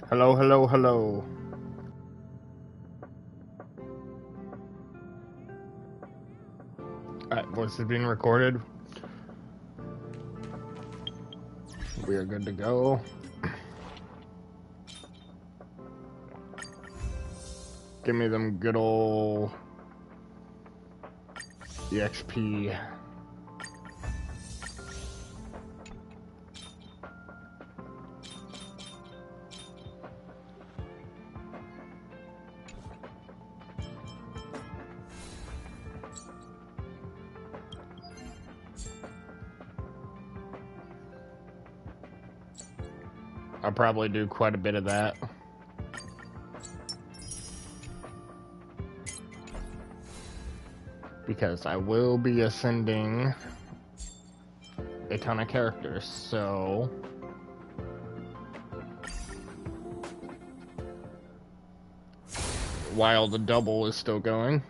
Hello, hello, hello. Alright, voice is being recorded. We are good to go. Give me them good old EXP. I'll probably do quite a bit of that. Because I will be ascending a ton of characters, so... while the double is still going.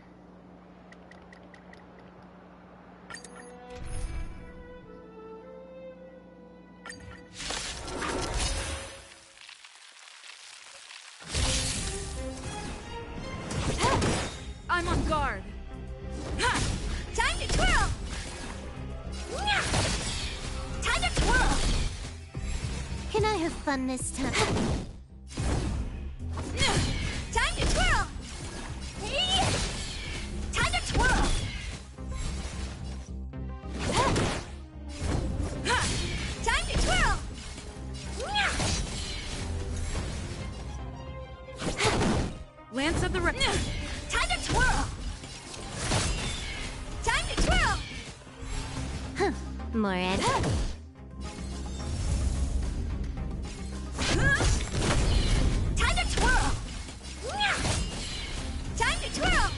I'm on guard. Time to twirl! Time to twirl! Can I have fun this time? Time to twirl! Time to twirl! Time to twirl! Lance of the Red. Time to twirl! Time to twirl! Huh. More ed. Time to twirl! Time to twirl!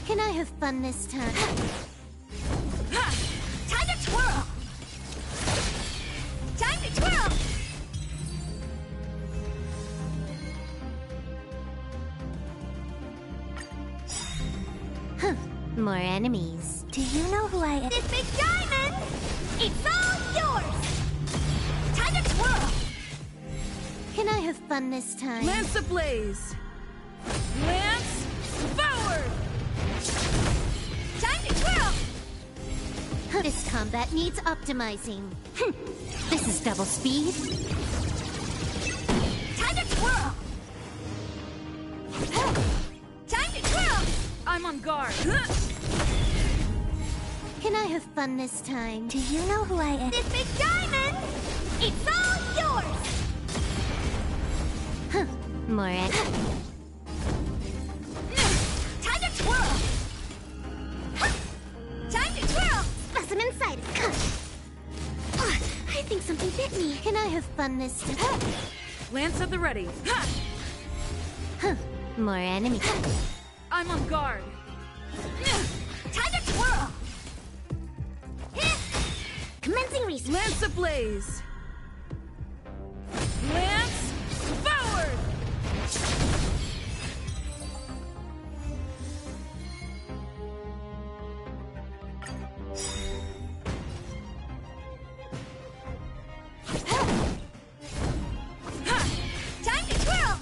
Can I have fun this time? Time to twirl! Time to twirl! Huh. More enemies. Do you know who I am? This big diamond! It's all yours! Time to twirl! Can I have fun this time? Lance ablaze! Lance forward! Time to twirl! Huh. This combat needs optimizing. This is double speed. Time to twirl! Time to twirl! I'm on guard. Can I have fun this time? Do you know who I am? This big diamond! It's all yours! Huh. More ed. Time to twirl! Time to twirl! Specimen sighted. I think something bit me. Can I have fun this time? Lance at the ready. Huh. More enemies. I'm on guard. Time to twirl! Commencing research. Lance ablaze! Lance forward! Time to twirl!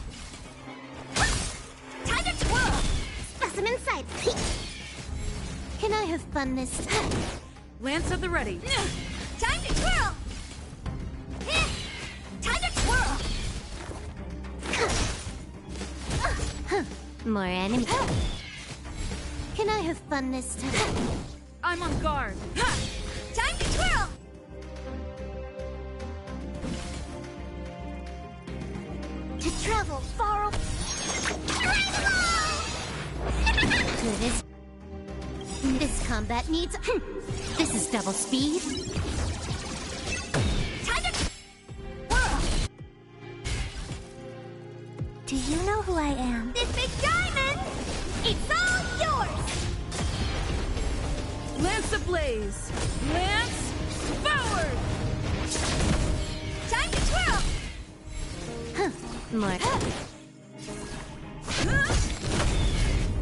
Time to twirl! Specimen sight. Can I have fun this time? Lance at the ready. Time to twirl! Time to twirl! Huh. More enemies. Can I have fun this time? I'm on guard. Time to twirl! To travel far off. This combat needs. This is double speed. Time to twirl! Do you know who I am? This big diamond! It's all yours! Lance ablaze! Lance forward! Time to twirl! Huh. More.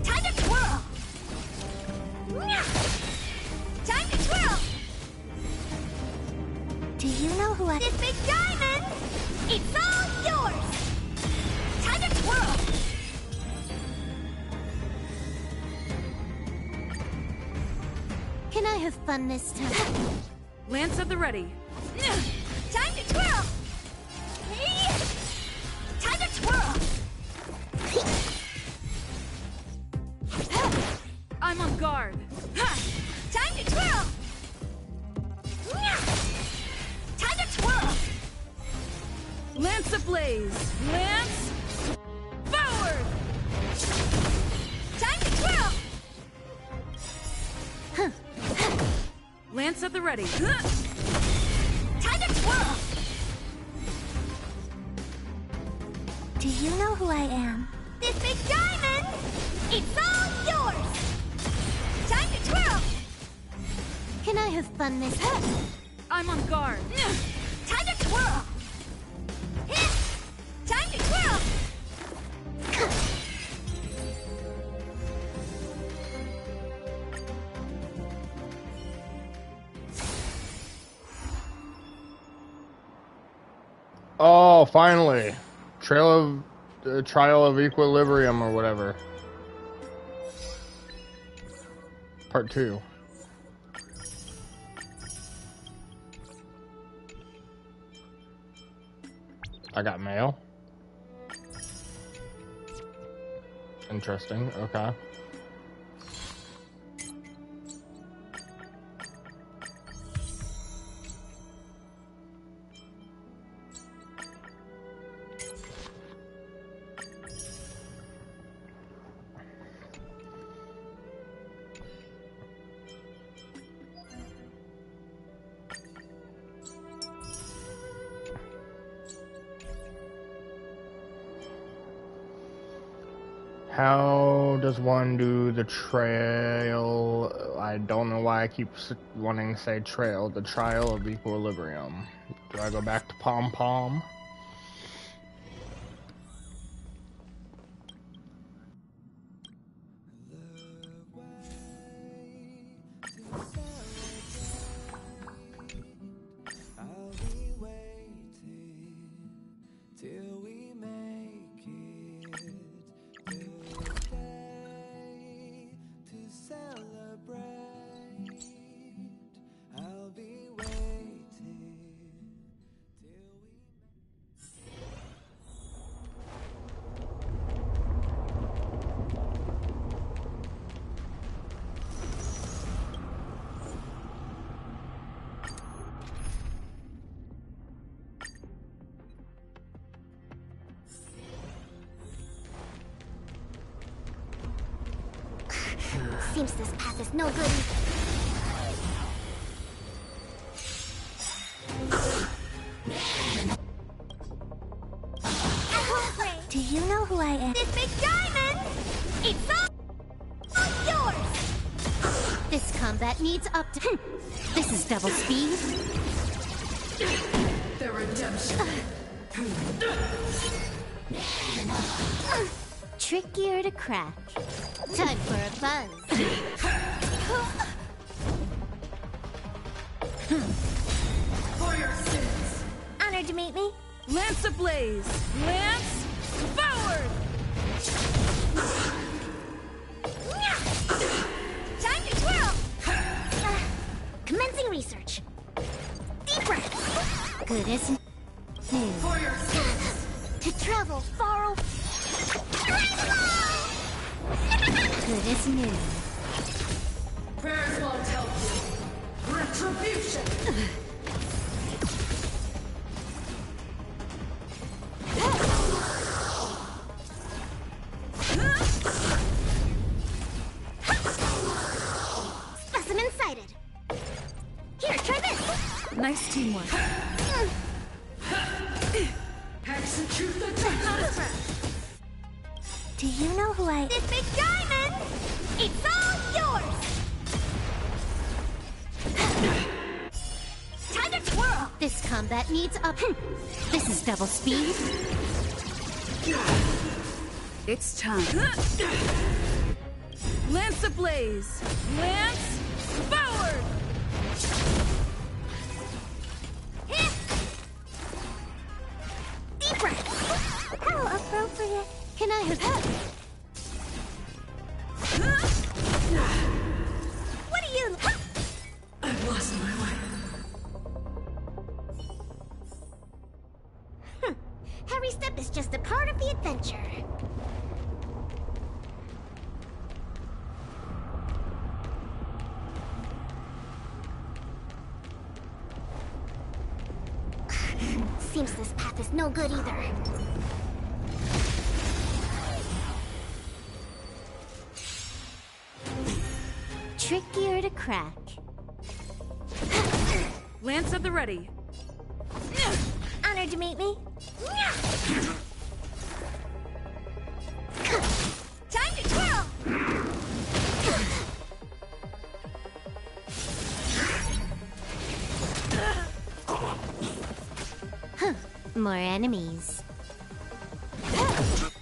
Time to twirl! This big diamond! It's all yours! Time to twirl! Can I have fun this time? Lance at the ready. Time to twirl! Hey! Time to twirl! I'm on guard. Time to twirl! Time to twirl! Lance ablaze. Lance forward. Time to twirl! Lance at the ready. Time to twirl! Do you know who I am? This big diamond! It's all yours! Time to twirl! Can I have fun this time? I'm on guard. Time to twirl! Time to twirl! Oh, finally. Trial of Equilibrium or whatever. Part 2. I got mail. Interesting, okay. How does one do the trail? I don't know why I keep wanting to say trail. The trial of equilibrium. Do I go back to Pom Pom? Seems this path is no good. Do you know who I am? This big diamond! It's all yours! This combat needs up to... This is double speed. The redemption. Trickier to crack. Time for a buzz. For your sins. Honored to meet me. Lance ablaze. Lance forward. Time to twirl! Commencing research. Deep breath. Good as new. For your sins. To travel far away. Good as new. Prayers won't help you. Retribution. Specimen sighted. Here, try this. Nice teamwork. Execute the technology. Do you know who I am? This big diamond! It's all yours! Time to twirl! This combat needs up. This is double speed. It's time. Lance ablaze. Lance forward. How appropriate. Can I have... What are you? I've lost my way. Every step is just a part of the adventure. Seems this path is no good either. Trickier to crack. Lance at the ready. Honored to meet me. Time to twirl! More enemies. Time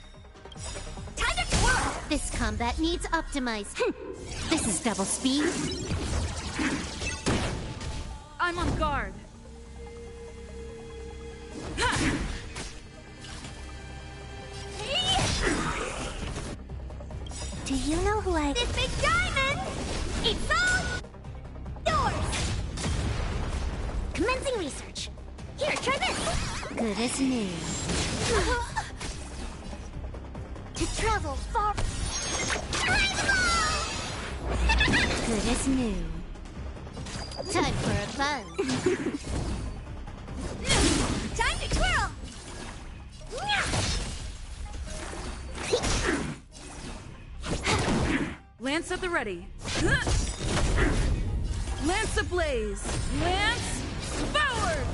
to twirl! This combat needs optimized. This is double speed. I'm on guard. Do you know who I... This big diamond! It's all yours! Commencing research. Here, try this. Good as new. To travel far... Good as new. Time for a buzz. Time to twirl! Lance at the ready. Lance ablaze. Lance forward!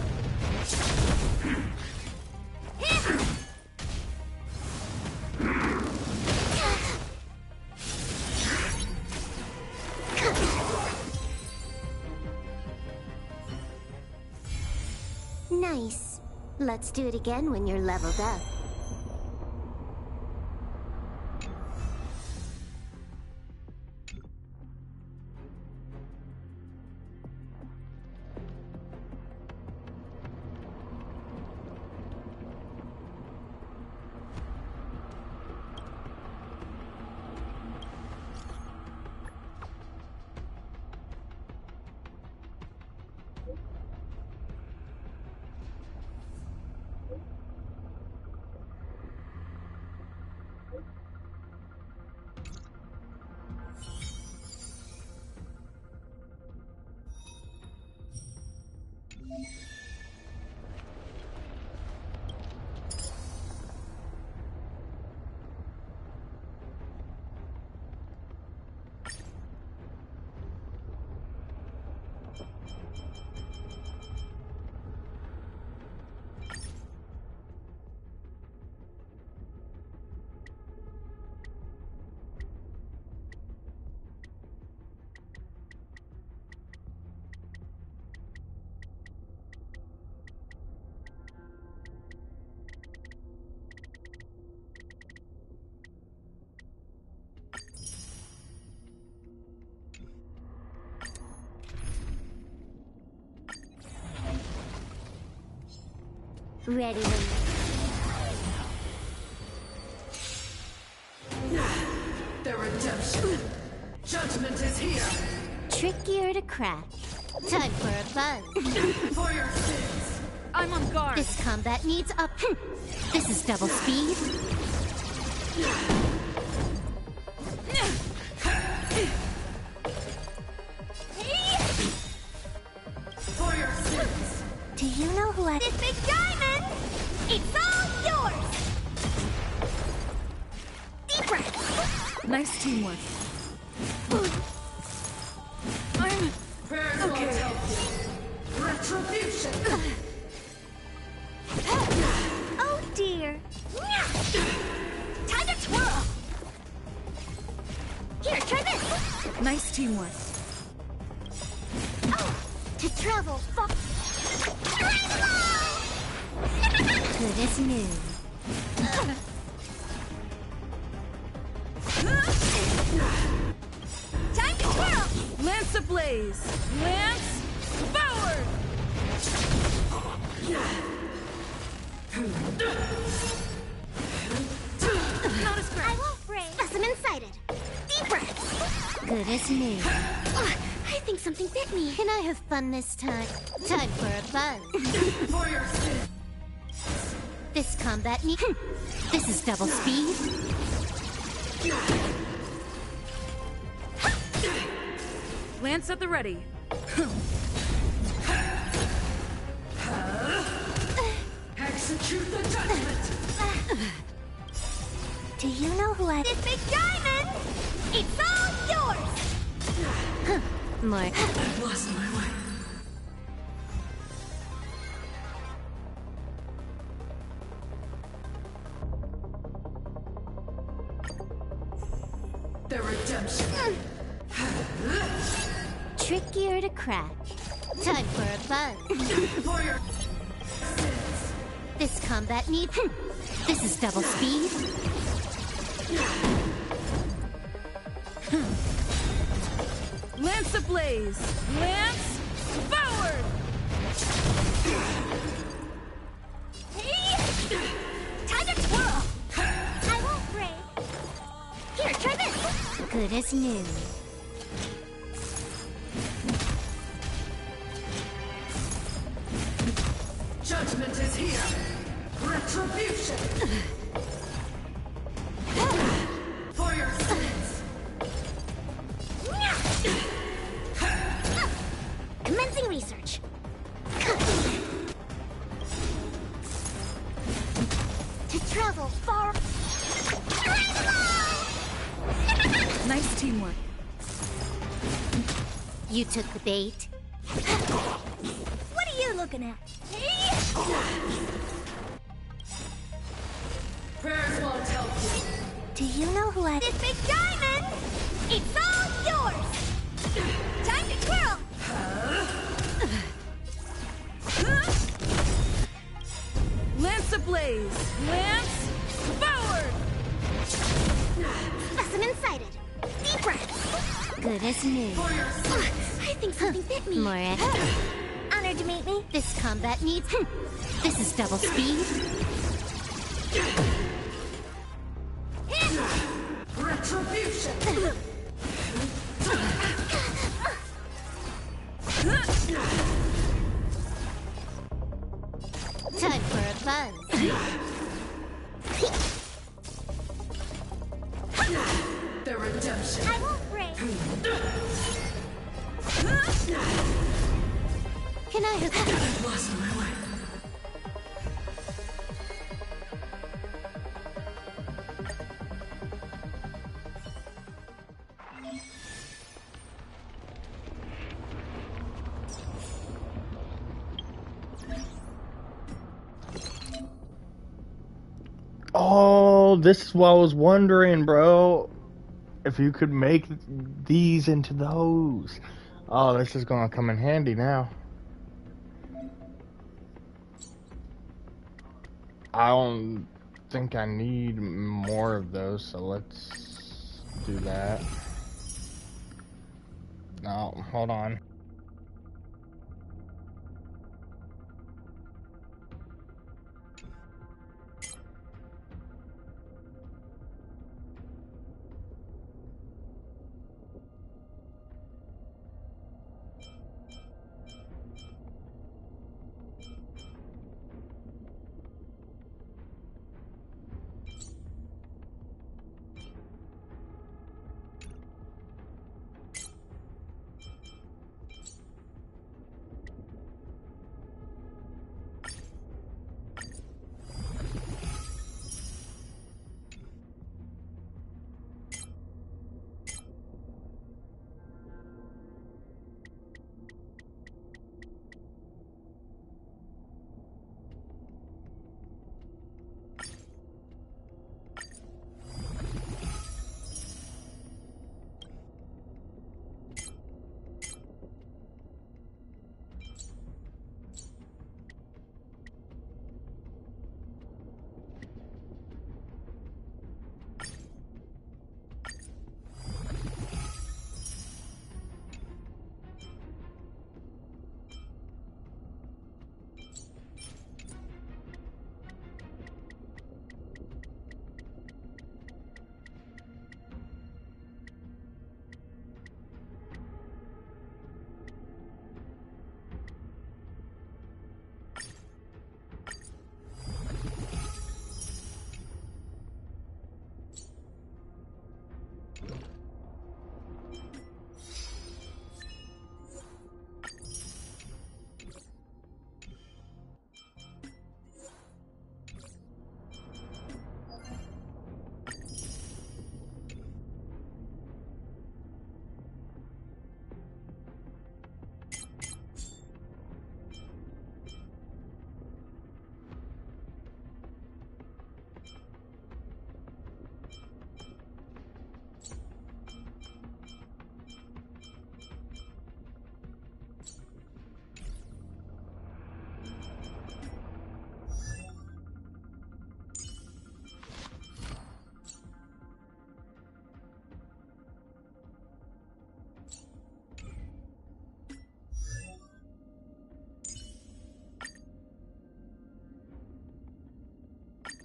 Nice. Let's do it again when you're leveled up. Ready when The redemption. Judgment is here. trickier to crack. Time for a buzz. For your sins. I'm on guard. This combat needs up. This is double speed. For your sins. Do you know who I... This big diamond! It's all yours! Deep breath! Nice teamwork. I'm okay. Retribution! Oh dear! Time to twirl! Here, try this! Nice teamwork. Oh, to travel far... Good as new. Time to twirl! Lance ablaze. Lance forward! Not a I scratch. won't break. Specimen sighted. Deep breath. Good as new. I think something bit me. Can I have fun this time? Time for a buzz. For your sins. This combat need. This is double speed. Lance at the ready. Execute the judgment. Do you know who I... This big diamond! It's all yours! More. I've lost my way. The redemption. Trickier to crack. Time for a buzz. For your sins. This combat need. This is double speed. Lance ablaze. Lance forward. Time to twirl! I won't break. Here, try this! Good as new. Judgment is here. Retribution. For your sins. Commencing research. To travel far... Nice teamwork. You took the bait. What are you looking at? Prayers won't help you. Do you know who I... This big diamond! It's all yours! Time to twirl! Lance ablaze. Lance forward. Specimen sighted. Deep breath. Good as new. For your sins. I think something bit me. More. Honored to meet me. This combat needs. This is double speed. Retribution. Time for a buzz. The redemption. I won't break. Can I have. I've lost my way. Oh, this is what I was wondering, bro. If you could make these into those. Oh, this is gonna come in handy now. I don't think I need more of those, so let's do that. No, hold on.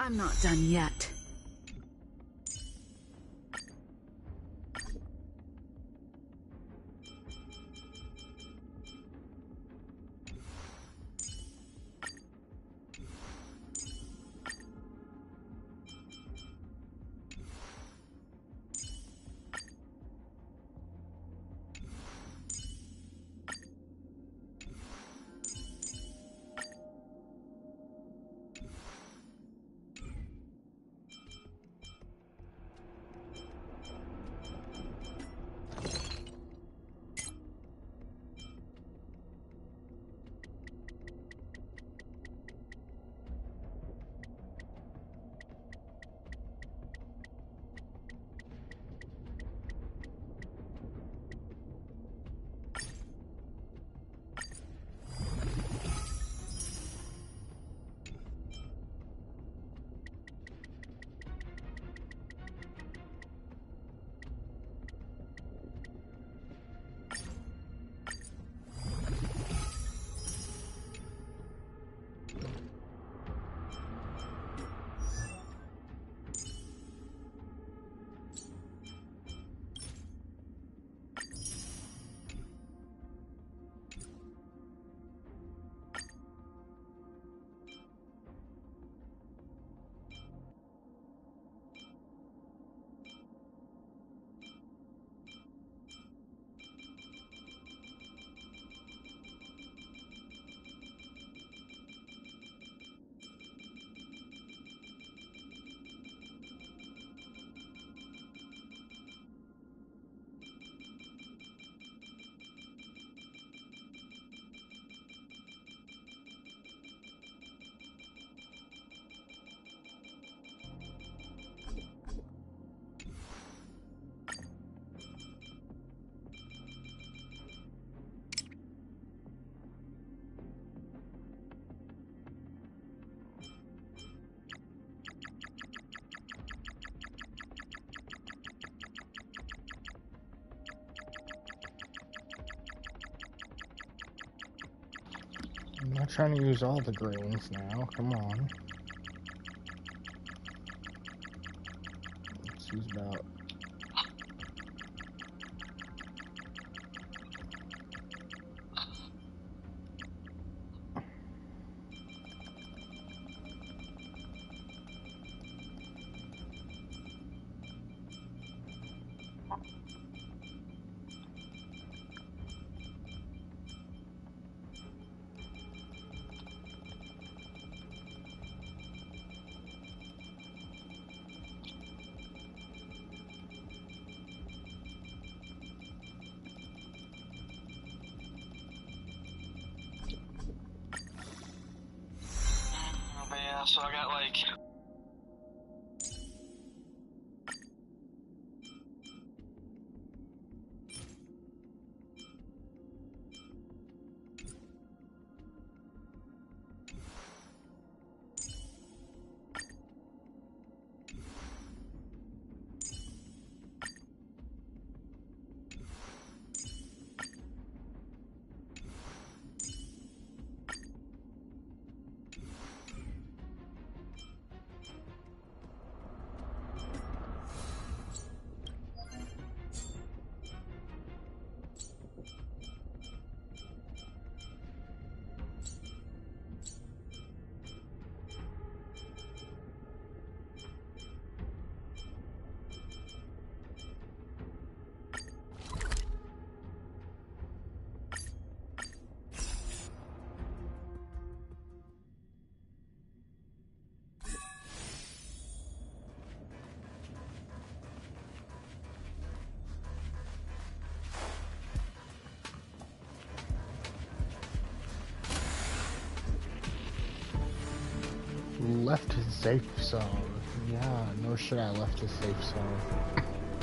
I'm not done yet. I'm not trying to use all the greens now. Come on. Let's use about... But yeah, so I got like... Left his safe zone. Yeah, no shit, I left his safe zone.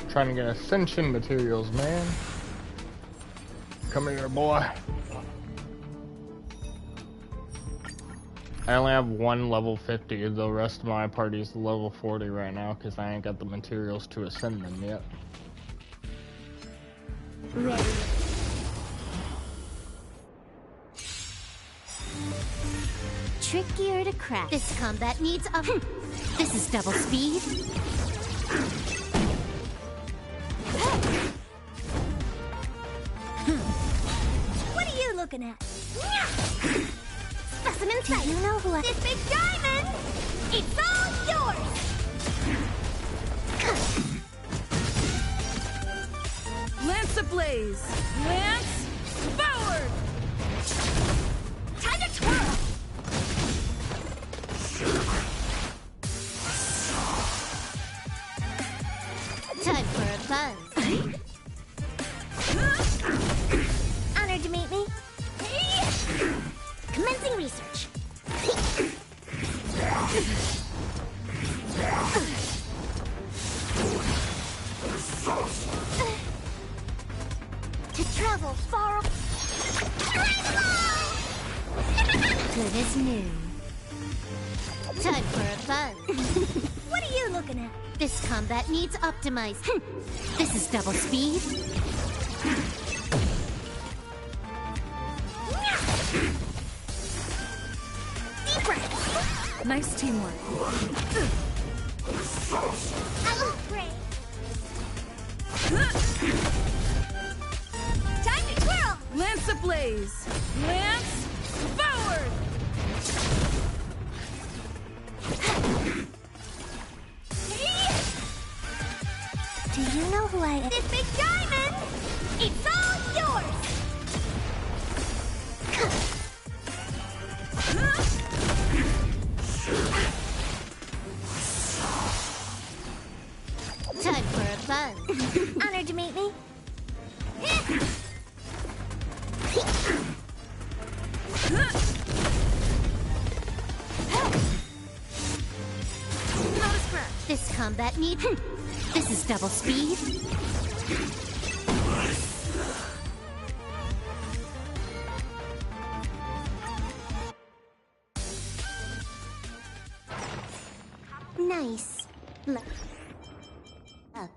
Trying to get ascension materials, man. Come here, boy. I only have one level 50. The rest of my party is level 40 right now because I ain't got the materials to ascend them yet. Ready. Trickier to craft. This combat needs a... This is double speed. What are you looking at? Specimen sight. You know who I... This big diamond! It's all yours! Lance ablaze! Lance forward! Time to twirl! Time for a buzz. Honored to meet me. Commencing research. To travel far... Good as new. Time for a buzz. What are you looking at? This combat needs optimized. This is double speed. Deep breath. Nice teamwork. I look great. Time to twirl! Lance ablaze! Lance forward! Do you know who I am? This big diamond! It's all yours! Time for a buzz. Honored to meet me. Not a scratch. This combat needs... This is double speed. Nice. Up.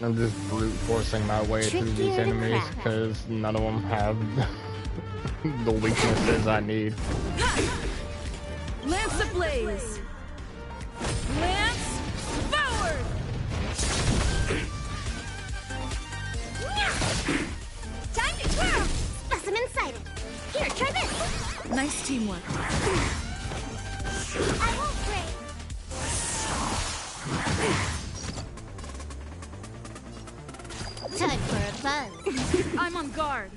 I'm just brute forcing my way through these Trickier than enemies crap. because none of them have the weaknesses I need. Lance ablaze! Lance forward! Time to twirl! Specimen sighted. Here, try this. Nice teamwork. I won't break. Time for a buzz. I'm on guard.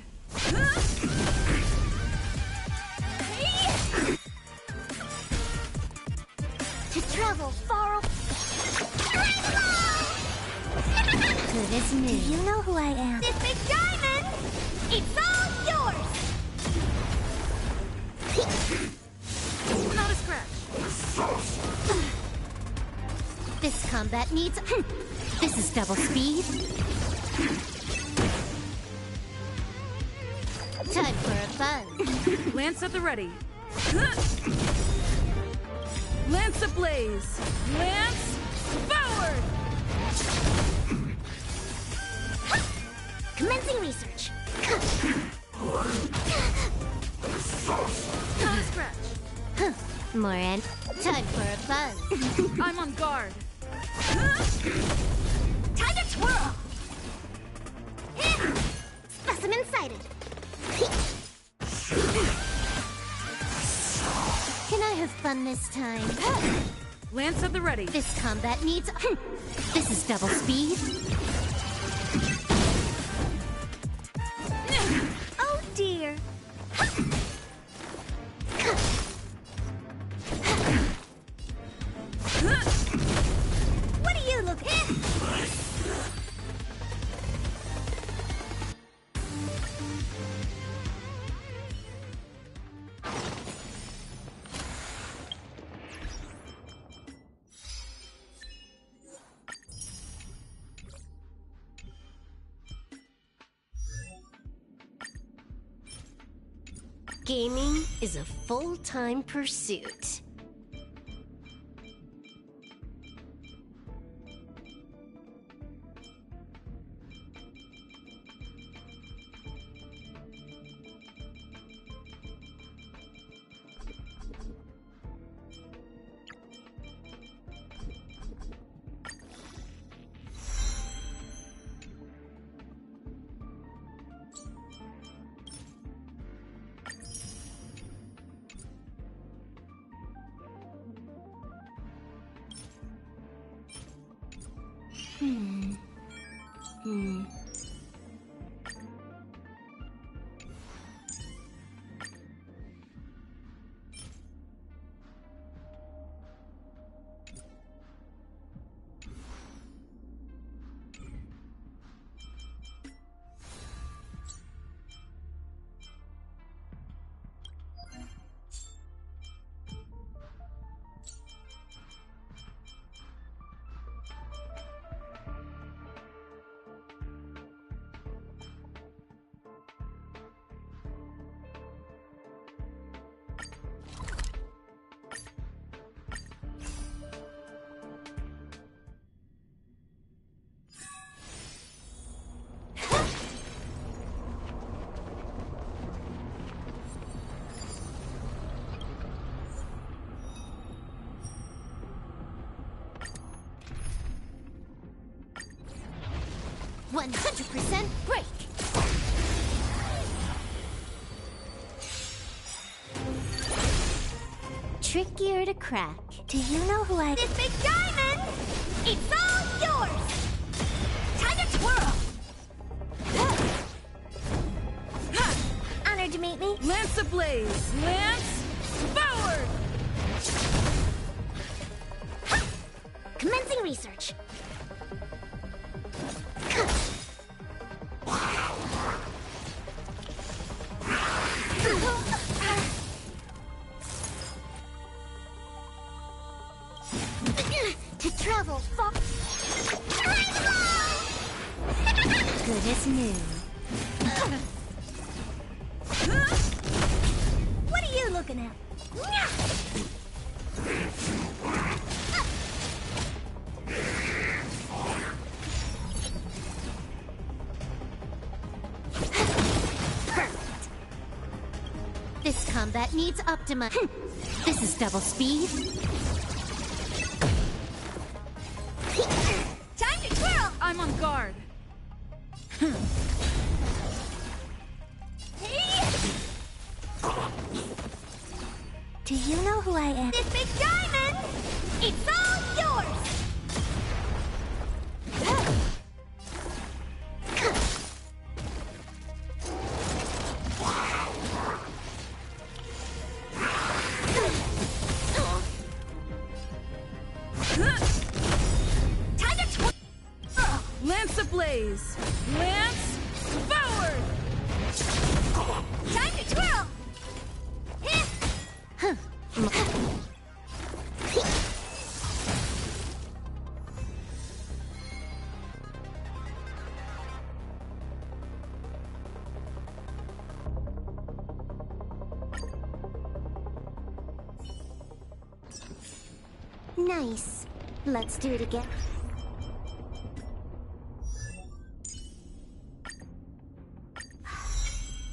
To travel far... Good as Do new. you know who I am? This big diamond! It's all yours! Not a scratch. This combat needs... This is double speed. Time for a buzz. Lance at the ready. Lance ablaze! Lance forward! Commencing research. Not a scratch. Moran. Time for a buzz. I'm on guard. Time to twirl! Specimen sighted. Can I have fun this time? Lance at the ready. This combat needs... This is double speed. Oh dear. Gaming is a full-time pursuit. %100% break! Trickier to crack. Do you know who I... This big diamond! It's all yours! Time to twirl! Honored to meet me. Lance ablaze! Lance forward! Commencing research. To travel far. Good as new. What are you looking at? This combat needs Optima. This is double speed. Time to twirl! I'm on guard. Do you know who I am? This big diamond! It's all yours! Time to twirl! Lance ablaze! Lance forward! Time to twirl! Nice. Let's do it again.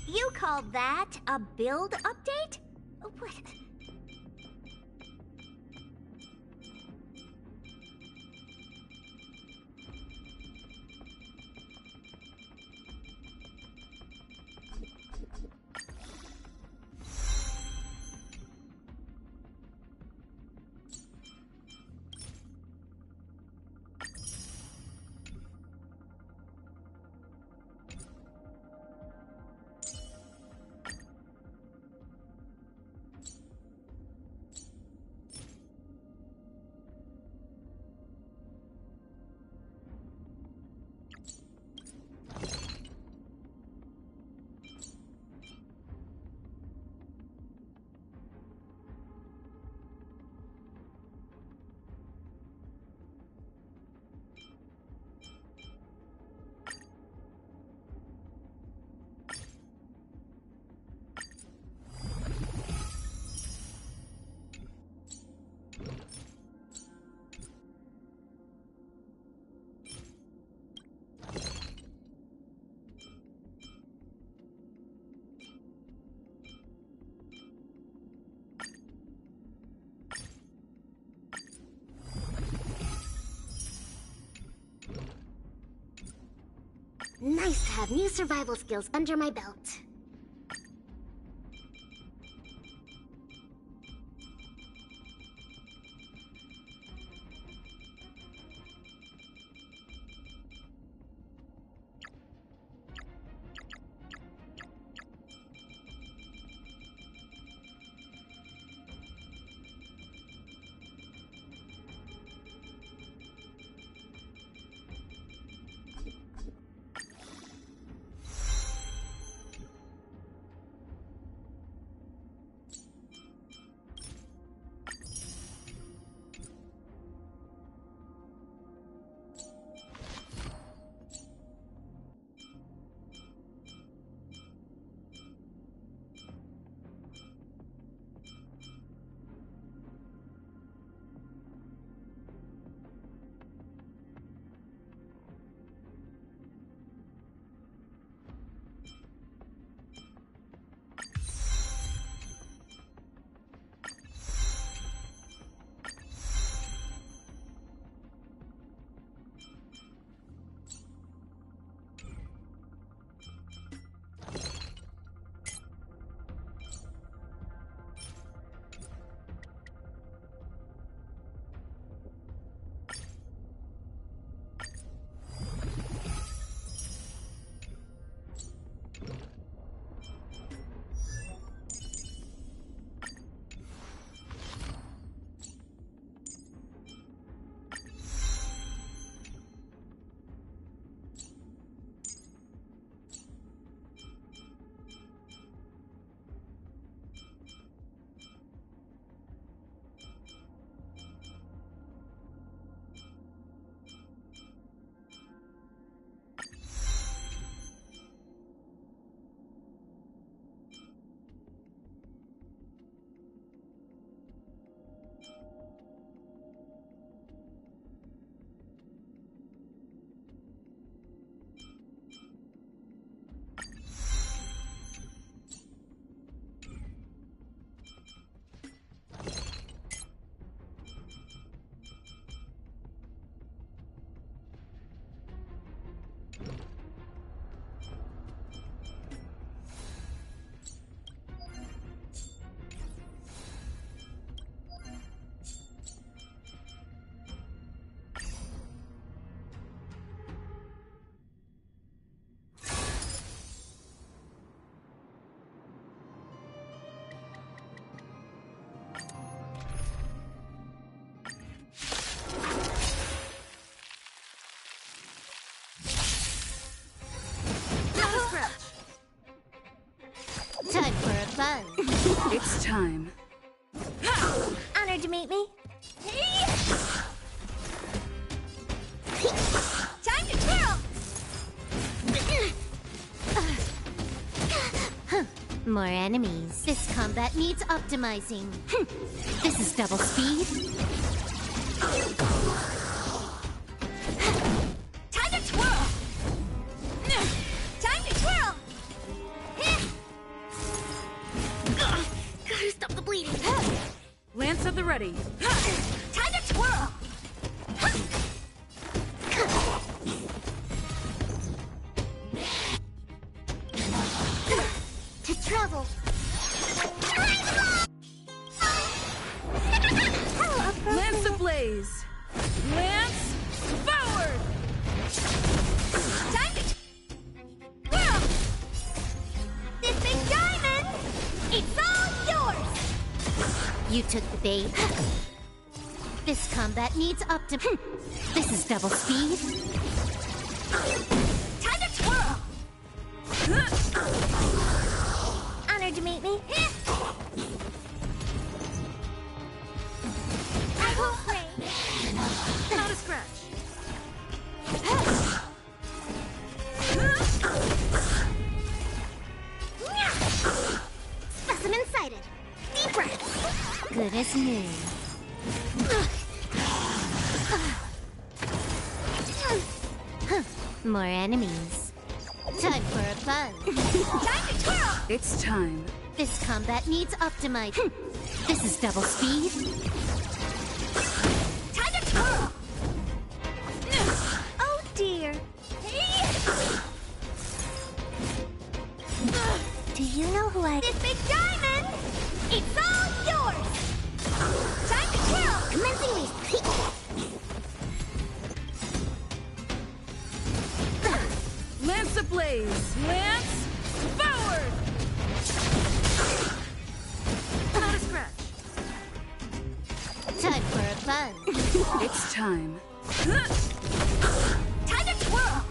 You call that a build update? What? Nice to have new survival skills under my belt. Time for a fun. It's time. Honored to meet me. Time to twirl! More enemies. This combat needs optimizing. This is double speed. Time to twirl! Time to twirl! Gotta stop the bleeding. Lance at the ready. Time to twirl! To travel. Lance ablaze. Lance forward. Time to twirl! This big diamond! It's all yours! You took the bait. This combat needs This is double speed. Time to twirl! Honored to meet me. I won't play. Not a scratch. Specimen sighted. Deep breath. Good as new. More enemies. Time for a fun. Time to twirl! It's time. This combat needs optimizing. This is double speed. Time to twirl! Oh dear. ablaze! Lance, forward! Not a scratch. Time for a fun. It's time. Time to twirl!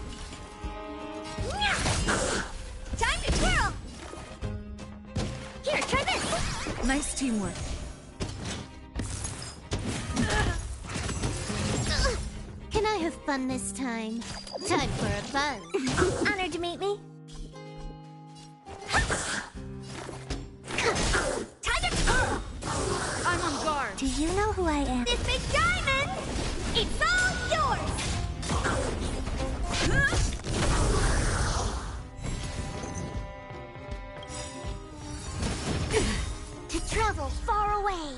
Time to twirl! Here, try this! Nice teamwork. Can I have fun this time? Time for a fun. Honored to meet me. Time to twirl! I'm on guard. Do you know who I am? This big diamond! It's all yours! To travel far away.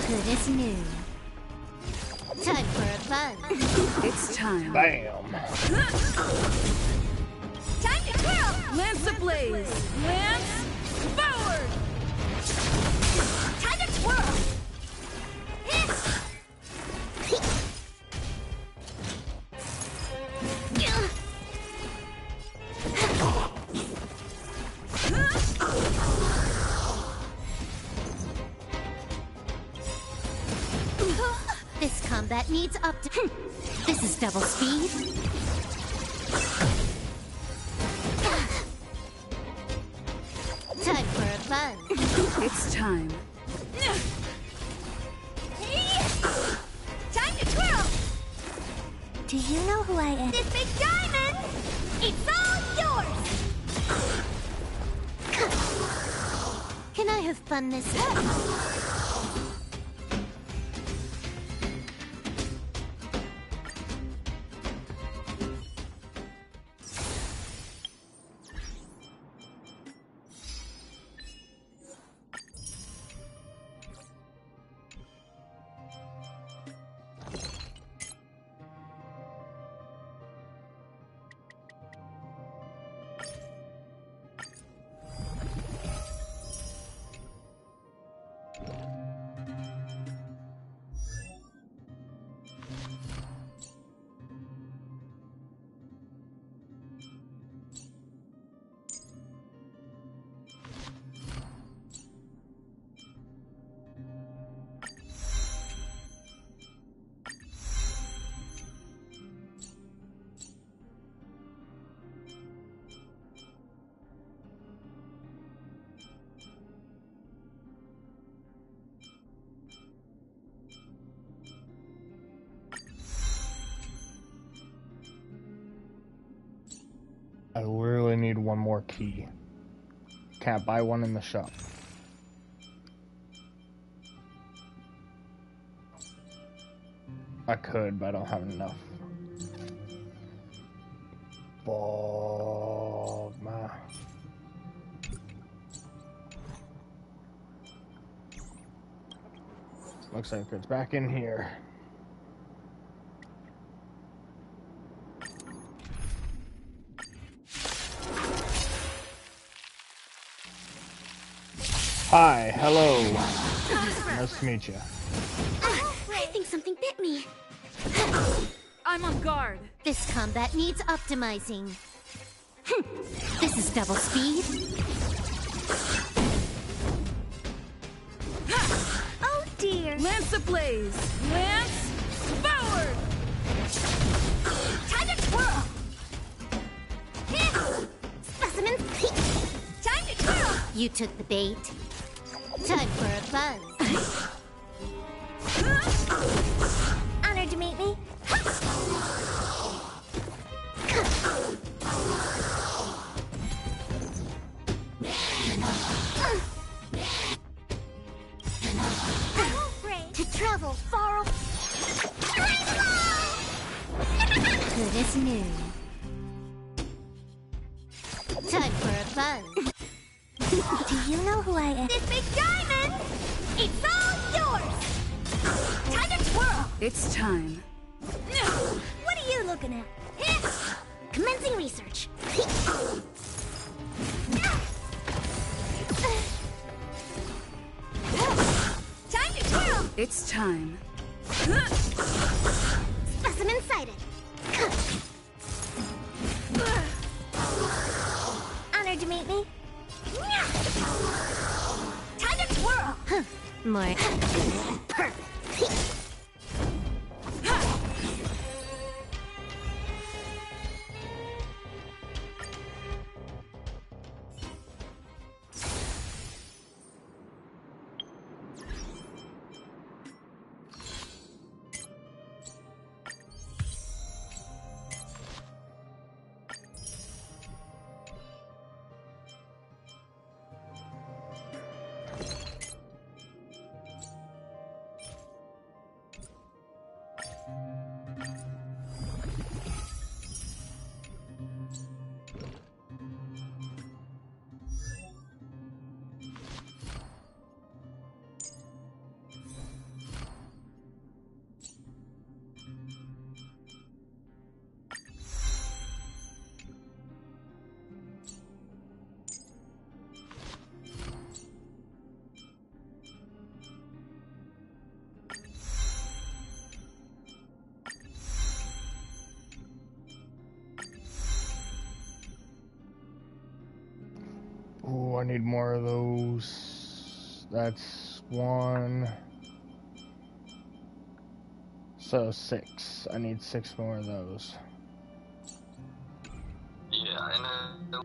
Good as new. Time for a fun. It's time. Bam. Time to twirl! Lance ablaze! Lance, forward! Time to twirl! This combat needs This is double speed. Time for a fun. It's time. Time to twirl! Do you know who I am? This big diamond! It's all yours! Can I have fun this time? I literally need one more key. Can't buy one in the shop. I could, but I don't have enough. Fuck, man. Looks like it's back in here. Hi, hello. Nice to meet you. I think something bit me. I'm on guard. This combat needs optimizing. This is double speed. Oh dear! Lance ablaze! Lance, forward! Time to twirl! Specimen! Time to twirl! You took the bait. Time for a fun. Honored to meet me. To travel far away. Good as new. Time for a fun. Do you know who I am? This big diamond! It's all yours! Time to twirl! It's time. What are you looking at? Commencing research. Time to twirl! It's time. Specimen sighted. Honored to meet me. Time to twirl. More. Oh, I need more of those. That's 1. So 6. I need 6 more of those. Yeah, I know.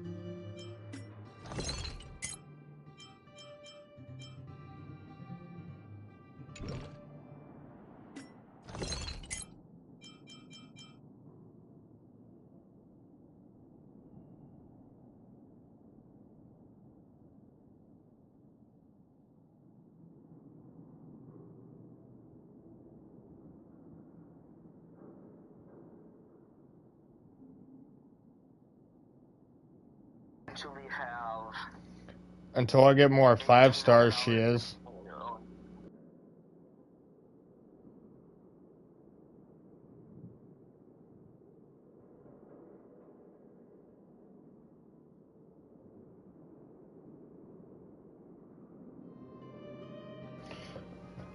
Actually have. Until I get more 5 stars, she is.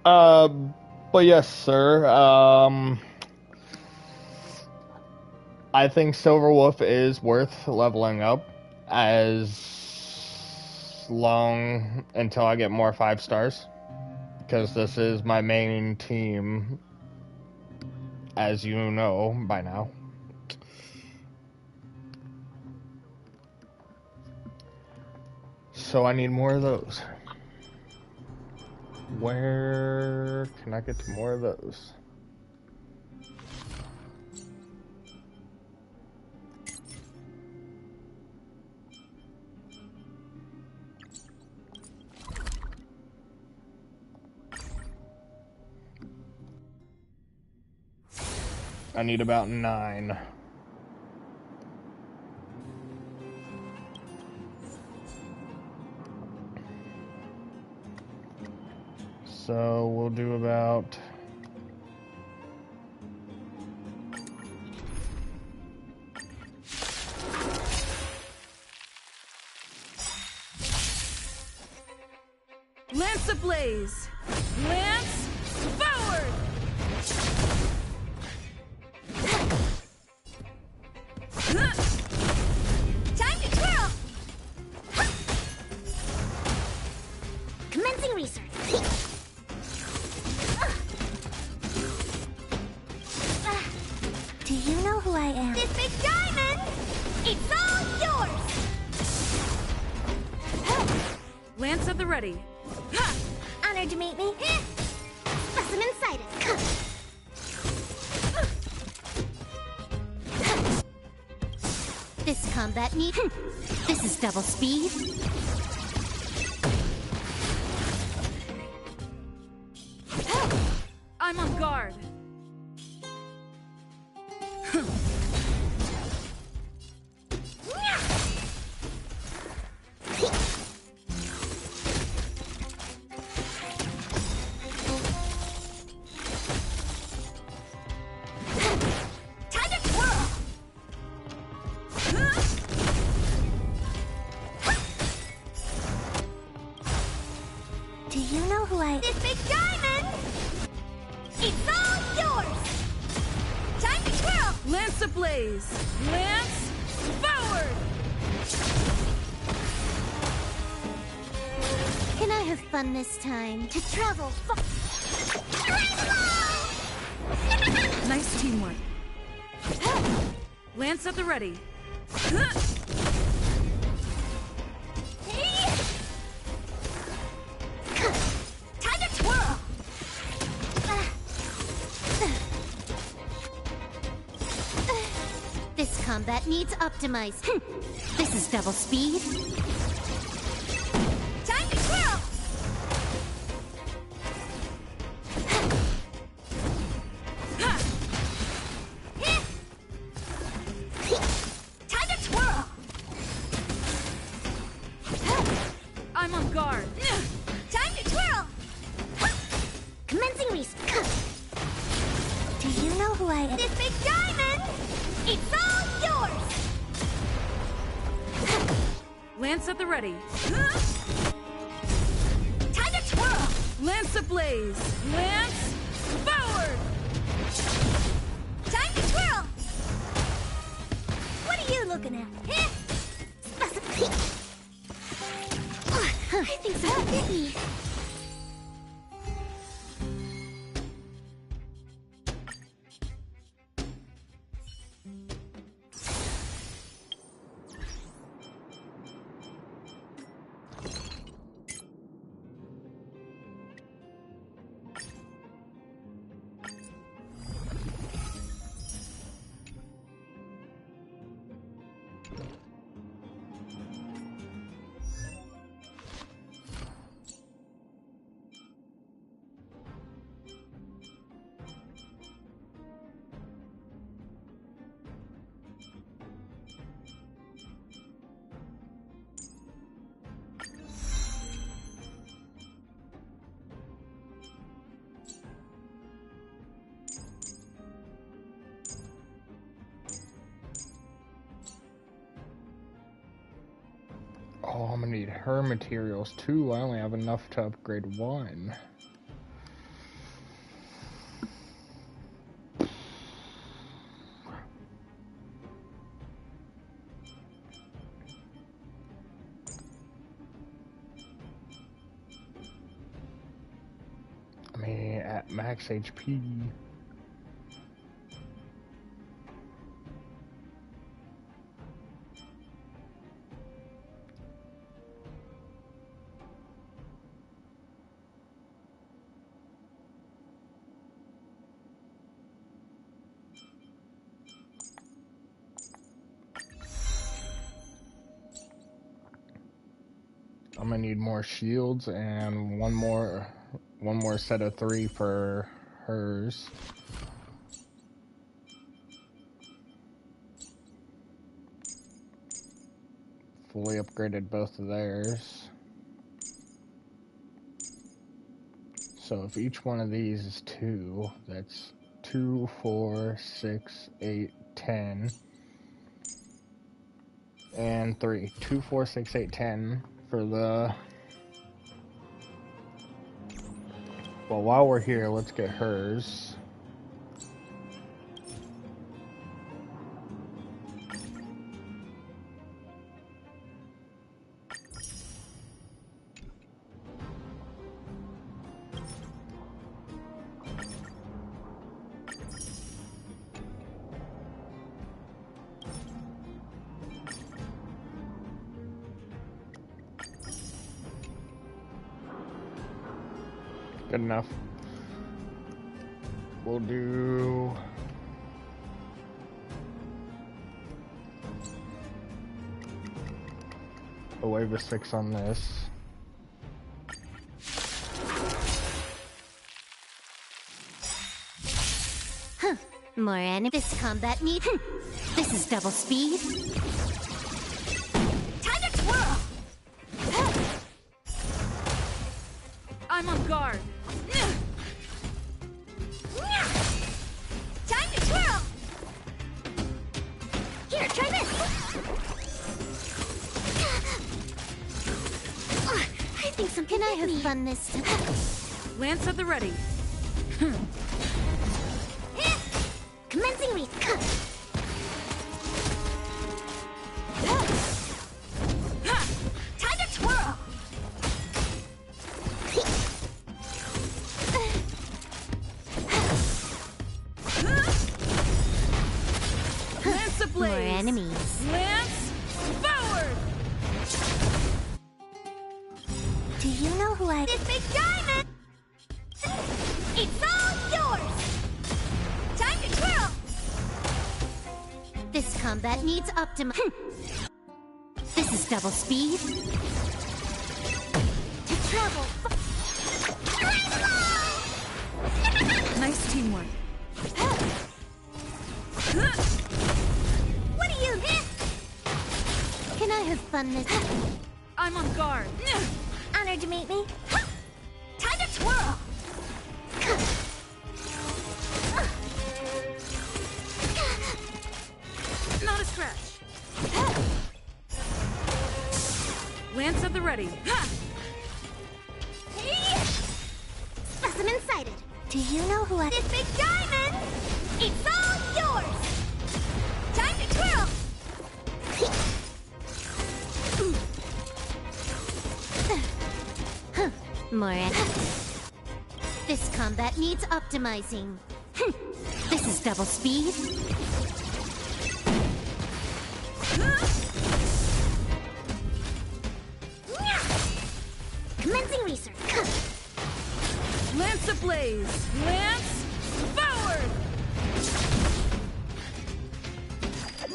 But yes, sir. I think Silverwolf is worth leveling up as long until I get more 5 stars. Because this is my main team, as you know by now. So I need more of those. Where can I get to more of those? I need about 9. So we'll do about... Lance ablaze! Lance forward! Time to twirl. Commencing research. Do you know who I am? This big diamond! It's all yours! Lance at the ready. Honored to meet me. Specimen sighted. This combat need. This is double speed. I'm on guard. Time to twirl. Do you know who I am? This big diamond! It's all ablaze! Lance, forward! Can I have fun this time? To travel Nice teamwork. Lance at the ready. Time to twirl! This combat needs optimized. This is double speed. Time to twirl! Time to twirl! I'm on guard. Time to twirl! Commencing race. Do you know who I am? This big diamond! It's all yours! Lance at the ready. Time to twirl! Lance ablaze! Lance, forward! Time to twirl! What are you looking at? I think someone bit me. Oh, I'm gonna need her materials too. I only have enough to upgrade one. I mean, at max HP. I'm gonna need more shields and one more set of 3 for hers. Fully upgraded both of theirs. So if each one of these is 2, that's 2, 4, 6, 8, 10. And 3. 2, 4, 6, 8, 10 for the... Well, while we're here, let's get hers. Good enough. We'll do... a wave of 6 on this. More enemy. This combat need. This is double speed. Time to twirl! I'm on guard. Time to twirl! Here, try this! I think some Can I have fun this time? Lance at the ready. Commencing race. ablaze! More enemies. Lance, forward! Do you know who I... This big diamond! It's all yours! Time to twirl! This combat needs This is double speed. To travel... Nice teamwork. What do you... Can I have fun this? I'm on guard. Honored to meet me. Time to twirl! Not a scratch. Lance at the ready. Specimen sighted. Do you know who I... This big diamond! It's all yours! Time to twirl! More This combat needs optimizing. This is double speed. Commencing research. Lance ablaze! Lance, forward!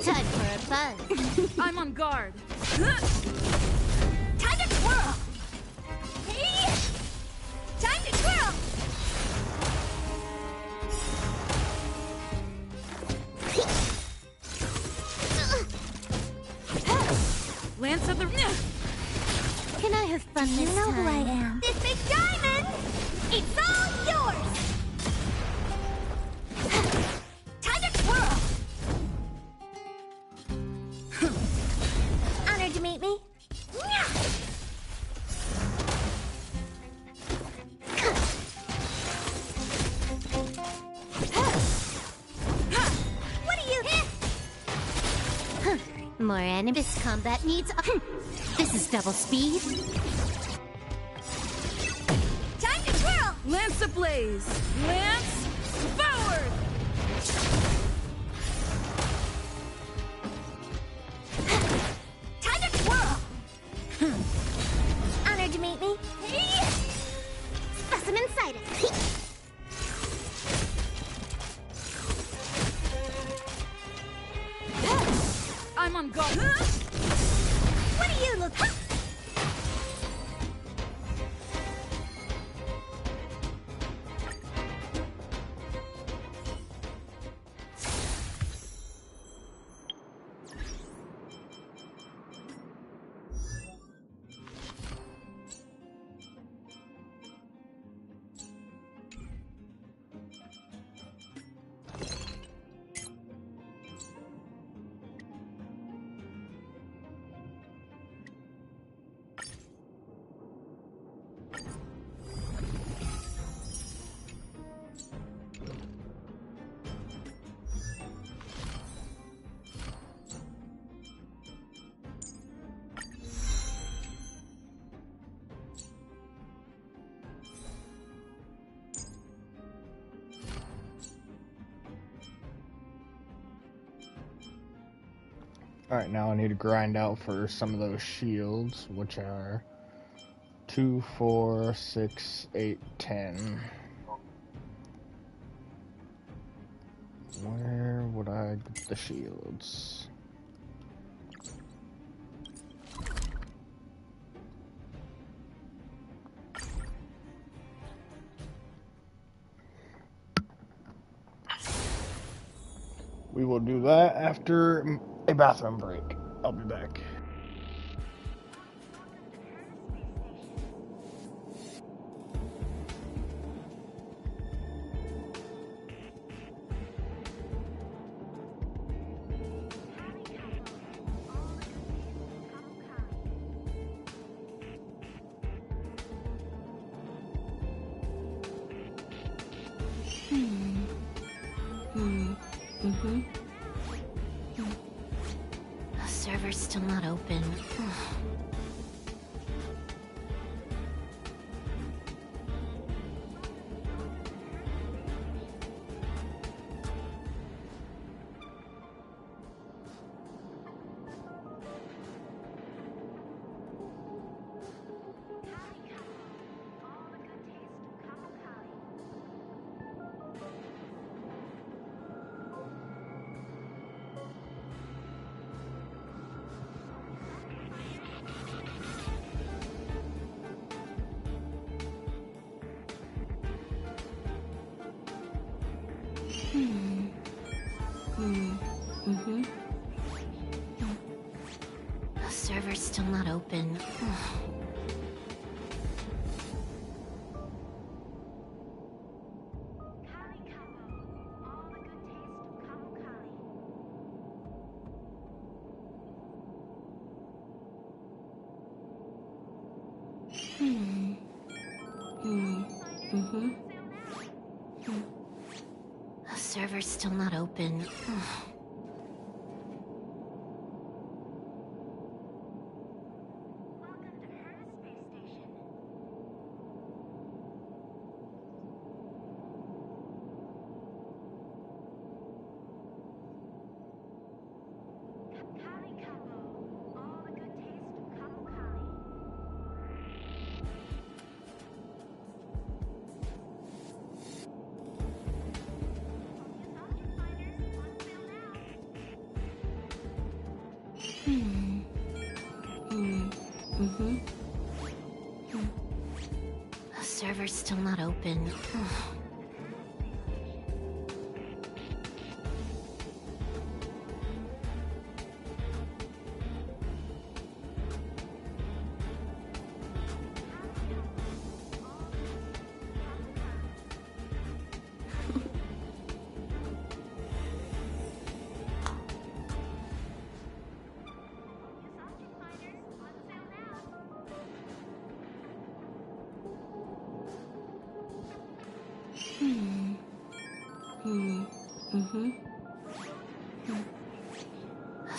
Time for a fun. I'm on guard. Time to twirl! Hey! Time to twirl! Lance at the... Can I have fun You this know time? who I am. This big diamond! It's all yours! Time to twirl! Honored to meet me. What do you... More enemy. This combat needs This is double speed. Time to twirl! Lance ablaze! Lance, forward! Time to twirl! Honored to meet me. Specimen sighted. I'm on guard. What do you look... Alright, now I need to grind out for some of those shields, which are 2, 4, 6, 8, 10. Where would I get the shields? We will do that after a bathroom break. I'll be back. The server's still not open. The server's still not open. The server's still not open. The server's still not open.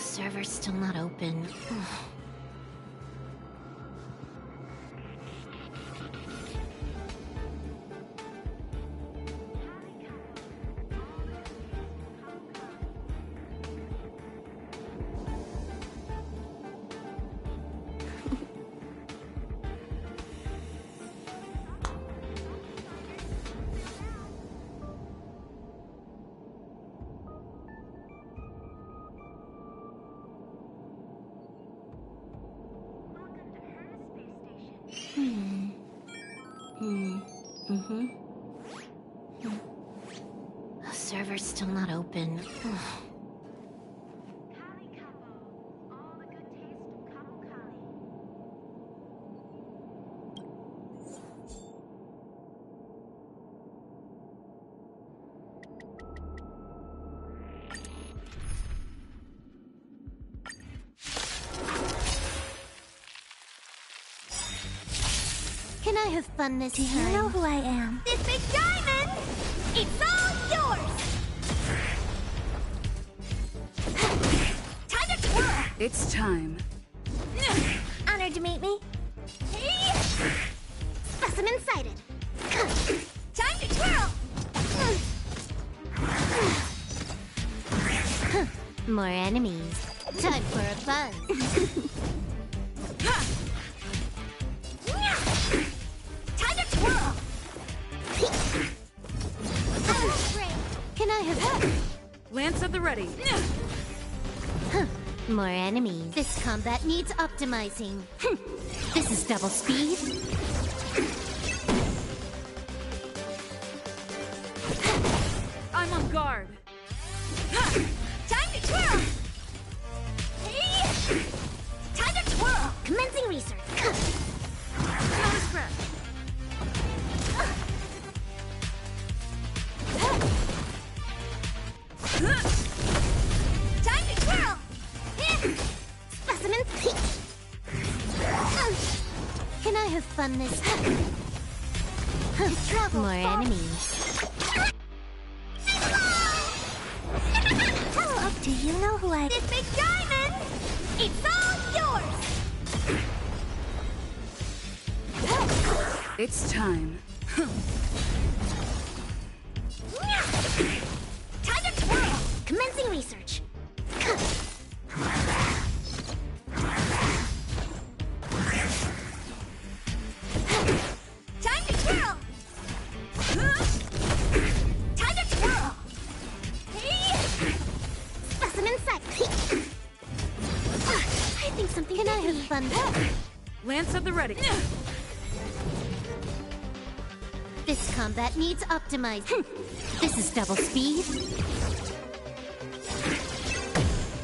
The server's still not open. The server's still not open. Can I have fun this time? Do you know who I am? This big diamond! It's all yours! Time to twirl! It's time. Honored to meet me. Specimen sighted. Time to twirl! More enemies. Time for a buzz. Time to twirl! Can I have Lance at the ready. more enemies? This combat needs optimizing. This is double speed. I'm on guard. Time to twirl! Time to twirl! Commencing research. Not a scratch. Time to twirl! Specimen peak! Can I have fun this time? Travel More far. enemies. Hello, do you know who I am? This big diamond! It's all yours! It's time. Time to twirl! Commencing research. Time to twirl! Time to twirl! Specimen sight. I think something Can I have fun? Lance at the ready. This combat needs optimizing. This is double speed.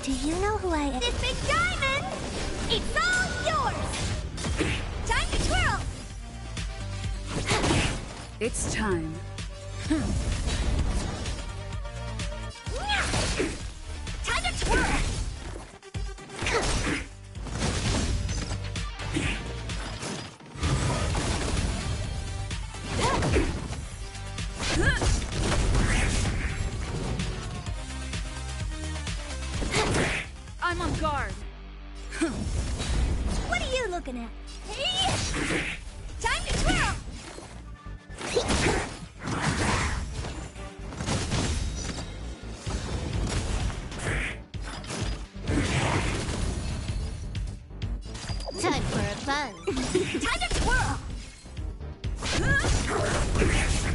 Do you know who I am? This big diamond! It's all yours! Time to twirl! It's time. Time to twirl! I'm on guard. What are you looking at? Time to twirl! Time for a fun. Time to twirl!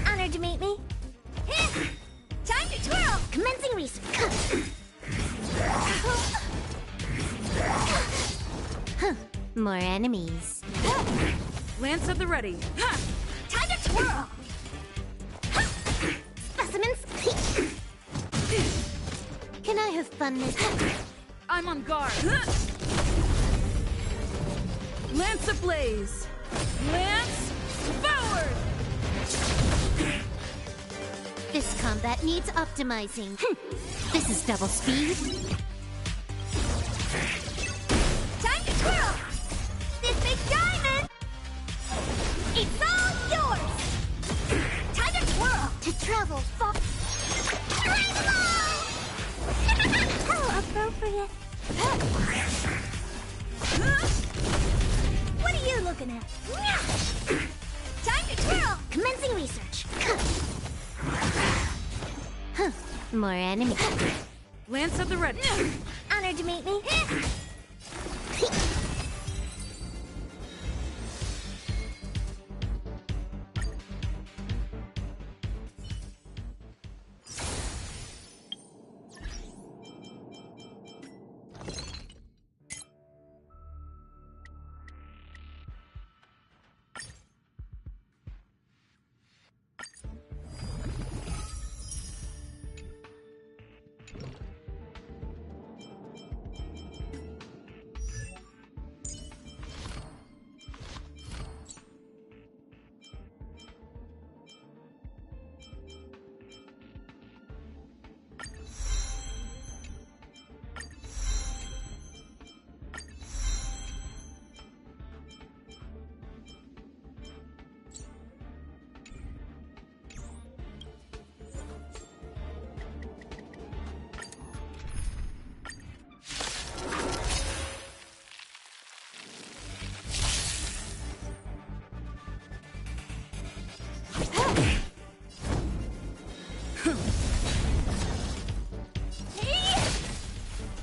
Honored to meet me. Time to twirl! Commencing research. More enemies. Lance at the ready. Time to twirl! Specimens. Can I have fun this time? I'm on guard. Lance ablaze. Lance forward. This combat needs optimizing. This is double speed. Time to twirl! This big diamond! It's all yours! Time to twirl! To travel far. Rainbow! How appropriate! What are you looking at? Time to twirl! Commencing research. More enemies. Lance at the ready. Honored to meet me.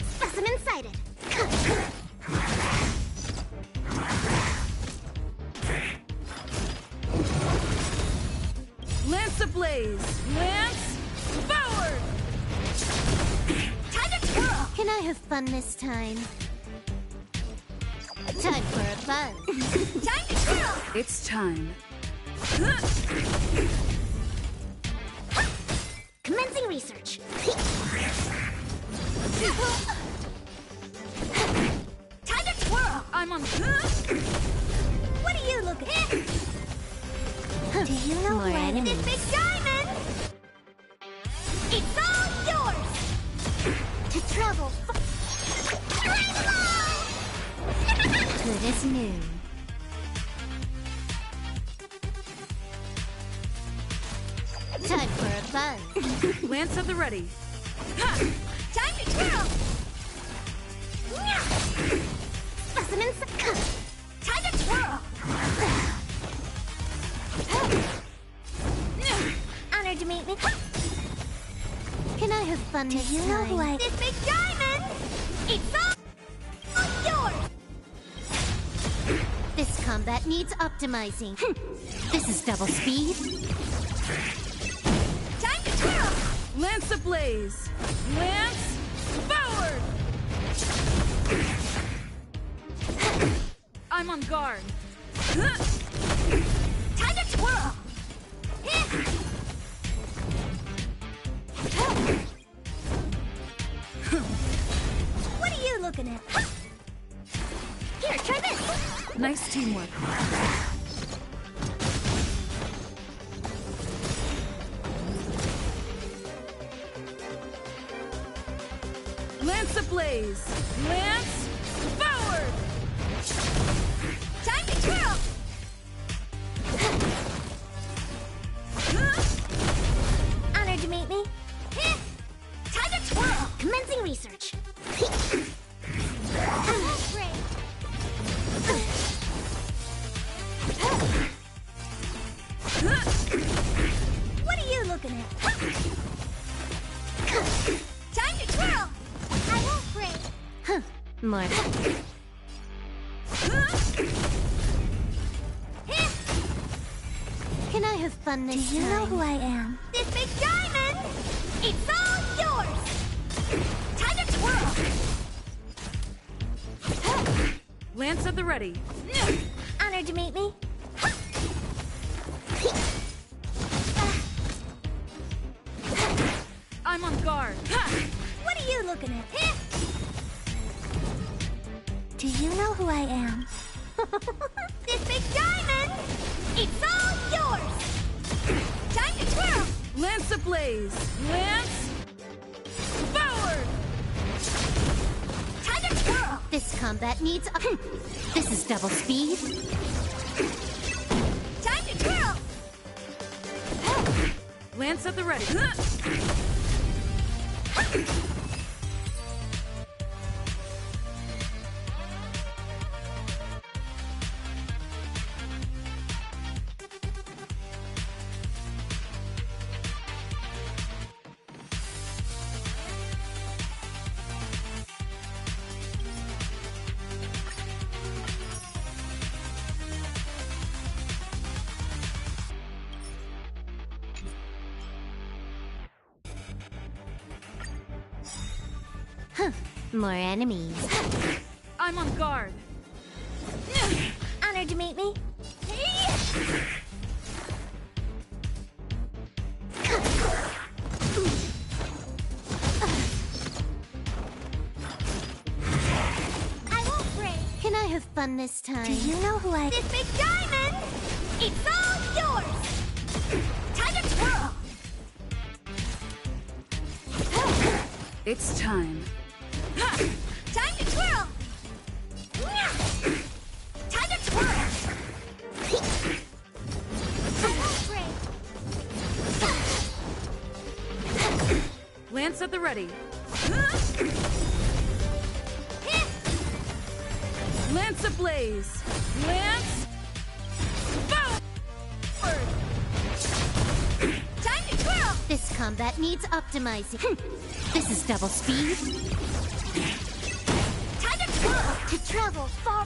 Specimen sighted. Lance ablaze. Lance forward. Time to twirl! Can I have fun this time? Time for a fun. Time to twirl! It's time. Commencing research. Time to twirl! I'm on. What are you looking at? Do you know More who I am? enemies. This big diamond? It's all yours! To travel Rainbow! good as new. Time for a fun. Lance at the ready. Time to twirl! Specimen time to twirl! Honored to meet me. Can I have fun Do this you know time? who I am? This big diamond! It's all yours! This combat needs optimizing. This is double speed. Time to twirl! Lance ablaze. Lance forward. I'm on guard. Time to twirl! looking at? Here, try this! Nice teamwork. Lance ablaze! Lance forward! Time to twirl! Honored to meet me. Time to twirl! Commencing research. Great. What are you looking at? Time to twirl! I won't break. Huh. More. Can I have fun Do this you time? know who I am? This big diamond! It's all yours! Time to twirl! Lance at the ready. Honored to meet me. I'm on guard. What are you looking at? Do you know who I am? This big diamond! It's all yours! Time to twirl! Lance ablaze! Lance forward! Time to twirl! This combat needs a... This is double speed. Time to twirl! Lance at the ready. More enemies. I'm on guard. Honored to meet me. I won't break. Can I have fun this time? Do you know who I... This big diamond! It's all yours! Time to twirl! It's time. Time to twirl! Time to twirl! I won't break. Lance at the ready. Lance ablaze! Lance forward! Time to twirl! This combat needs optimizing. This is double speed. Time to twirl! To travel far...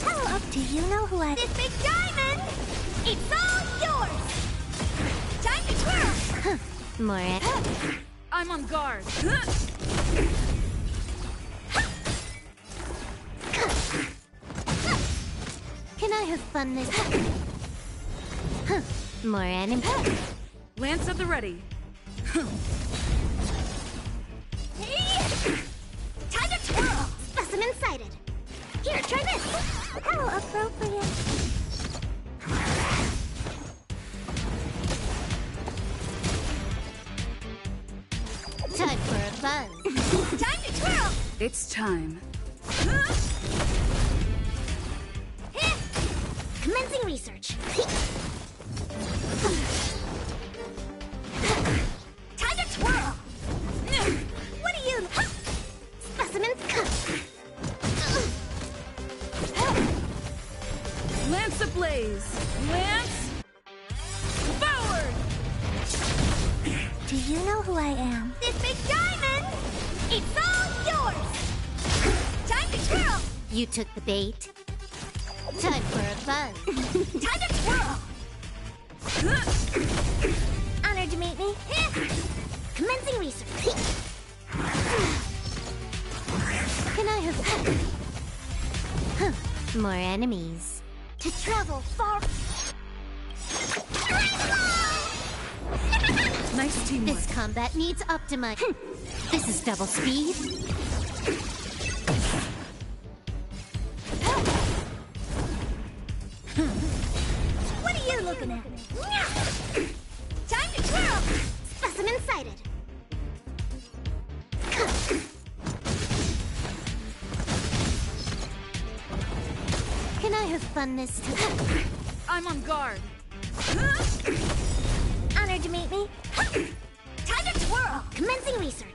Hello, do you know who I... This big diamond! It's all yours! Time to twirl! More I'm on guard. Can I have fun this... More enemies. Lance at the ready. Time to twirl! Specimen sighted! Here, try this! How appropriate! Time for a buzz. Time to twirl! It's time. Commencing research. Time to twirl! What are you... Specimens... Lance ablaze! Lance forward! Do you know who I am? This big diamond! It's all yours! Time to twirl! You took the bait. Time for a buzz. Time to twirl! Honored to meet me. Commencing research. Can I have... More enemies. To travel far... Nice teamwork. This combat needs optimize. This is double speed. What are you looking at? Time to twirl! Specimen sighted. Can I have fun this time? I'm on guard. Honored to meet me. Time to twirl! Commencing research.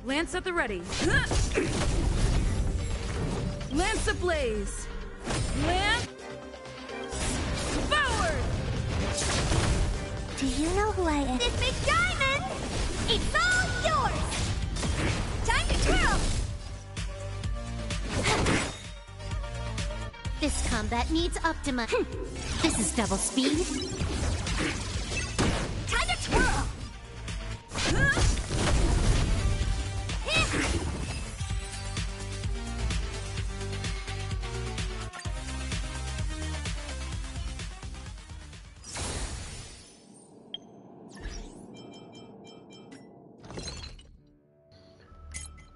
Lance at the ready. Lance ablaze. Lance forward. Do you know who I am? This big diamond! It's all yours! Time to twirl! This combat needs optimize. This is double speed. Time to twirl!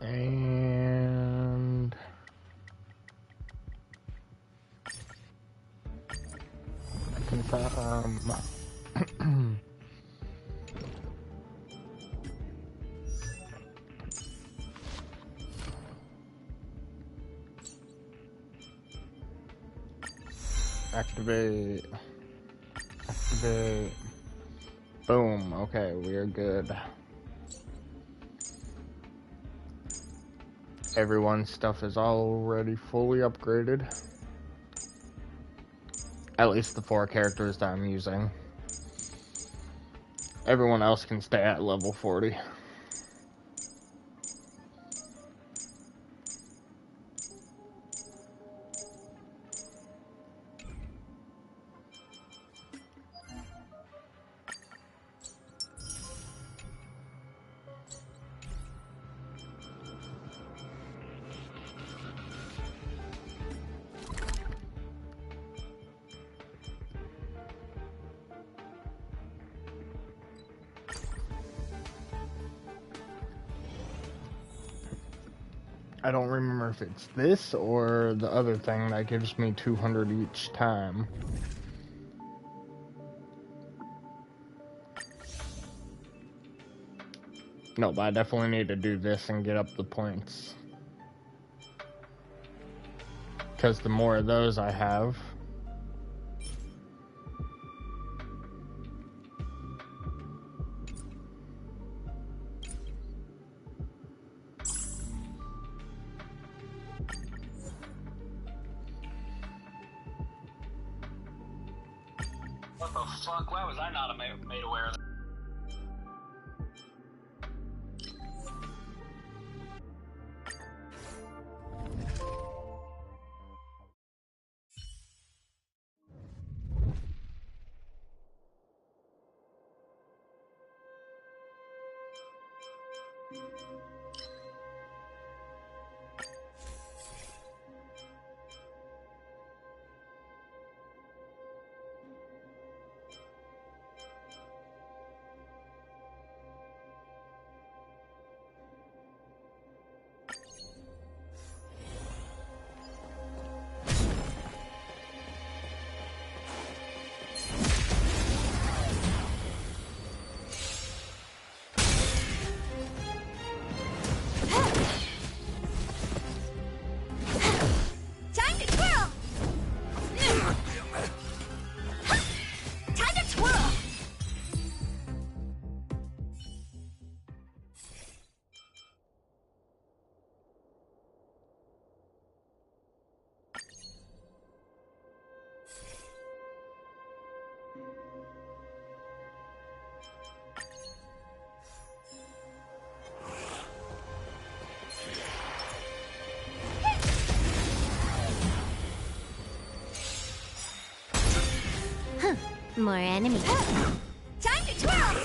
And I can activate. Activate. Boom. Okay, we are good. Everyone's stuff is already fully upgraded. At least the 4 characters that I'm using. Everyone else can stay at level 40. I don't remember if it's this or the other thing that gives me 200 each time. No, but I definitely need to do this and get up the points. Because the more of those I have... What the fuck? Why was I not made aware of that? Time to twirl! Time to twirl! More enemies. Time to twirl!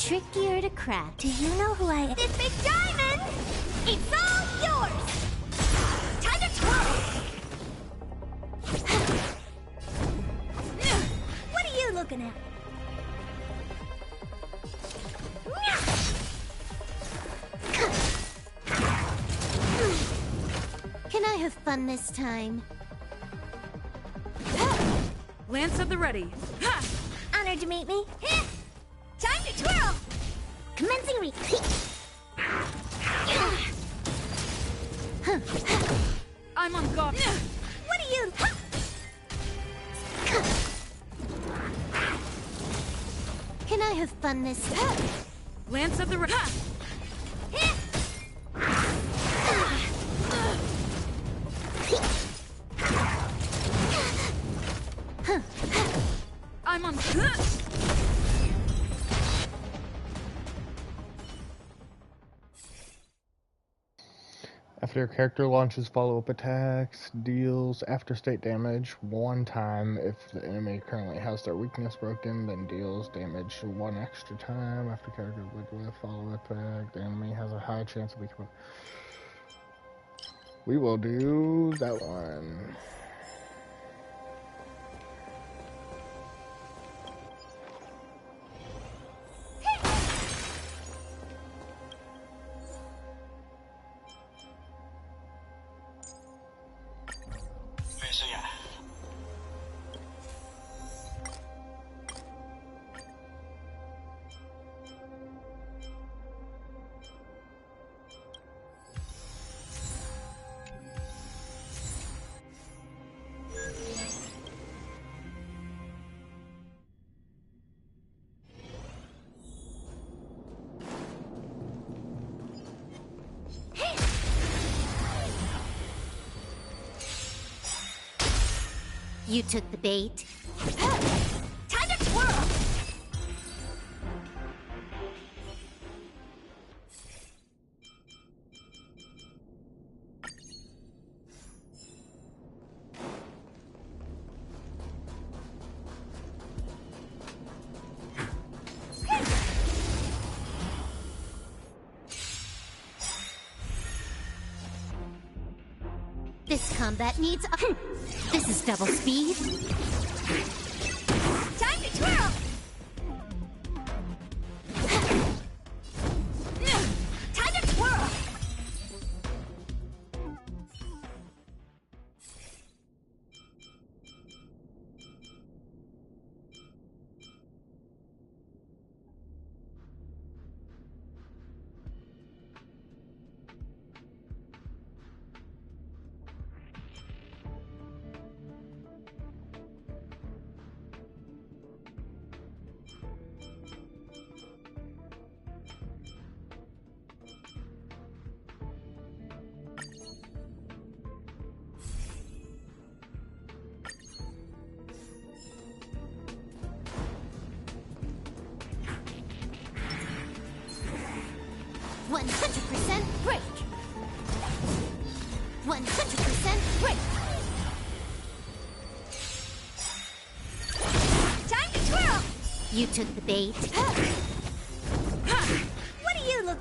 trickier to crack. Do you know who I am? This big diamond! It's all yours! Time to twirl! What are you looking at? Can I have fun this time? Lance at the ready. Ha! Honored to meet me. Time to twirl! Commencing I'm on guard. What are you? Can I have fun this time? Lance at the ready. Ha! I'm on. After your character launches follow-up attacks, deals after-state damage one time. If the enemy currently has their weakness broken, then deals damage one extra time. After character with follow-up attack, the enemy has a high chance of becoming... We will do that one. You took the bait. Time to twirl! This combat needs a... This is double speed. Time to twirl! Time to twirl! One 100% break. 100% break. Time to twirl! You took the bait. What do you look?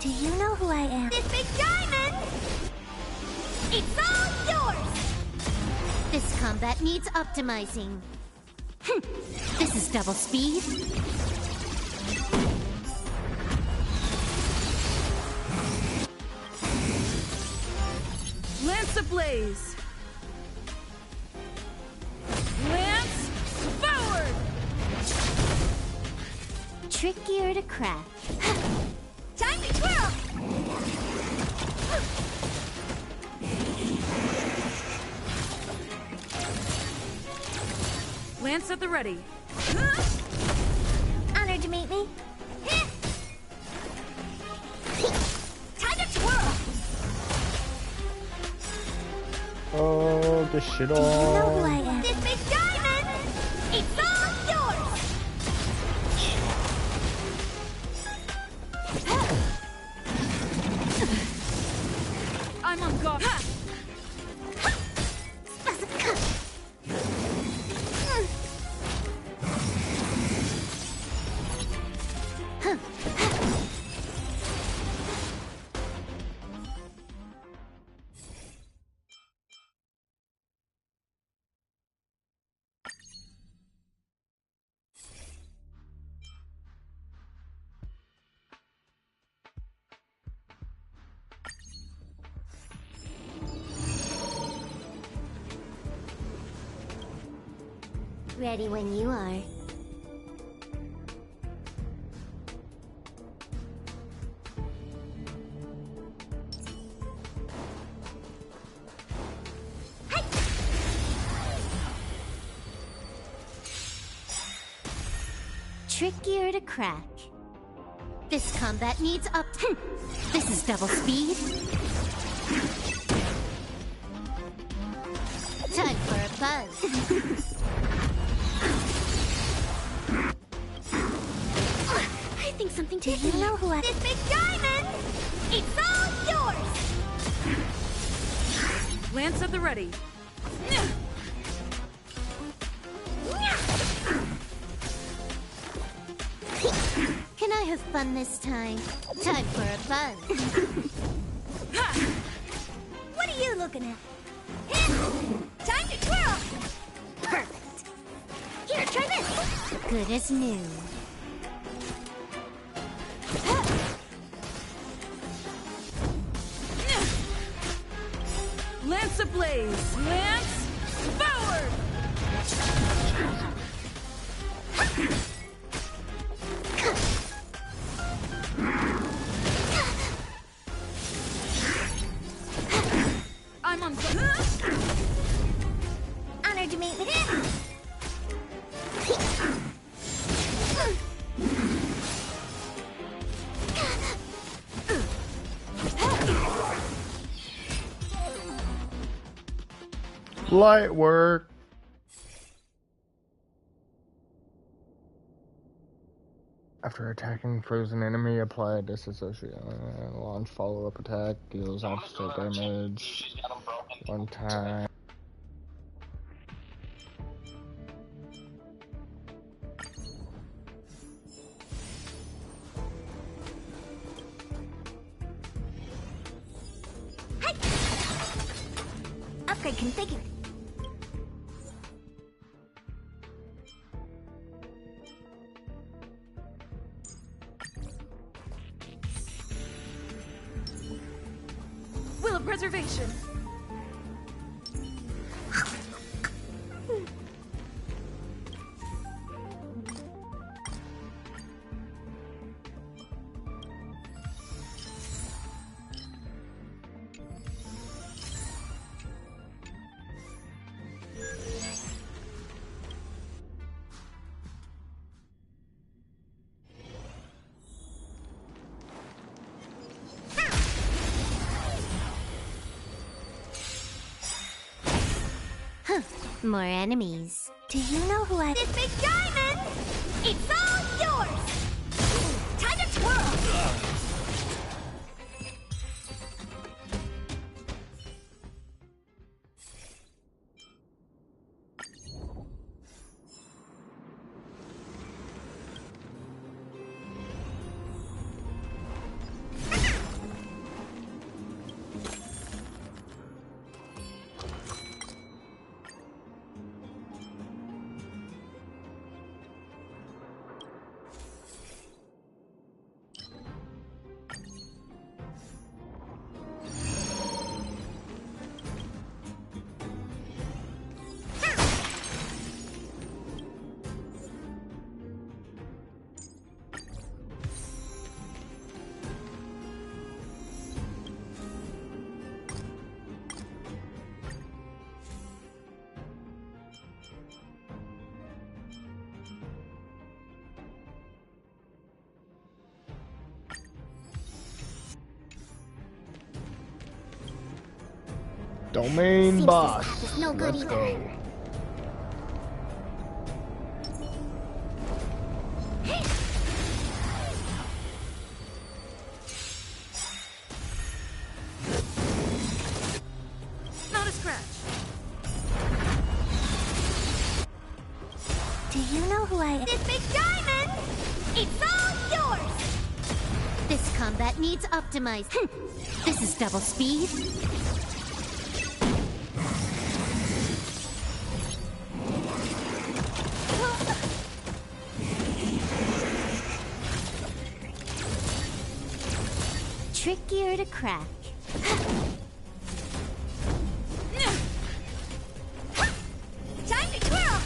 Do you know who I am? This big diamond! It's all yours! This combat needs optimizing. This is double speed. Lance ablaze. trickier to crack. Time to twirl! Lance at the ready. Honored to meet me. Time to twirl! Oh, the shit You know who on. I am. This big diamond! It's all yours! I'm on guard. Ha! Ready when you are. Trickier to crack. This combat needs up. This is double speed. Time for a buzz. I think something did you know who I... This big diamond! It's all yours! Lance at the ready. Can I have fun this time? Time for a buzz. What are you looking at? Time to twirl! Perfect. Here, try this! Good as new. Lance ablaze. Lance forward. I'm on guard. Honored to meet me. Light work. After attacking frozen enemy, apply a disassociate. Launch follow-up attack. Deals opposite damage. She's got them broken. One time. Upgrade configured. Will of preservation. More enemies. Do you know who I... This big diamond! It's all yours! Time to twirl! Domain Seems boss. this path is no good Let's either. go. Not a scratch. Do you know who I am? This big diamond! It's all yours! This combat needs optimized. This is double speed. Trickier to crack. Time to twirl!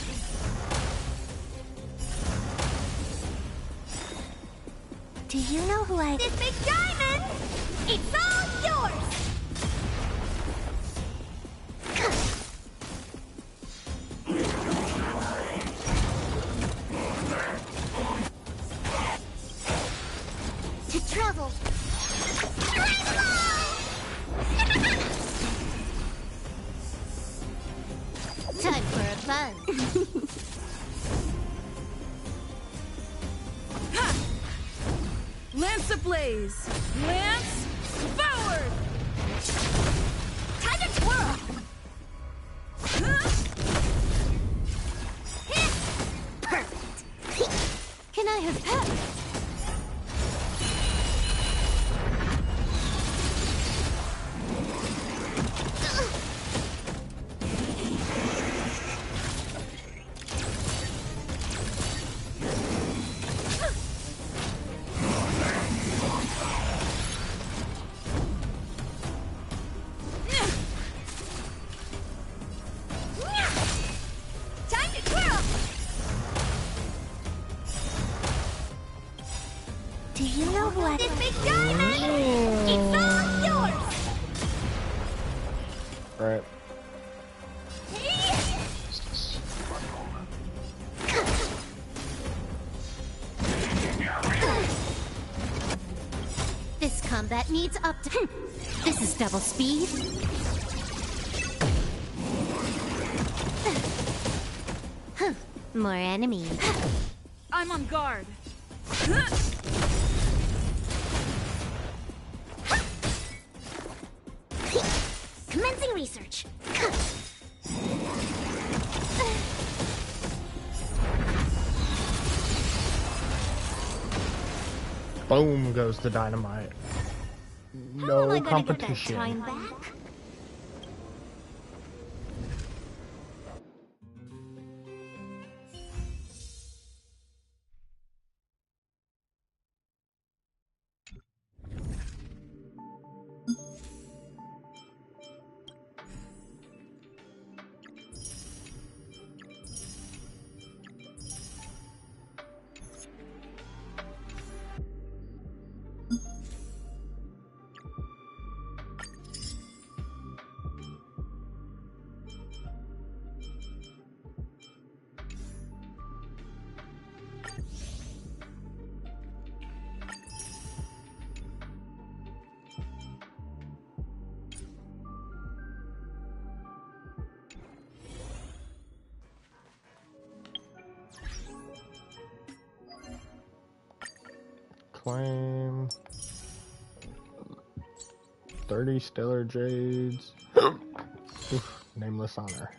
Do you know who I am? This big diamond! It's all yours! To travel! Time for a buzz. Lance ablaze. Lance forward. Time to twirl! Perfect! Can I have pep? Time to twirl! Do you know who I am? This big diamond! It's all yours! Right. This combat needs This is double speed. More enemies. I'm on guard. Commencing research. Boom goes the dynamite. How am I No gonna get that competition. time back? Claim 30 stellar jades. Oof, nameless honor.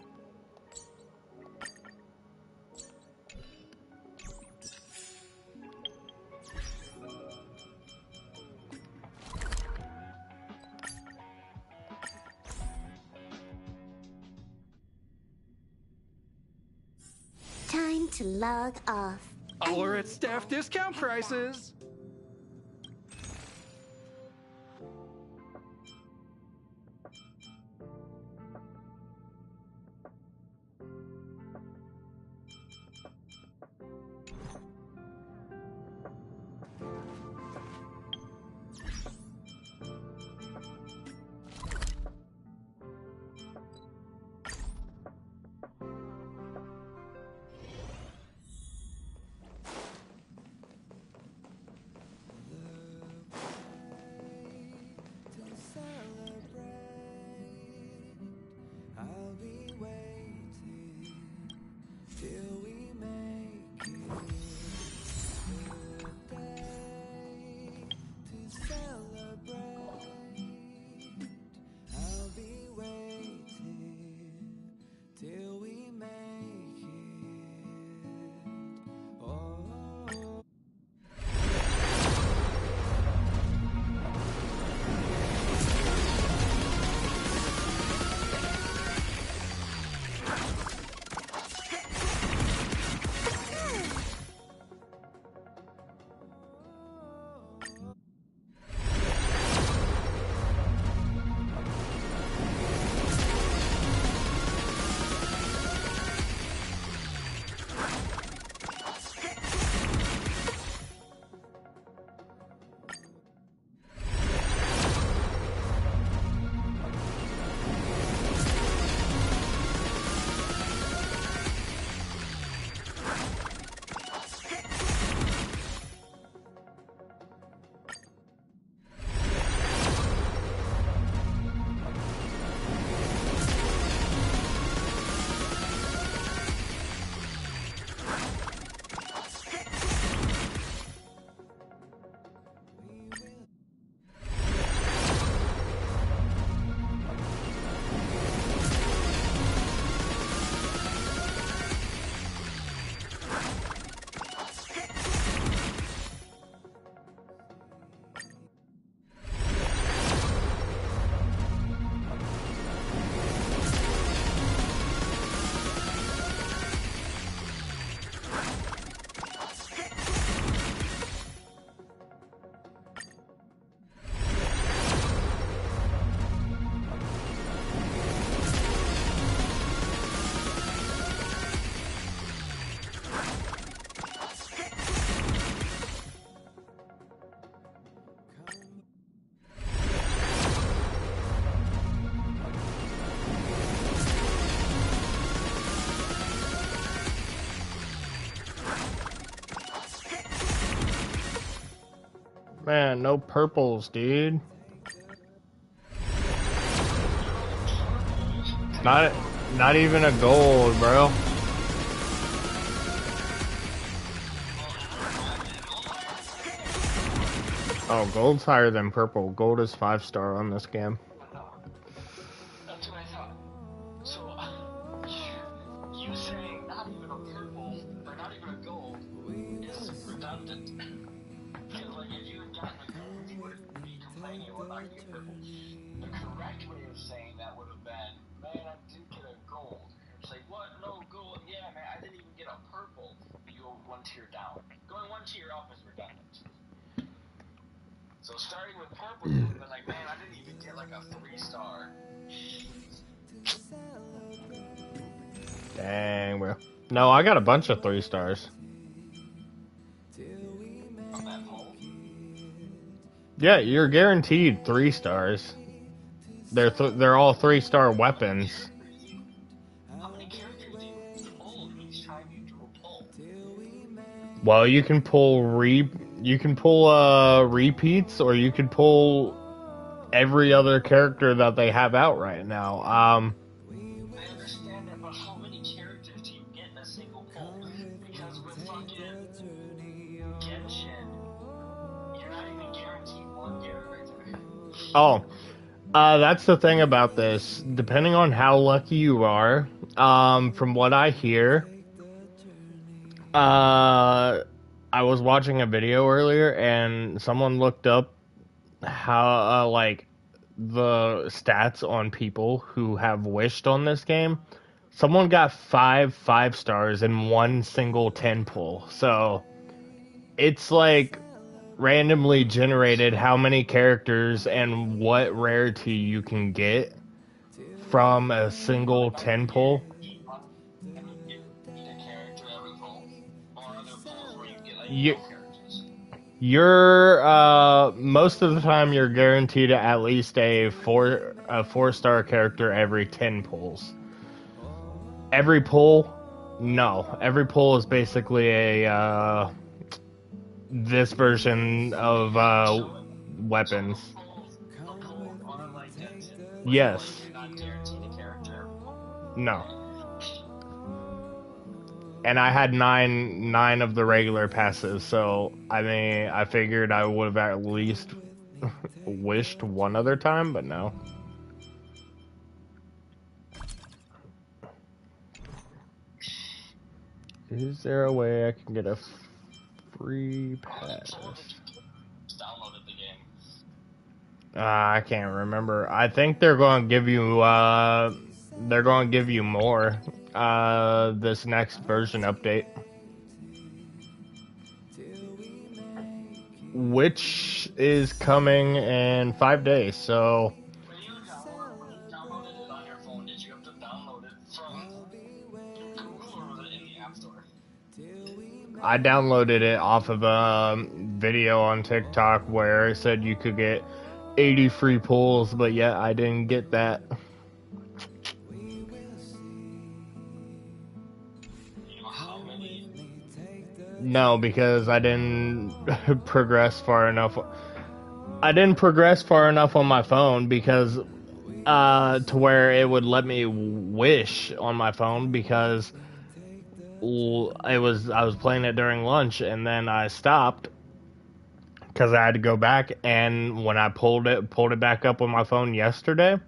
Time to log off. All are at staff discount prices. Man, no purples, dude. Not, not even a gold, bro. Oh, gold's higher than purple. Gold is 5-star on this game. That's what I thought. So, you saying not even a purple, or not even a gold, is redundant. Because, like, if you had gotten a gold, you wouldn't be complaining about not getting purple. The correct way of saying that would have been, man, I didn't get a gold. It's like, what? No gold? Yeah, man, I didn't even get a purple. You go one tier down. Going one tier up is redundant. So starting with purple, you would have been like, man, I didn't even get like a 3-star. Dang, bro. No, I got a bunch of 3-stars. From that poll. Yeah, you're guaranteed 3-stars. They're all 3-star weapons. How many characters do you pull each time you do a poll? Well, you can pull repeats, or you could pull every other character that they have out right now. I understand that, but how many characters do you get in a single poll? Because with fucking Genshin, you're not even guaranteed one character. Oh, that's the thing about this. Depending on how lucky you are, from what I hear, I was watching a video earlier and someone looked up how, like, the stats on people who have wished on this game. Someone got 5 5-stars in one single 10 pull. So, it's like randomly generated how many characters and what rarity you can get from a single 10 pull. You're most of the time you're guaranteed at least a 4-star character every 10 pulls. Every pull, no. Every pull is basically a this version of weapons. Yes. No. And I had nine of the regular passes, so I mean, I figured I would have at least wished one other time, but no. Is there a way I can get a free pass? Downloaded the game. I can't remember. I think they're going to give you more this next version update, which is coming in 5 days. So When you downloaded it on your phone, did you have to download it from Google or was it in the App Store? I downloaded it off of a video on TikTok where it said you could get 80 free pulls, but yeah, I didn't get that. No, because I didn't progress far enough. I didn't progress far enough on my phone because to where it would let me wish on my phone, because I was playing it during lunch and then I stopped because I had to go back, and when I pulled it back up on my phone yesterday,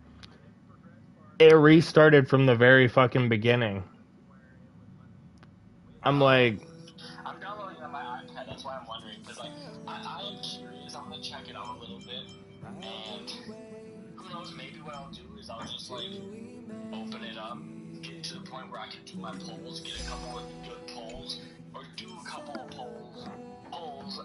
it restarted from the very fucking beginning. I'm like, I'm downloading it on my iPad, that's why I'm wondering, because like, I am curious, I'm gonna check it out a little bit, and who knows, maybe what I'll do is I'll just like, open it up, get to the point where I can do my polls, get a couple of good polls, or do a couple of polls,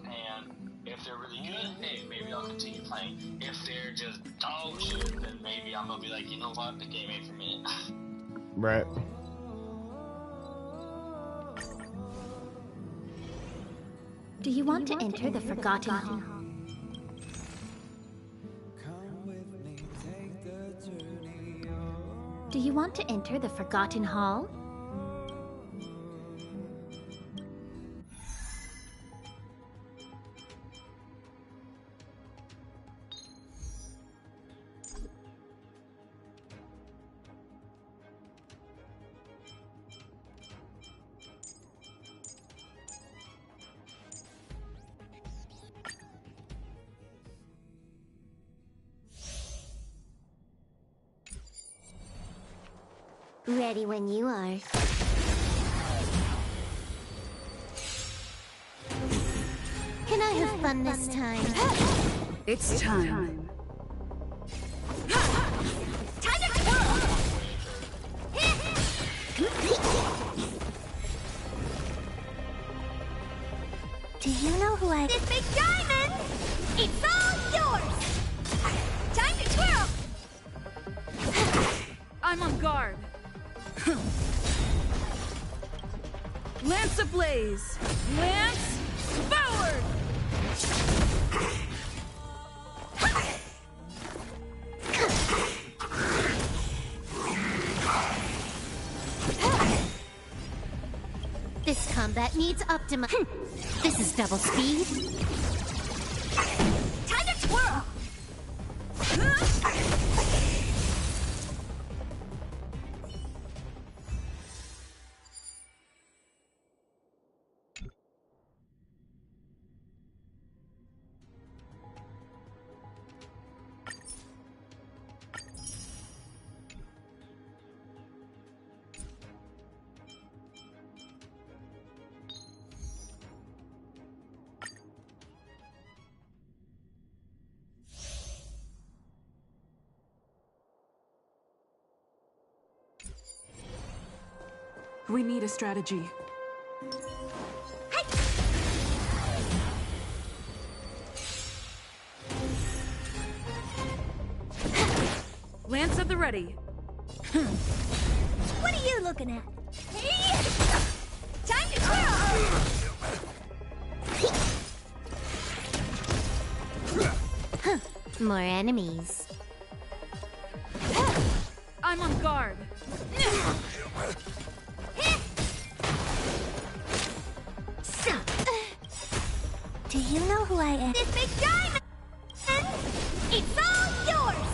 and if they're really good, hey, maybe I'll continue playing. If they're just dog shit, then maybe I'm gonna be like, you know what, the game ain't for me. right. Do you want to enter the Forgotten Hall? Do you want to enter the Forgotten Hall? Ready when you are. Can I have fun this time? It's time. Time to twirl! Do you know who I... This big diamond! It's all yours! Time to twirl! I'm on guard. Lance ablaze! Lance forward! This combat needs optima. This is double speed. Time to twirl! We need a strategy. Lance at the ready. What are you looking at? Time to twirl! More enemies. I'm on guard. Do you know who I am? This big diamond! It's all yours!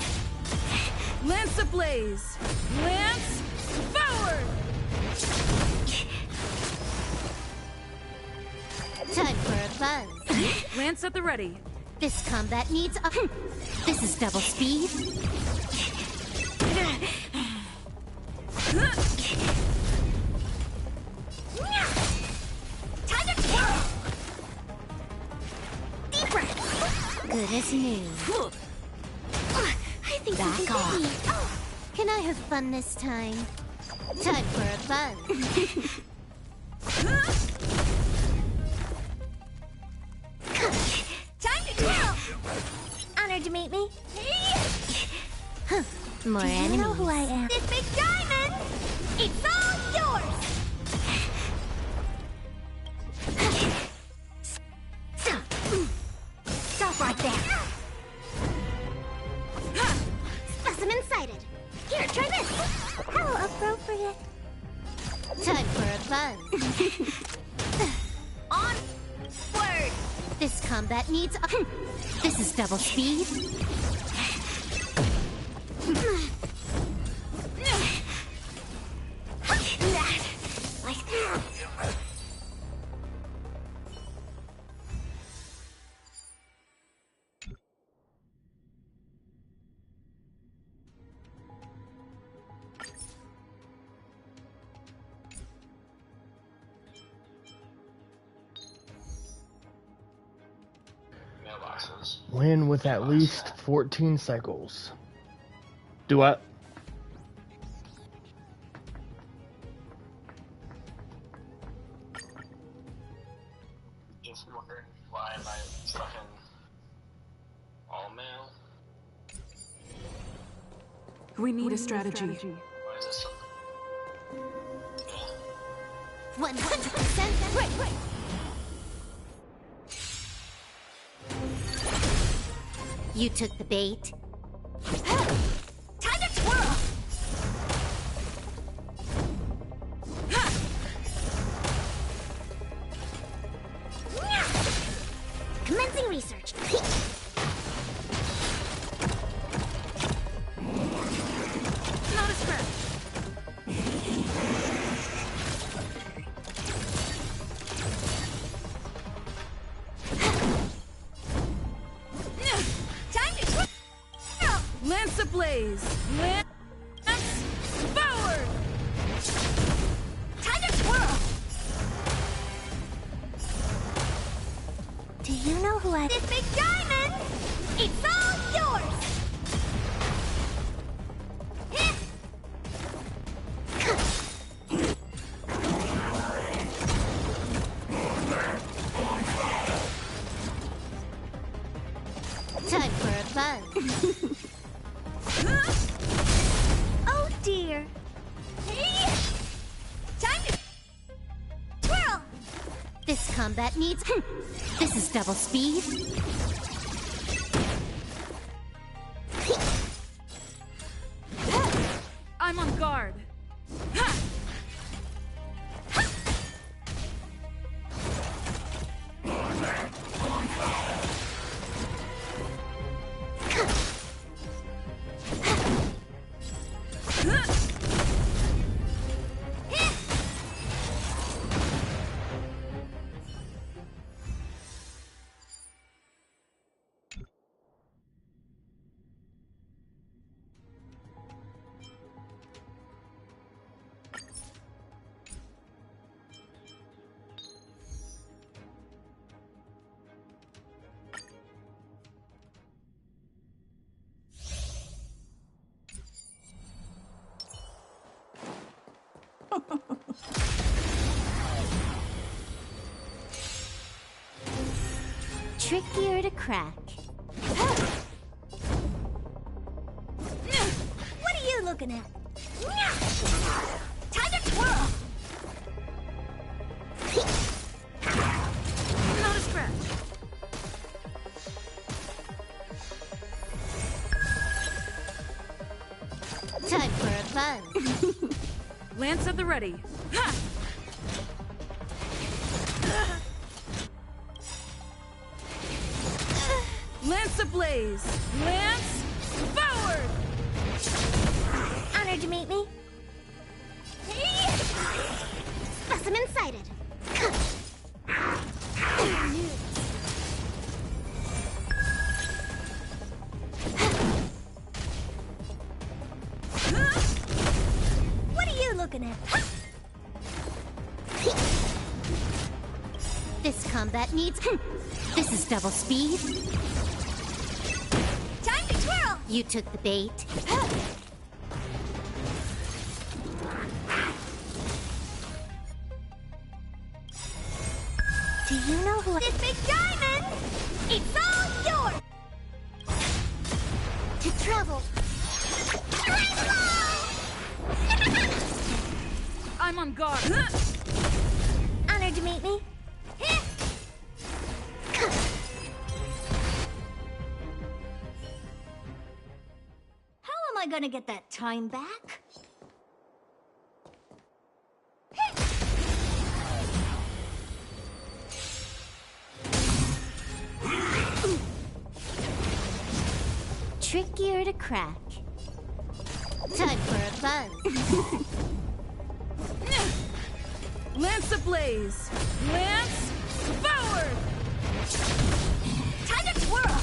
Lance ablaze! Lance forward! Time for a buzz. Lance at the ready. This combat needs up. This is double speed. Time to twirl! Deep breath! Good as new. I think Back you can off. get me. Can I have fun this time? Time for a buzz. Time to twirl! Honored to meet me. More Do you enemies. know who I am? This big diamond! It's all yours! Stop! Stop right there! Specimen sighted! Here, try this! How appropriate! Time for a buzz. Onward! This combat needs up. This is double speed. Like that. Mailboxes. Win with at least 14 cycles. Do what? Just wondering why am I stuck in all mail? We need a strategy. Why is this so... 100%. Wait. You took the bait. Time to twirl! Commencing research. Not a scratch. Time to twirl! Lance ablaze! Lance forward! Time to twirl! Do you know who I... This big diamond! It's all yours! Time for a fun. Oh dear. Time to twirl! This combat needs... This is double speed. I'm on guard. Ha! Trickier to crack. What are you looking at? Time to twirl! Not a scratch. Time for a fun. Lance at the ready. Ha! Lance ablaze! Lance forward! Honored to meet me. Specimen sighted. What are you looking at? This combat needs... This is double speed. Time to twirl! You took the bait. Do you know who this big diamond? It's all yours! To travel. I'm on guard. Honored to meet me. How am I gonna get that time back? Trickier to crack. Time for a fun. Lance ablaze! Lance forward! Time to twirl!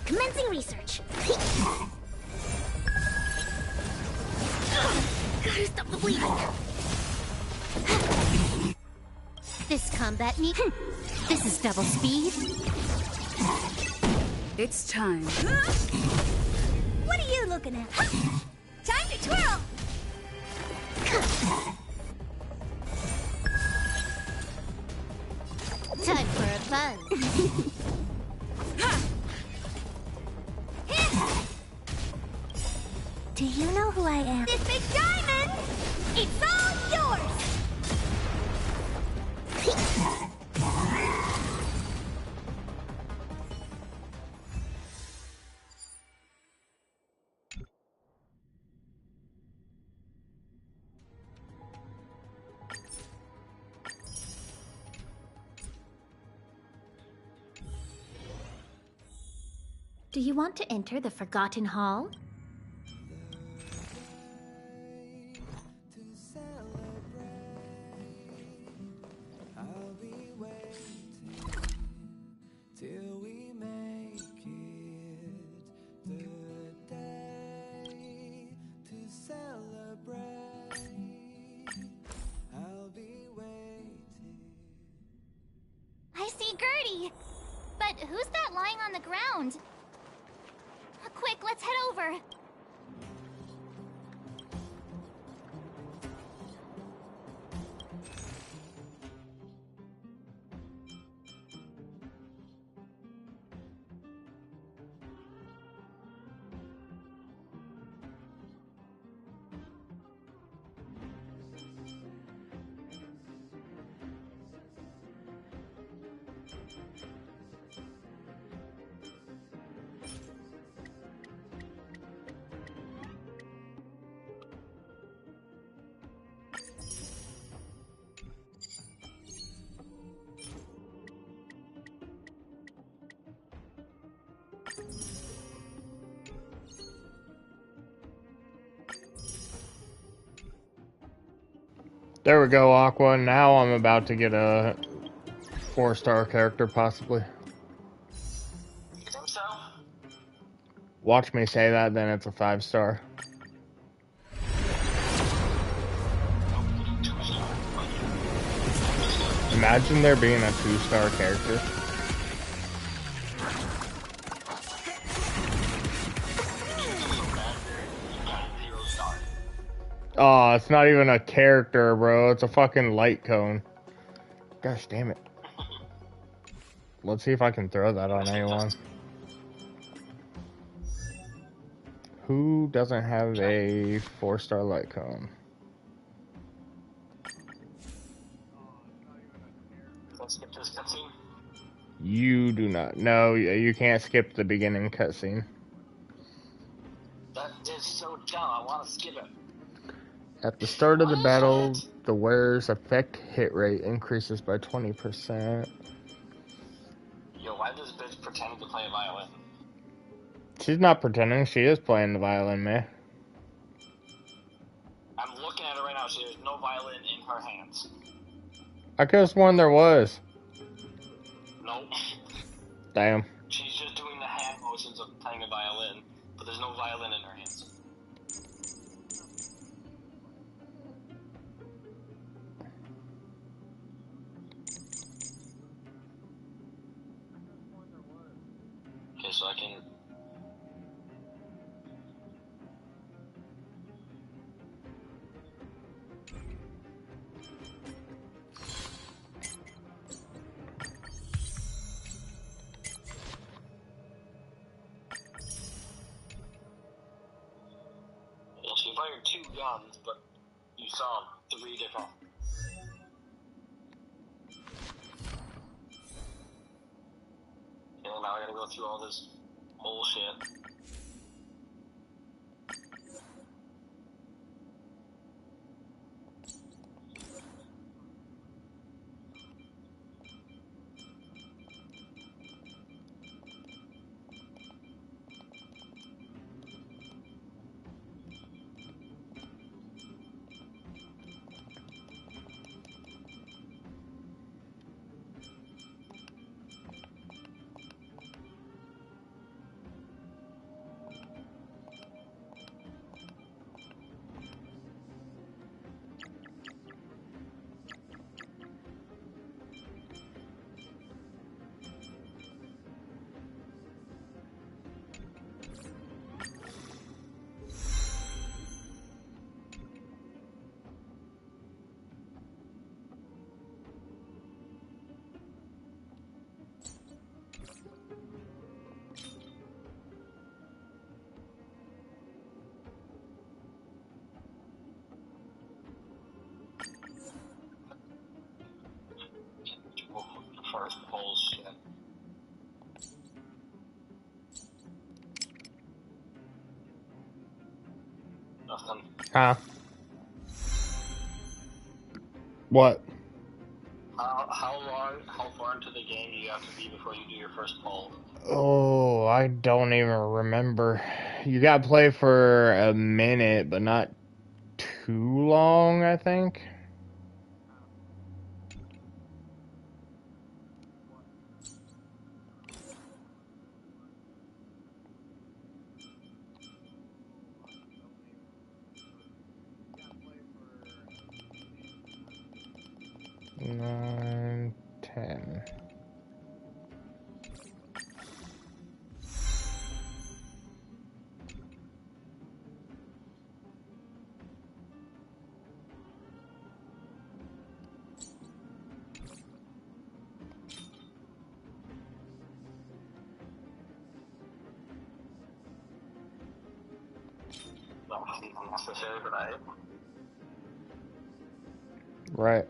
Commencing research. Gotta stop the bleeding. This combat needs... This is double speed. It's time. What are you looking at? Time to twirl! Time for a fun. Do you know who I am? This big diamond! It's all yours! Do you want to enter the Forgotten Hall? sorry. But who's that lying on the ground? Quick, let's head over. There we go, Aqua. Now I'm about to get a 4-star character, possibly. You think so? Watch me say that, then it's a 5-star. Imagine there being a 2-star character. Oh, it's not even a character, bro. It's a fucking light cone. Gosh damn it. Let's see if I can throw that on anyone. Who doesn't have a 4-star light cone? Let's skip this cutscene. You do not. No, you can't skip the beginning cutscene. That is so dumb. I want to skip it. At the start of the What is battle, it? the wearer's effect hit rate increases by 20%. Yo, why does bitch pretend to play a violin? She's not pretending, she is playing the violin, man. I'm looking at her right now. She has no violin in her hands. I could have sworn there was. Nope. Damn. She's just doing the hand motions of playing a violin, but there's no violin in her hands. Okay, so I can... Yeah, she fired 2 guns, but you saw 3 different. Okay, now I gotta go through all this bullshit. First bullshit. Nothing. Huh? What? How far into the game do you have to be before you do your first pull? Oh, I don't even remember. You gotta play for a minute, but not too long, I think. Nine, 10. Måste köra för dig. Right.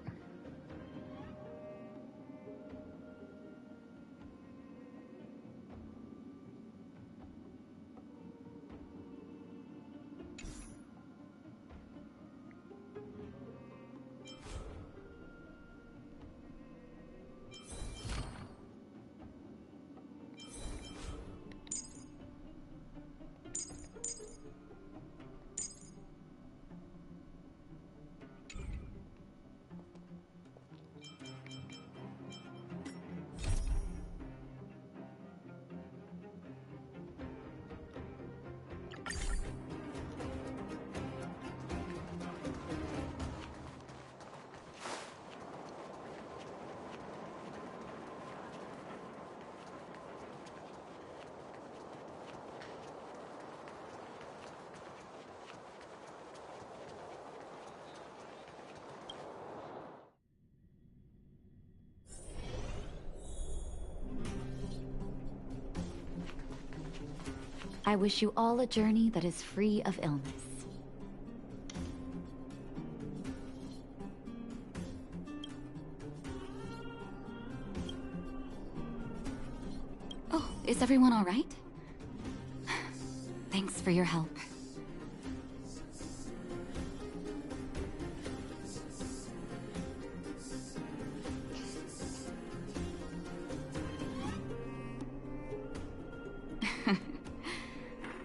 I wish you all a journey that is free of illness. Oh, is everyone all right? Thanks for your help.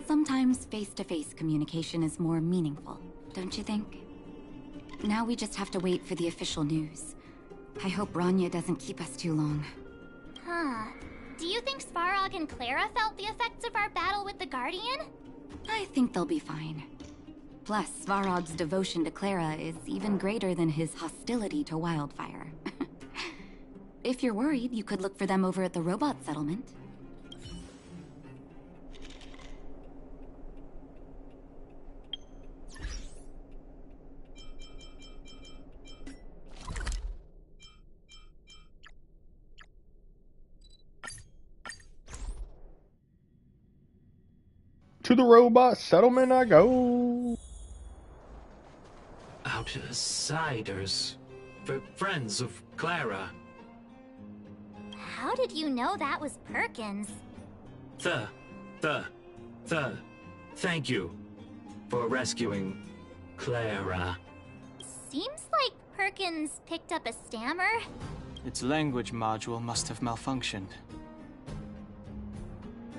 Sometimes face-to-face communication is more meaningful, don't you think? Now we just have to wait for the official news. I hope Rania doesn't keep us too long. Huh. Do you think Svarog and Clara felt the effects of our battle with the Guardian? I think they'll be fine. Plus, Svarog's devotion to Clara is even greater than his hostility to Wildfire. If you're worried, you could look for them over at the robot settlement. To the robot settlement I go. Outsiders. Friends of Clara. How did you know that was Perkins? Thank you for rescuing Clara. Seems like Perkins picked up a stammer. Its language module must have malfunctioned.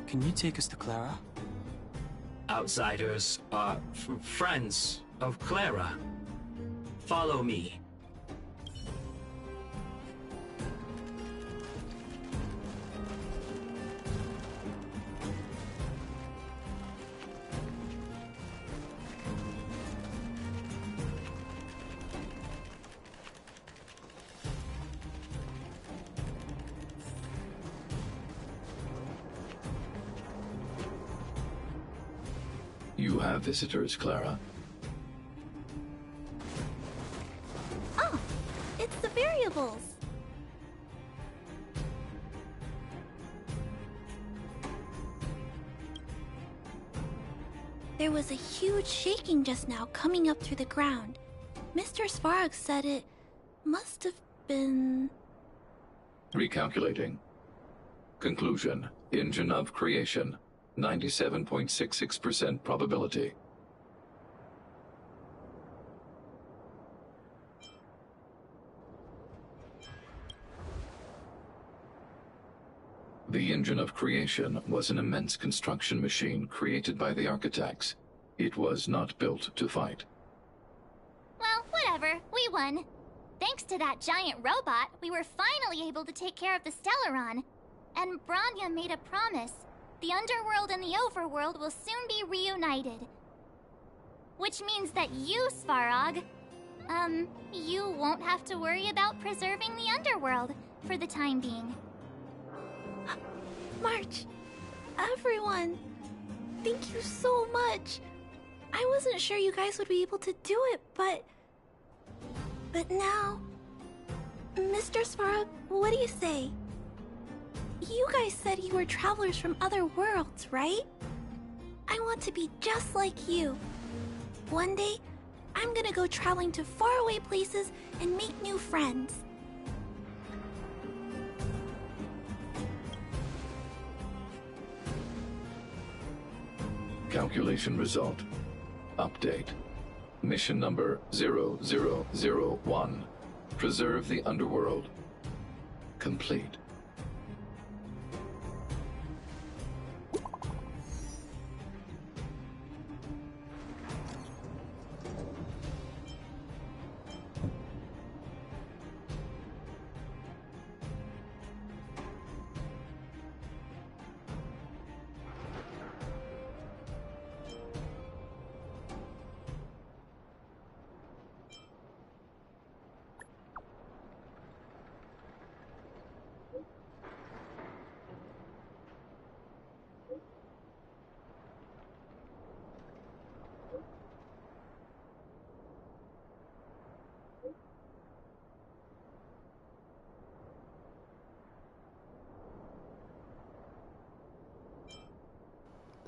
Can you take us to Clara? Outsiders are friends of Clara. Follow me. You have visitors, Clara. Oh, it's the variables. There was a huge shaking just now coming up through the ground. Mr. Svarog said it must have been... Recalculating. Conclusion. Engine of creation. 97.66% probability. The engine of creation was an immense construction machine created by the architects. It was not built to fight. Well, whatever. We won. Thanks to that giant robot, we were finally able to take care of the Stellaron. And Branya made a promise. The underworld and the overworld will soon be reunited. Which means that you, Svarog, you won't have to worry about preserving the underworld for the time being. March, everyone, thank you so much. I wasn't sure you guys would be able to do it, but now... Mr. Svarog, what do you say? You guys said you were travelers from other worlds, right? I want to be just like you. One day, I'm gonna go traveling to faraway places and make new friends. Calculation result. Update. Mission number 0001. Preserve the underworld. Complete.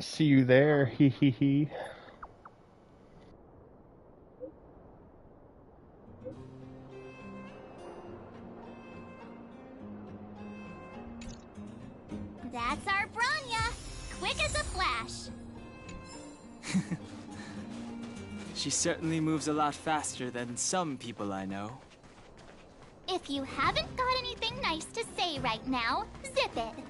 See you there, hee hee hee. That's our Bronya! Quick as a flash! She certainly moves a lot faster than some people I know. If you haven't got anything nice to say right now, zip it!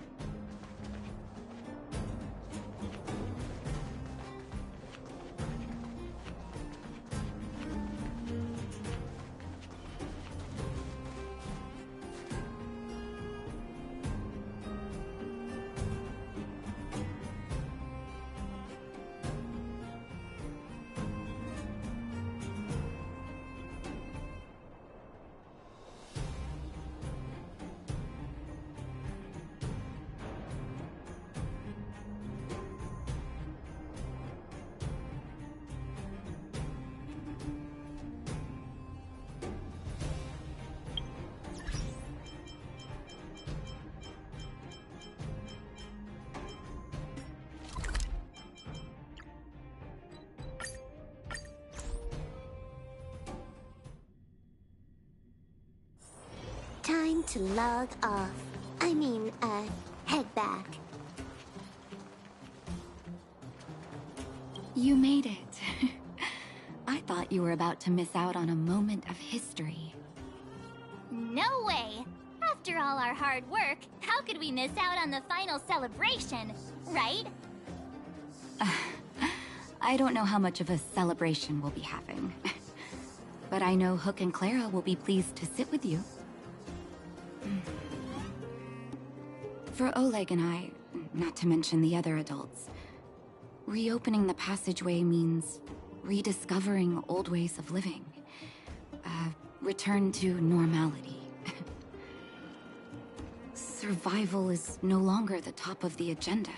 Time to log off. Head back. You made it. I thought you were about to miss out on a moment of history. No way! After all our hard work, how could we miss out on the final celebration, right? I don't know how much of a celebration we'll be having. But I know Hook and Clara will be pleased to sit with you. For Oleg and I, not to mention the other adults, reopening the passageway means rediscovering old ways of living. Return to normality. Survival is no longer the top of the agenda.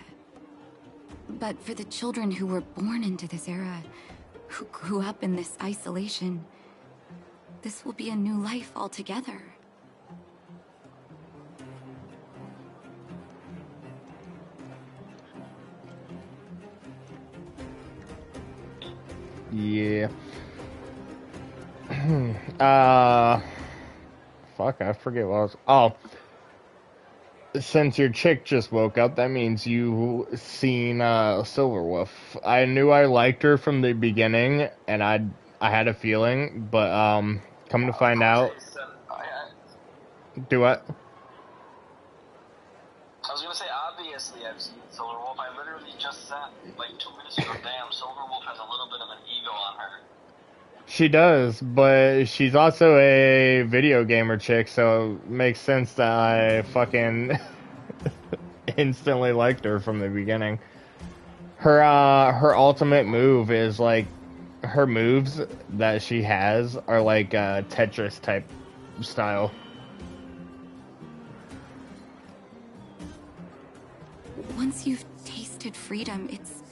But for the children who were born into this era, who grew up in this isolation, this will be a new life altogether. Yeah. Fuck, I forget what I was... Oh. Since your chick just woke up, that means you've seen, Silverwolf. I knew I liked her from the beginning, and I had a feeling, but, come to find out... Do what? I was gonna say, obviously I've seen Silverwolf. I literally just said, like, 2 minutes ago, damn, Silverwolf has a little bit of an ego on her. She does, but she's also a video gamer chick, so it makes sense that I fucking instantly liked her from the beginning. Her ultimate move is, like, her moves that she has are like, Tetris type style. Once you've tasted freedom, it's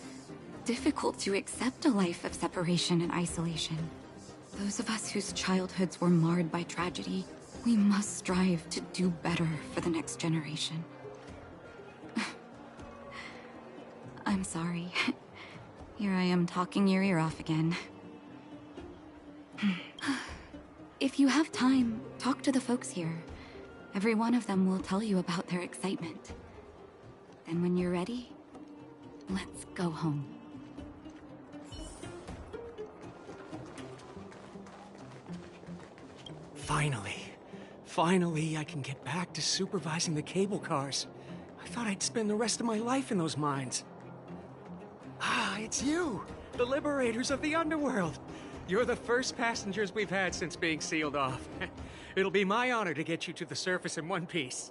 difficult to accept a life of separation and isolation. Those of us whose childhoods were marred by tragedy, we must strive to do better for the next generation. I'm sorry. Here I am talking your ear off again. If you have time, talk to the folks here. Every one of them will tell you about their excitement. Then when you're ready, let's go home. Finally, I can get back to supervising the cable cars. I thought I'd spend the rest of my life in those mines. Ah, it's you, the liberators of the underworld. You're the first passengers we've had since being sealed off. It'll be my honor to get you to the surface in one piece.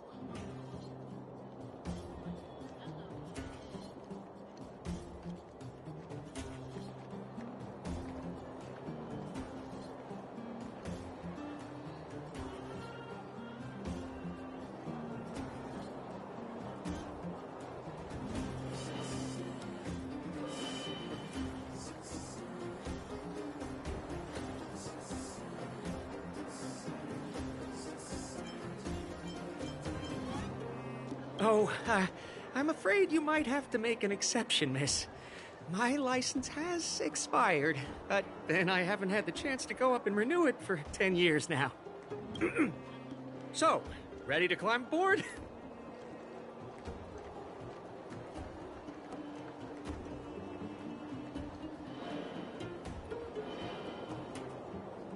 Oh, I'm afraid you might have to make an exception, miss. My license has expired, but then I haven't had the chance to go up and renew it for 10 years now. So, ready to climb aboard?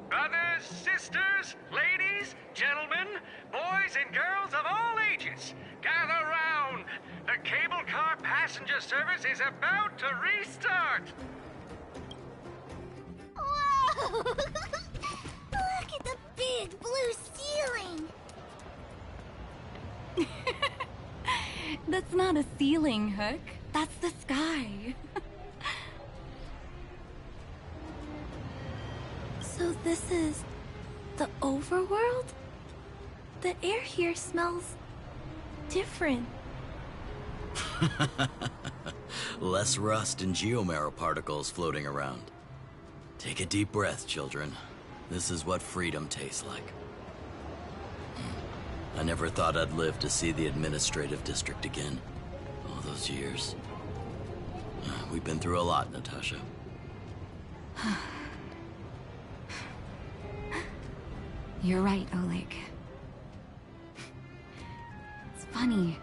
Brothers, sisters, ladies, gentlemen, boys and girls of all ages, gather round. The cable car passenger service is about to restart. Whoa! Look at the big blue ceiling! That's not a ceiling, Hook. That's the sky. So this is the overworld? The air here smells different. Less rust and geomarrow particles floating around. Take a deep breath, children. This is what freedom tastes like. I never thought I'd live to see the administrative district again. All those years. We've been through a lot, Natasha. You're right, Oleg. It's funny.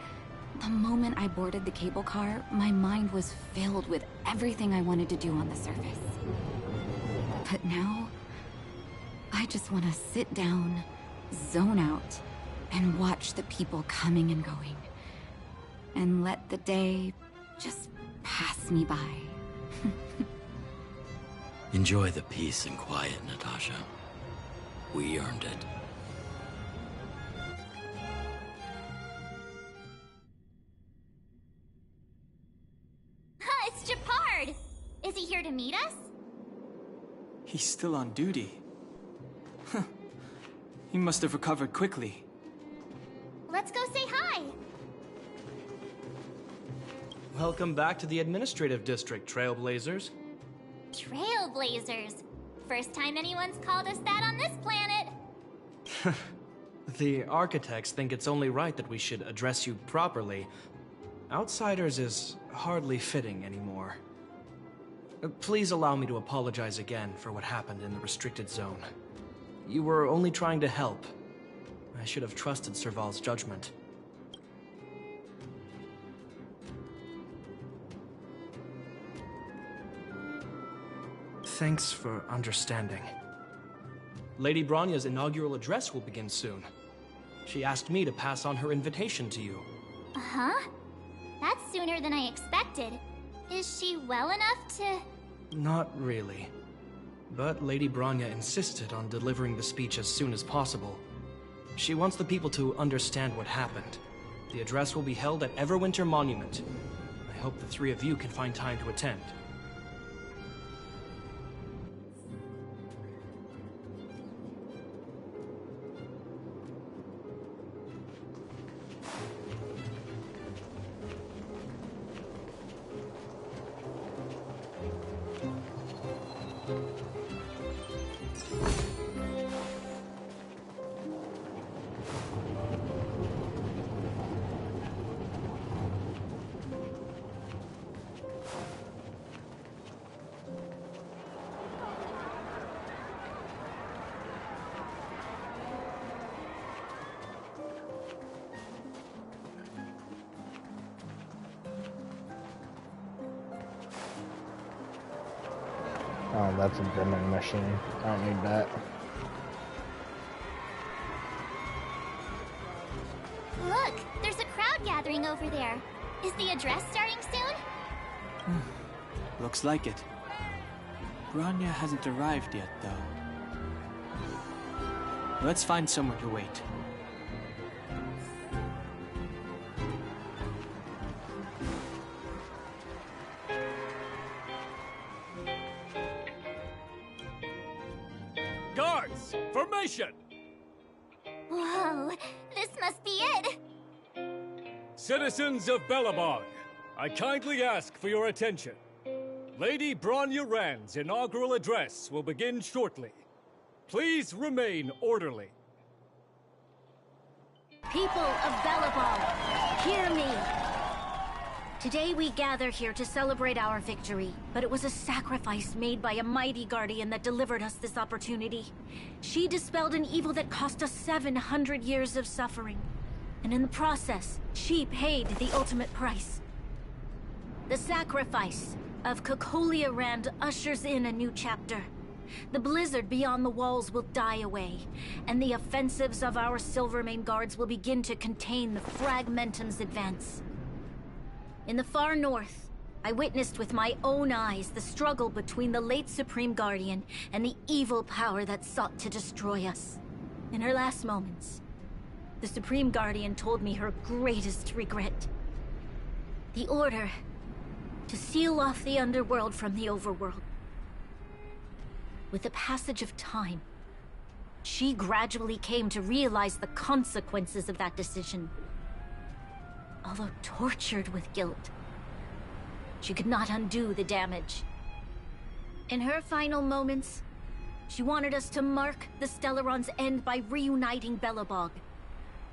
The moment I boarded the cable car, my mind was filled with everything I wanted to do on the surface. But now, I just want to sit down, zone out, and watch the people coming and going. And let the day just pass me by. Enjoy the peace and quiet, Natasha. We earned it. It's Japard! Is he here to meet us? He's still on duty. Huh. He must have recovered quickly. Let's go say hi! Welcome back to the administrative district, Trailblazers. Trailblazers. First time anyone's called us that on this planet. The architects think it's only right that we should address you properly. Outsiders is hardly fitting anymore. Please allow me to apologize again for what happened in the restricted zone. You were only trying to help. I should have trusted Serval's judgment. Thanks for understanding. Lady Bronya's inaugural address will begin soon. She asked me to pass on her invitation to you. Uh-huh. That's sooner than I expected. Is she well enough to... Not really. But Lady Bronya insisted on delivering the speech as soon as possible. She wants the people to understand what happened. The address will be held at Everwinter Monument. I hope the three of you can find time to attend. Oh, that's a vending machine. I don't need that. Look, there's a crowd gathering over there. Is the address starting soon? Looks like it. Bronya hasn't arrived yet, though. Let's find somewhere to wait. Guards, formation! Whoa, this must be it! Citizens of Belobog, I kindly ask for your attention. Lady Bronya Rand's inaugural address will begin shortly. Please remain orderly. People of Belobog, hear me! Today we gather here to celebrate our victory, but it was a sacrifice made by a mighty guardian that delivered us this opportunity. She dispelled an evil that cost us 700 years of suffering. And in the process, she paid the ultimate price. The sacrifice of Cocolia Rand ushers in a new chapter. The blizzard beyond the walls will die away, and the offensives of our Silvermane guards will begin to contain the Fragmentum's advance. In the far north, I witnessed with my own eyes the struggle between the late Supreme Guardian and the evil power that sought to destroy us. In her last moments, the Supreme Guardian told me her greatest regret. The order to seal off the underworld from the overworld. With the passage of time, she gradually came to realize the consequences of that decision. Although tortured with guilt, she could not undo the damage. In her final moments, she wanted us to mark the Stellaron's end by reuniting Belobog.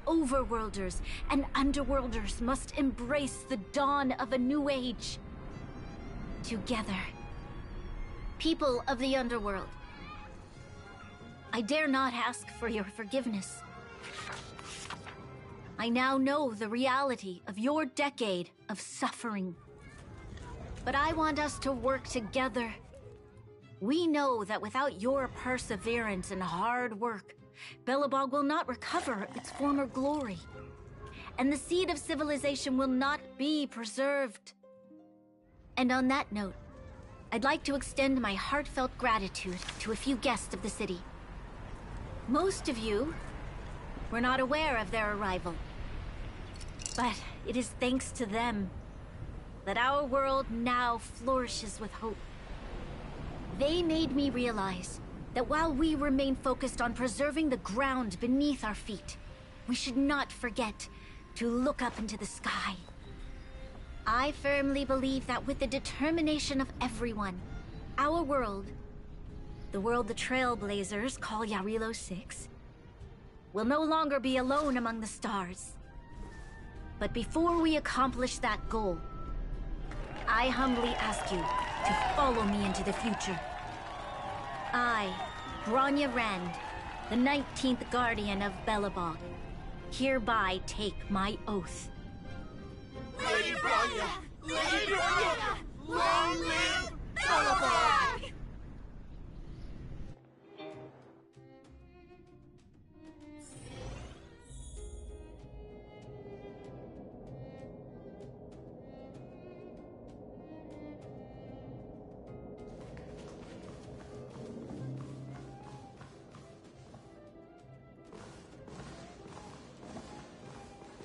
Overworlders and Underworlders must embrace the dawn of a new age. Together. People of the Underworld, I dare not ask for your forgiveness. I now know the reality of your decade of suffering. But I want us to work together. We know that without your perseverance and hard work, Belobog will not recover its former glory. And the seed of civilization will not be preserved. And on that note, I'd like to extend my heartfelt gratitude to a few guests of the city. Most of you were not aware of their arrival. But it is thanks to them that our world now flourishes with hope. They made me realize that while we remain focused on preserving the ground beneath our feet, we should not forget to look up into the sky. I firmly believe that with the determination of everyone, our world, the world the Trailblazers call Yarilo 6, will no longer be alone among the stars. But before we accomplish that goal, I humbly ask you to follow me into the future. I, Bronya Rand, the 19th Guardian of Belobog, hereby take my oath. Lady Bronya! Lady Bronya! Long live Belobog!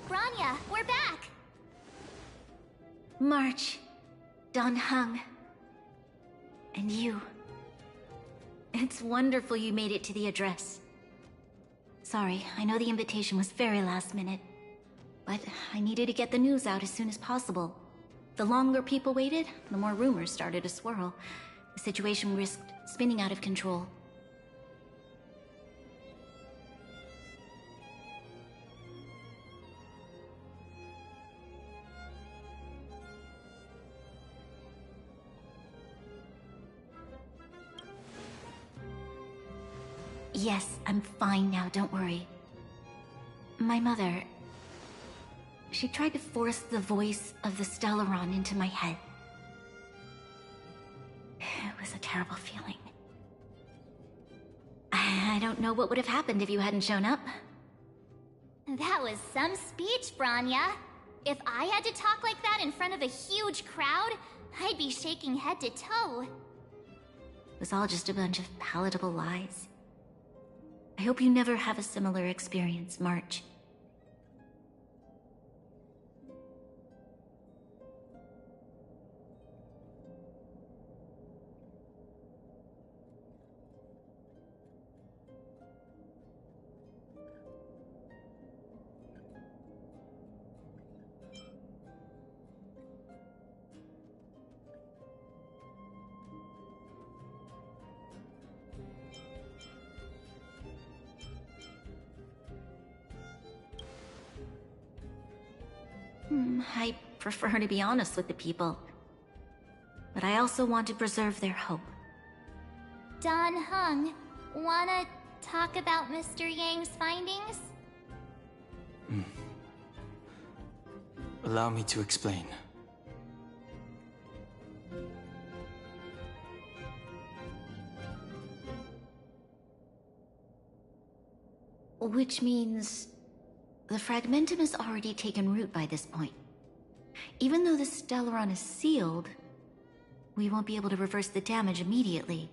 Bronya, we're back! March, Don Hung, and you. It's wonderful you made it to the address. Sorry, I know the invitation was very last minute, but I needed to get the news out as soon as possible. The longer people waited, the more rumors started to swirl. The situation risked spinning out of control. Yes, I'm fine now, don't worry. My mother... she tried to force the voice of the Stellaron into my head. was a terrible feeling. I don't know what would have happened if you hadn't shown up. That was some speech, Branya. If I had to talk like that in front of a huge crowd, I'd be shaking head to toe. It was all just a bunch of palatable lies. I hope you never have a similar experience, March. I prefer to be honest with the people. But I also want to preserve their hope. Don Hung, wanna talk about Mr. Yang's findings? Allow me to explain. Which means the fragmentum has already taken root by this point. Even though the Stellaron is sealed, we won't be able to reverse the damage immediately.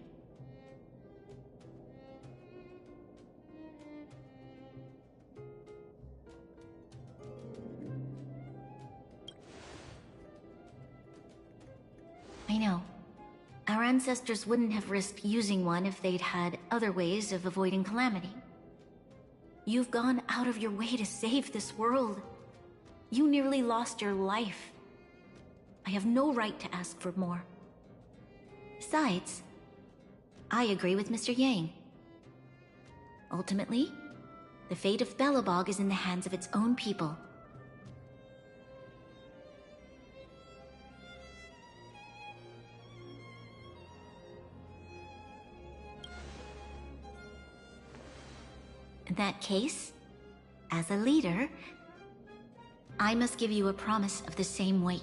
I know. Our ancestors wouldn't have risked using one if they'd had other ways of avoiding calamity. You've gone out of your way to save this world. You nearly lost your life. I have no right to ask for more. Besides, I agree with Mr. Yang. Ultimately, the fate of Belobog is in the hands of its own people. In that case, as a leader, I must give you a promise of the same weight.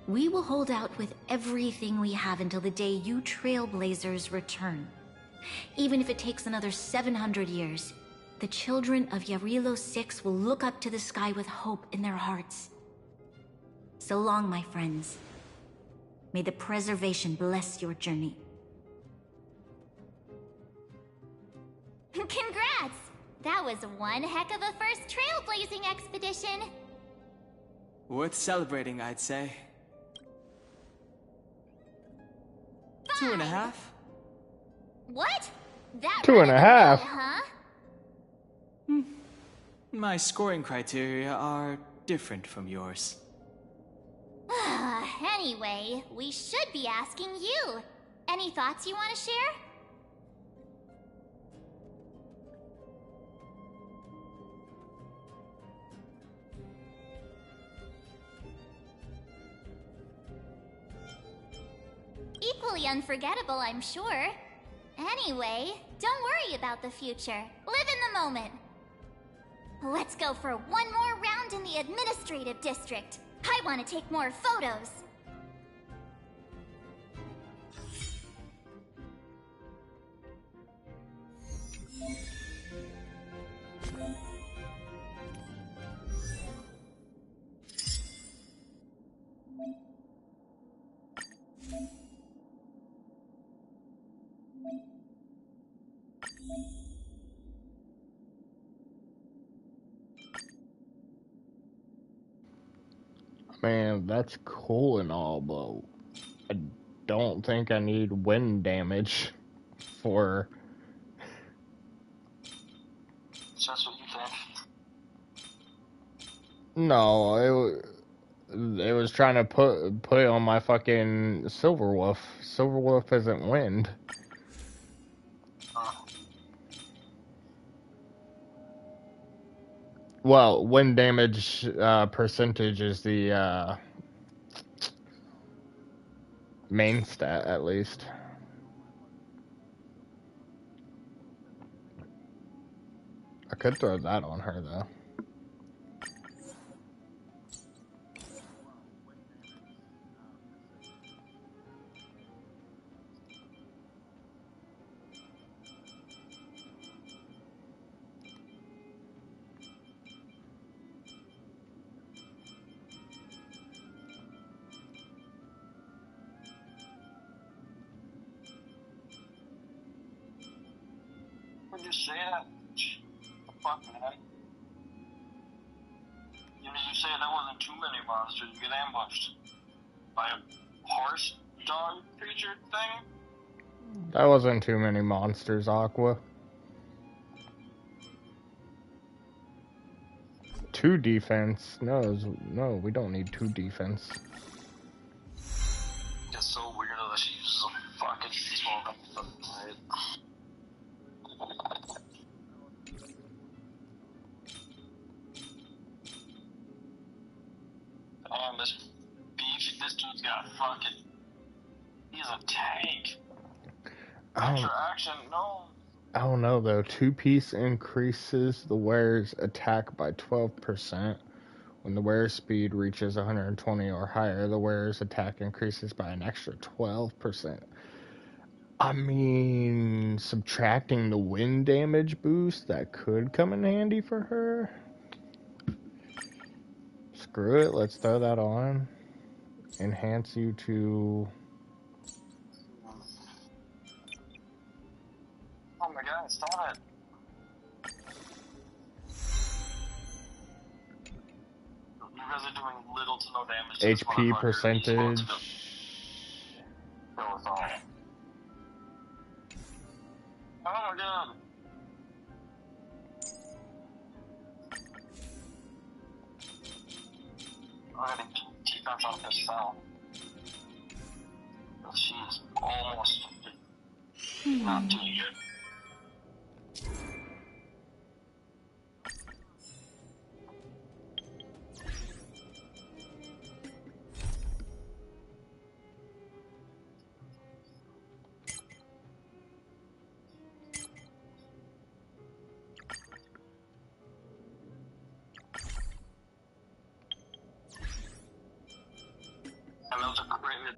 We will hold out with everything we have until the day you Trailblazers return. Even if it takes another 700 years, the children of Yarilo 6 will look up to the sky with hope in their hearts. So long, my friends. May the preservation bless your journey. Congrats! That was one heck of a first trailblazing expedition! Worth celebrating, I'd say. 2.5? What? That 2.5? huh? My scoring criteria are different from yours. Anyway, we should be asking you. Any thoughts you want to share? Equally unforgettable, I'm sure. Anyway, don't worry about the future. Live in the moment. Let's go for one more round in the administrative district. I want to take more photos. Man, that's cool and all, but I don't think I need wind damage for... Just what you think. No, it was trying to put it on my fucking Silverwolf. Silverwolf isn't wind. Well, wind damage percentage is the main stat, at least. I could throw that on her, though. would you say that? Fuck, man. You say that wasn't too many monsters. You get ambushed by a horse dog creature thing? That wasn't too many monsters, Aqua. 2 defense. No, we don't need 2 defense. It's so weird that she uses a fucking small right? Damn, this dude's got fucking. He's a tank. Extra action, no. I don't know though. 2-piece increases the wearer's attack by 12%. When the wearer's speed reaches 120 or higher, the wearer's attack increases by an extra 12%. I mean, subtracting the wind damage boost, that could come in handy for her. Screw it, let's throw that on. Enhance you to... Oh my god, stop it. You guys are doing little to no damage to HP percentage. Oh my god. I'm getting defense off this cell. She's almost not doing good. And those are great.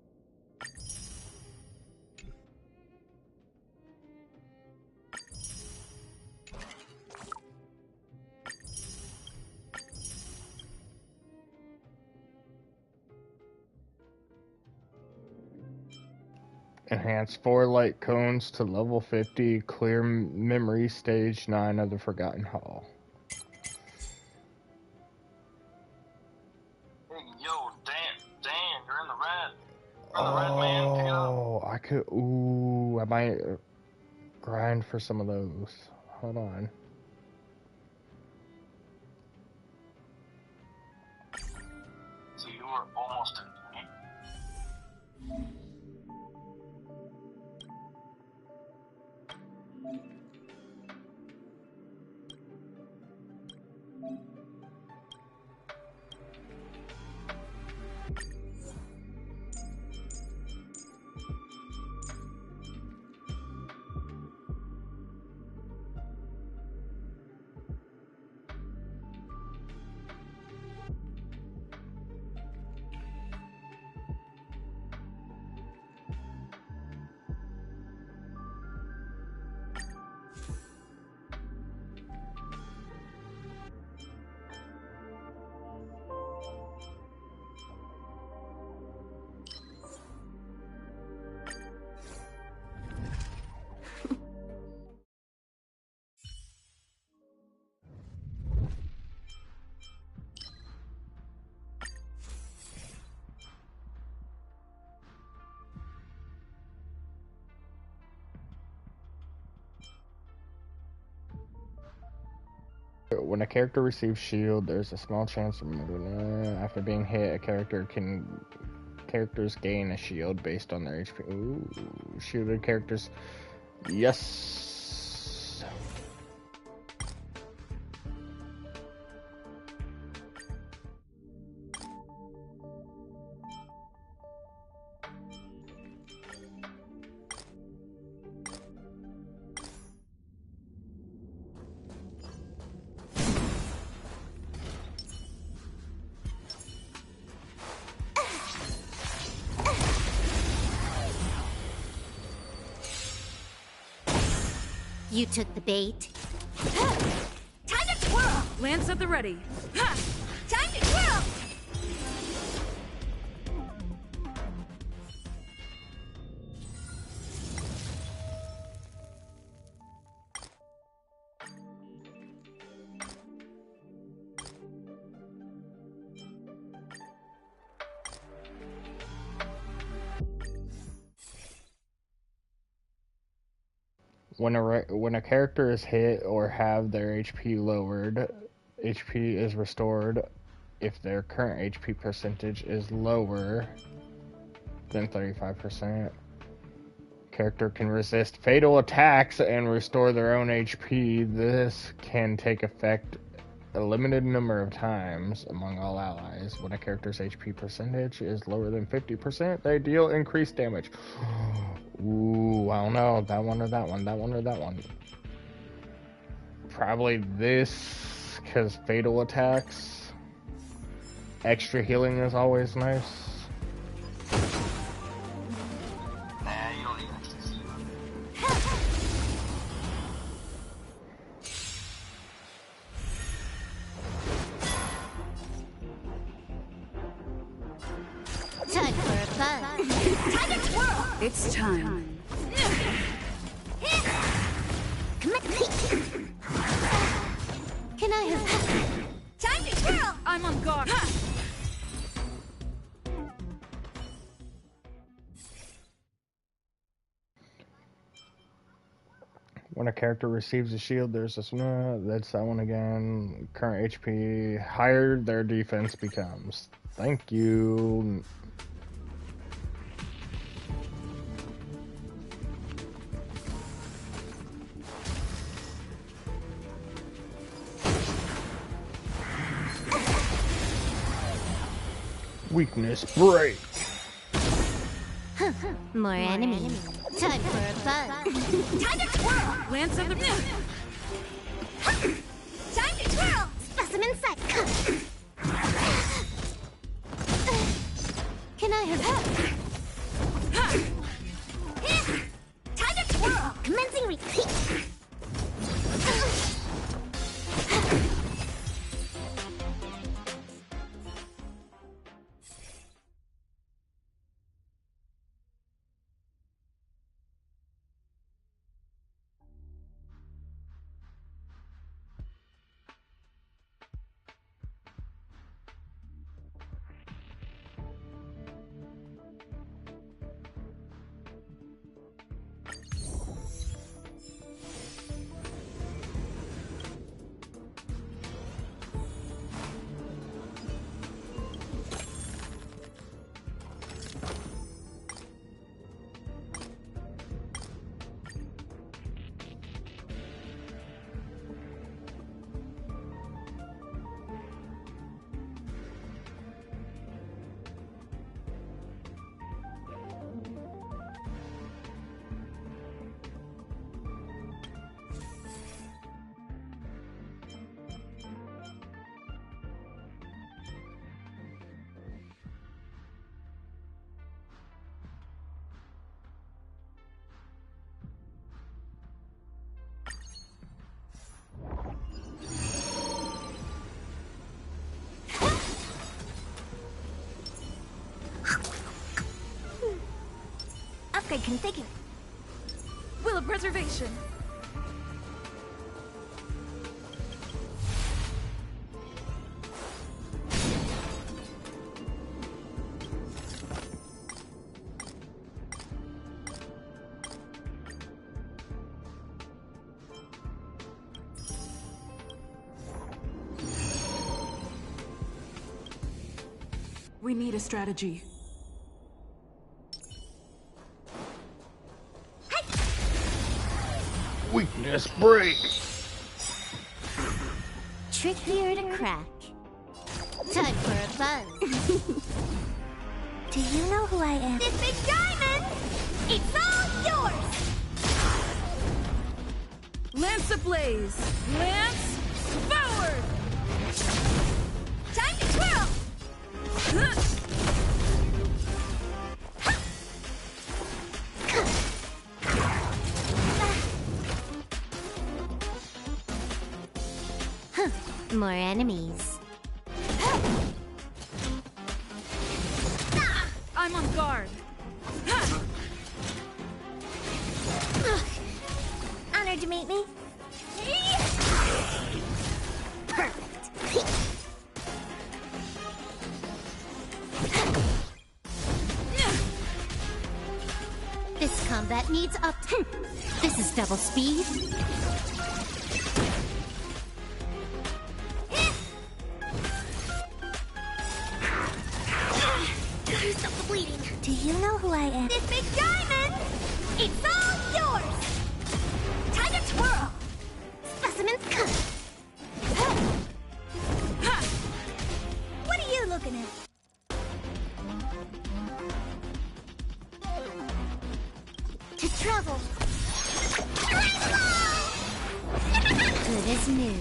Enhance 4 light cones to level 50. Clear memory stage 9 of the Forgotten Hall. Hey, yo, Dan, you're in the red. You're in the red, man. Pick it up. Oh, I could. Ooh, I might grind for some of those. Hold on. So you were almost in. When a character receives shield, there's a small chance after being hit, characters gain a shield based on their HP. Ooh, shielded characters. Yes. You took the bait. Time to twirl! Lance at the ready. Ha! Time to twirl! When a character is hit or have their HP lowered, HP is restored if their current HP percentage is lower than 35%. Character can resist fatal attacks and restore their own HP. This can take effect a limited number of times among all allies. When a character's HP percentage is lower than 50%, they deal increased damage. Ooh, I don't know. That one or that one. That one or that one. Probably this, because fatal attacks. Extra healing is always nice. You don't need extras. Time for a fun. Time to twirl! It's time. Come on. Can I have... Time to twirl! I'm on guard. When a character receives a shield, there's this that's that one again. Current HP higher their defense becomes. Thank you. Weakness break. More enemies. Time for a fun. Time to twirl! Lance of the... Time to twirl! Specimen sight. Can I have help? Time to twirl! Commencing repeat. Upgrade configured. Will of preservation. We need a strategy. Weakness break. Trickier to crack. Time for a fun. Do you know who I am? This big diamond! It's all yours! Lance ablaze! Lance forward! Time to twirl! More enemies. I'm on guard. Honored to meet me. Perfect. This combat needs up. This is double speed. Gotta stop the bleeding. Do you know who I am? This big diamond! It's all yours! Time to twirl! Specimens come! What are you looking at? To travel! Good as new.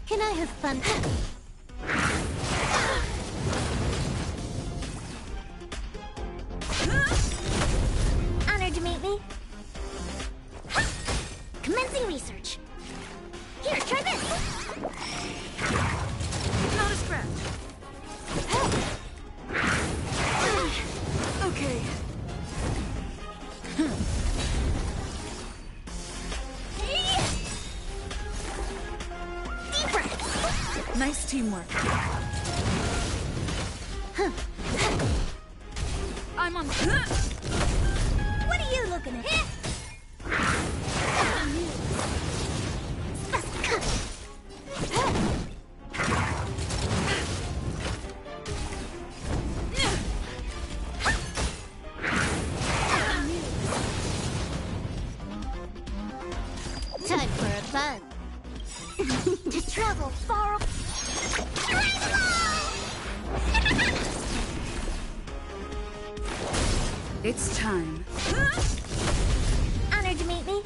Can I have fun? Honored to meet me. Commencing research. Here, try this. Not a scratch. Okay. Deep breath. Nice teamwork. I'm on. What are you looking at? Time for a fun. To travel far. It's time. Honored to meet me.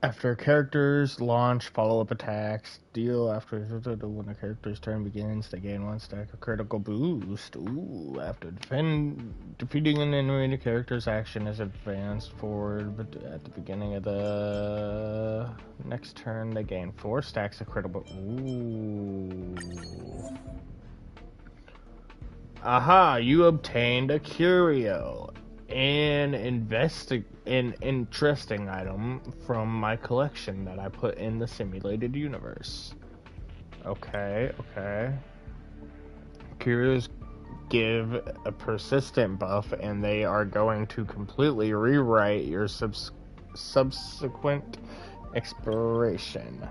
After characters launch follow-up attacks, deal after when a character's turn begins, they gain 1 stack of critical boost. Ooh, after defeating an enemy, the character's action is advanced forward, but at the beginning of the next turn, they gain 4 stacks of critical. Ooh. Aha! You obtained a curio. An interesting item from my collection that I put in the simulated universe. Okay. Curios give a persistent buff, and they are going to completely rewrite your subsequent exploration.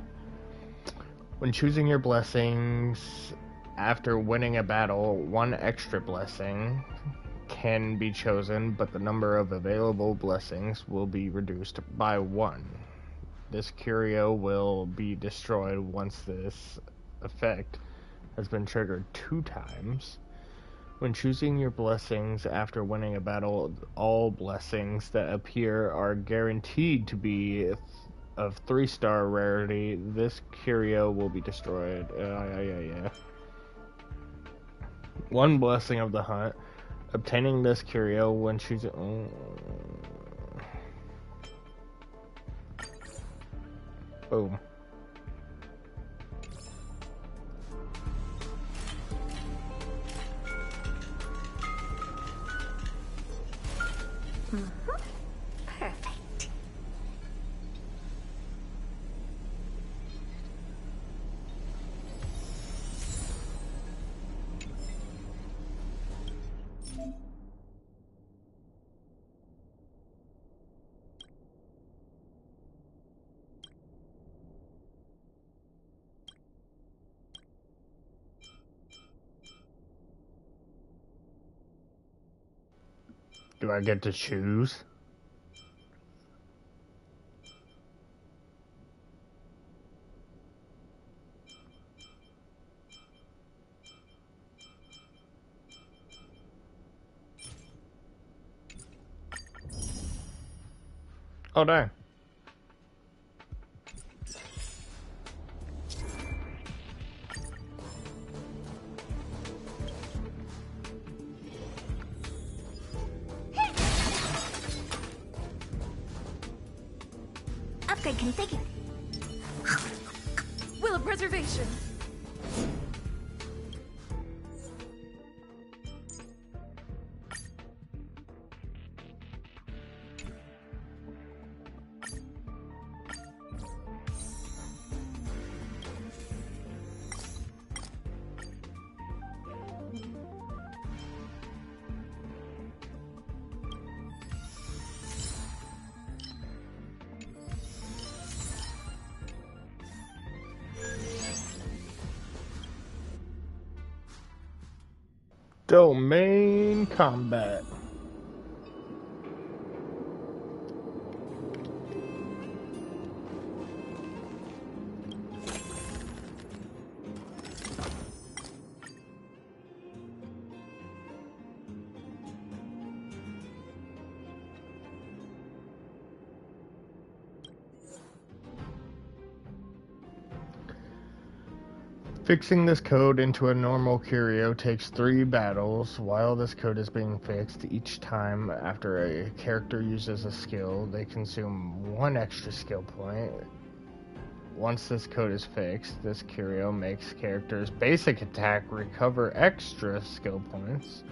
When choosing your blessings after winning a battle, 1 extra blessing can be chosen, but the number of available blessings will be reduced by 1. This curio will be destroyed once this effect has been triggered 2 times. When choosing your blessings after winning a battle, all blessings that appear are guaranteed to be of 3-star rarity. This curio will be destroyed. 1 blessing of the hunt. Obtaining this curio when choosing. Boom. Perfect. Do I get to choose? Oh, dang. Upgrade configured. Will of preservation. Domain combat. Fixing this code into a normal curio takes 3 battles. While this code is being fixed, each time after a character uses a skill, they consume 1 extra skill point. Once this code is fixed, this curio makes characters' basic attack recover extra skill points.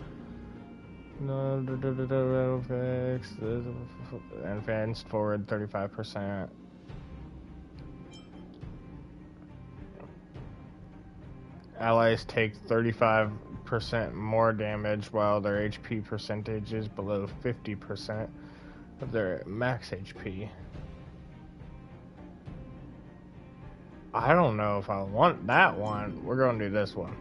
Advanced forward 35%. Allies take 35% more damage while their HP percentage is below 50% of their max HP. I don't know if I want that one. We're gonna do this one.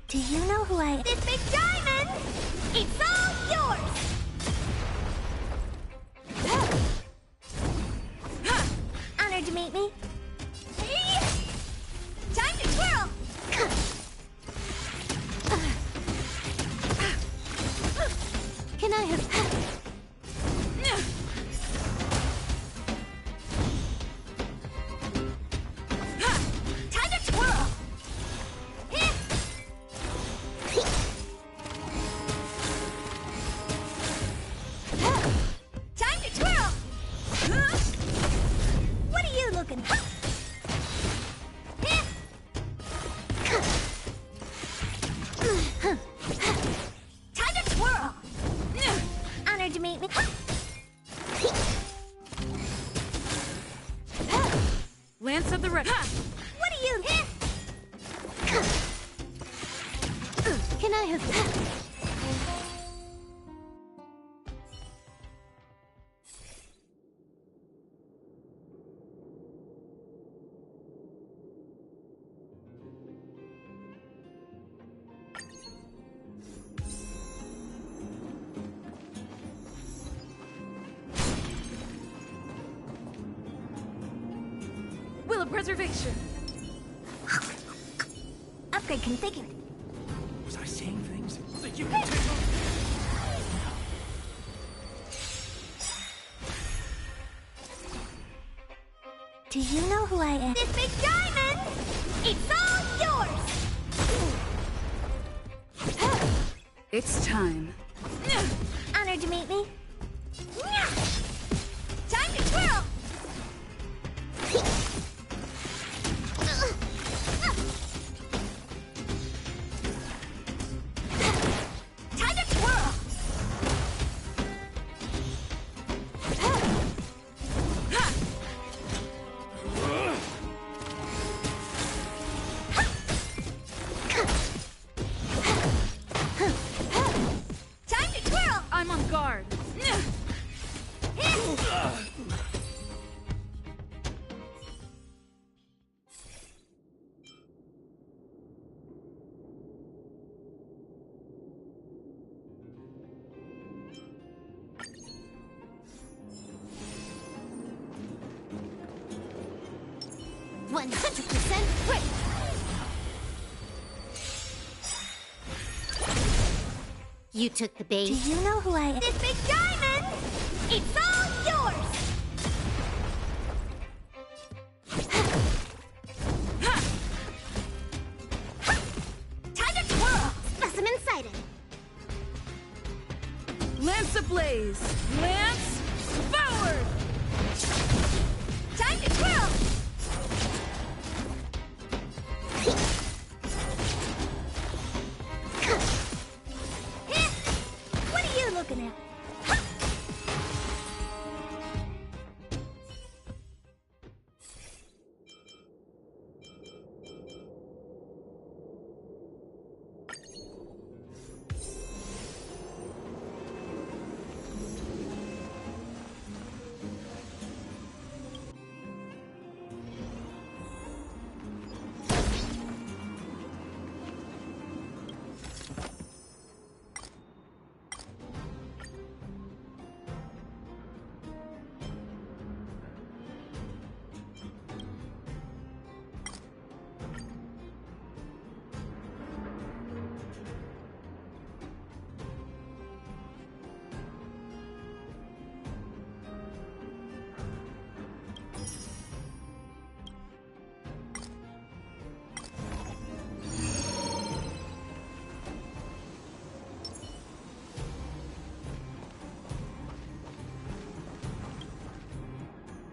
Do you know who I am? This big diamond! It's all yours! Honored to meet me. Time to twirl! Can I have... Time to twirl! Time to twirl! What are you looking for? Time to twirl! Honored to meet me. Lance of the Red. What are you? Can I have... Will of Preservation. Upgrade configured. Was I saying things that you Do you know who I am? This big diamond! It's all yours! It's time. Honored to meet me. Time to twirl! Time to twirl! Time to twirl! I'm on guard. You took the bait. Do you know who I am? This big diamond! It's all yours! Time to twirl! Specimen sighted. Lance ablaze. Lance forward. Time to twirl! What are you looking at?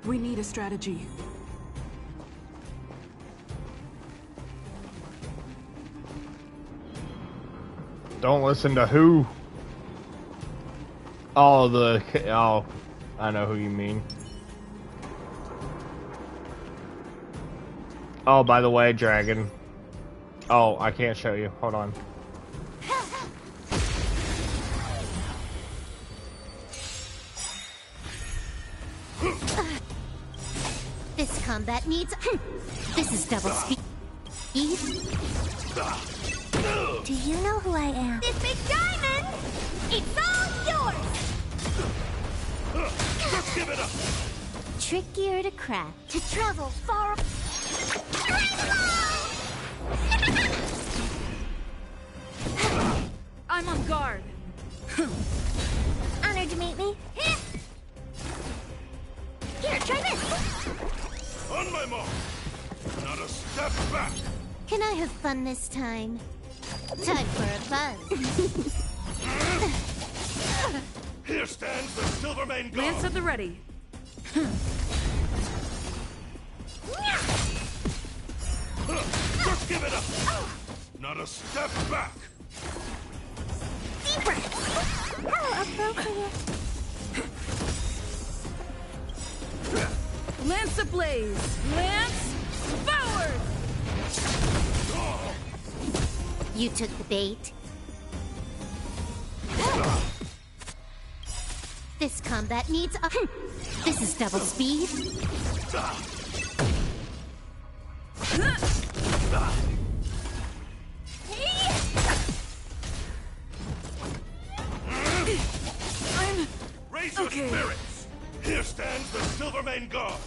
We need a strategy. Don't listen to who? Oh, I know who you mean. Oh, by the way, Dragon. Oh, I can't show you. Hold on. This combat needs... This is double speed. Do you know who I am? This big diamond! It's all yours! Just give it up! Trickier to crack. To travel far... I'm on guard. Honored to meet me. Here, try this! On my mark! Not a step back! Can I have fun this time? Time for a buzz. Here stands the Silvermane God! Lance at the ready. Just give it up! Not a step back! Deep breath! How appropriate. Lance ablaze! Lance forward! You took the bait. This combat needs a... This is double speed. Raise your spirits! Here stands the Silvermane God!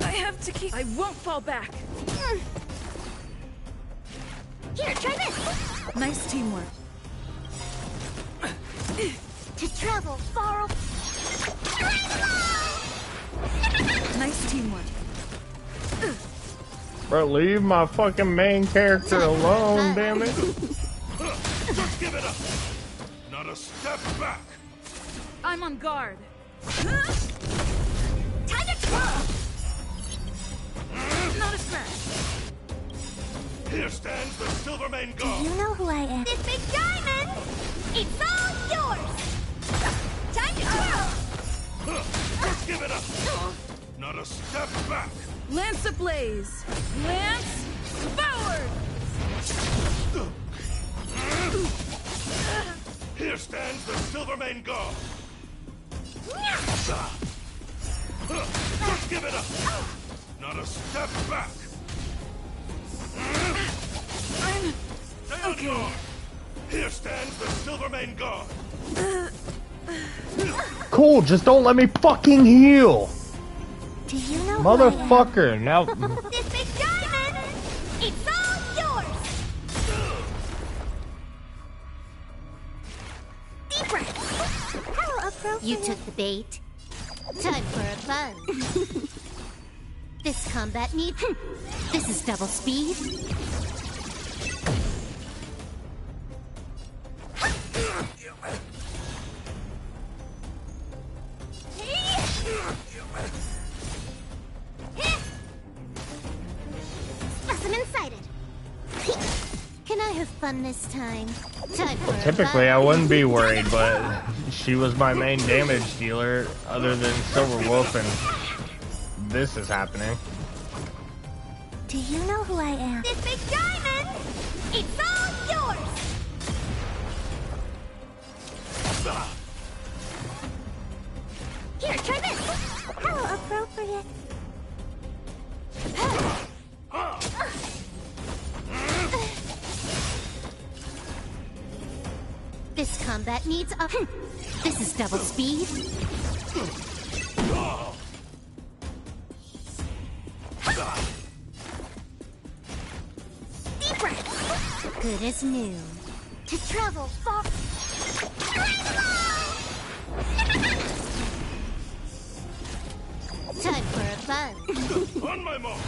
I have to keep... I won't fall back. Here, try this! Nice teamwork. To travel far... Nice teamwork. Bro, leave my fucking main character alone, damn it. Just give it up! Not a step back! I'm on guard. Time to twirl! Not a scratch. Here stands the Silvermane God! Do you know who I am? This big diamond! It's all yours! Time to twirl! Just give it up! Not a step back! Lance ablaze! Lance forward! Here stands the Silvermane God! Just give it up! Not a step back! I'm... Stay on okay. guard! Here stands the Silvermane God! Cool, just don't let me fucking heal! Do you know Motherfucker, now... This big diamond! It's all yours! Deep breath! How appropriate. You took the bait. Time for a buzz. This combat needs... This is double speed. Specimen sighted. Can I have fun this time? Time for a Typically, I buzz. wouldn't be worried, but she was my main damage dealer, other than Silver Wolf, and this is happening. Do you know who I am? This big diamond! It's all yours! Here, try this! How appropriate. This combat needs a... This is double speed. Deep breath. Good as new. To travel far... Time for a buzz. On my mark!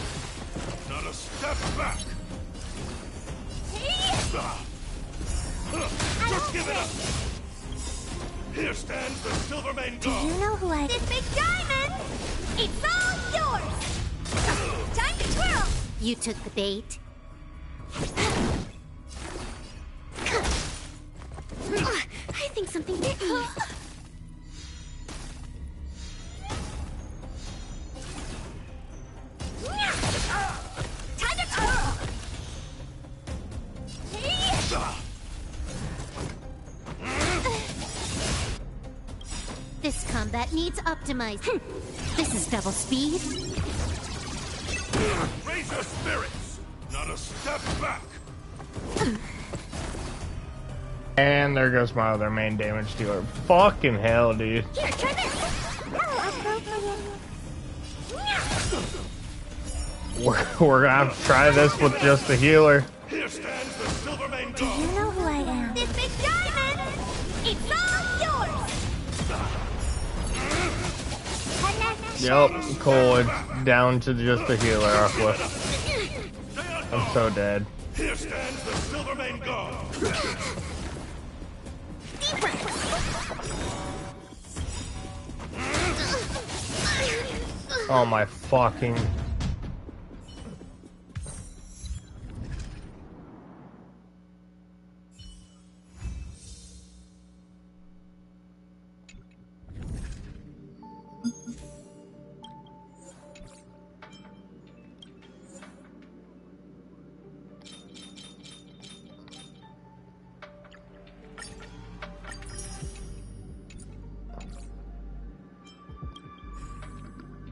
Not a step back! Just give it up! Here stands the Silvermane Do God. you know who I... This big diamond! It's all yours! Time to twirl! You took the bait. I think something bit me. Time to twirl! This combat needs optimized. This is double speed. Raise your spirits! Not a step back! And there goes my other main damage dealer. Fucking hell, dude. Here, try this! We're gonna have to try this with just the healer. Here stands the Silvermane Do you know who I am? This big diamond! It's all yours! Yep, cool. It's down to just the healer off with. I'm so dead. Here stands the Silvermane God. Oh my fucking...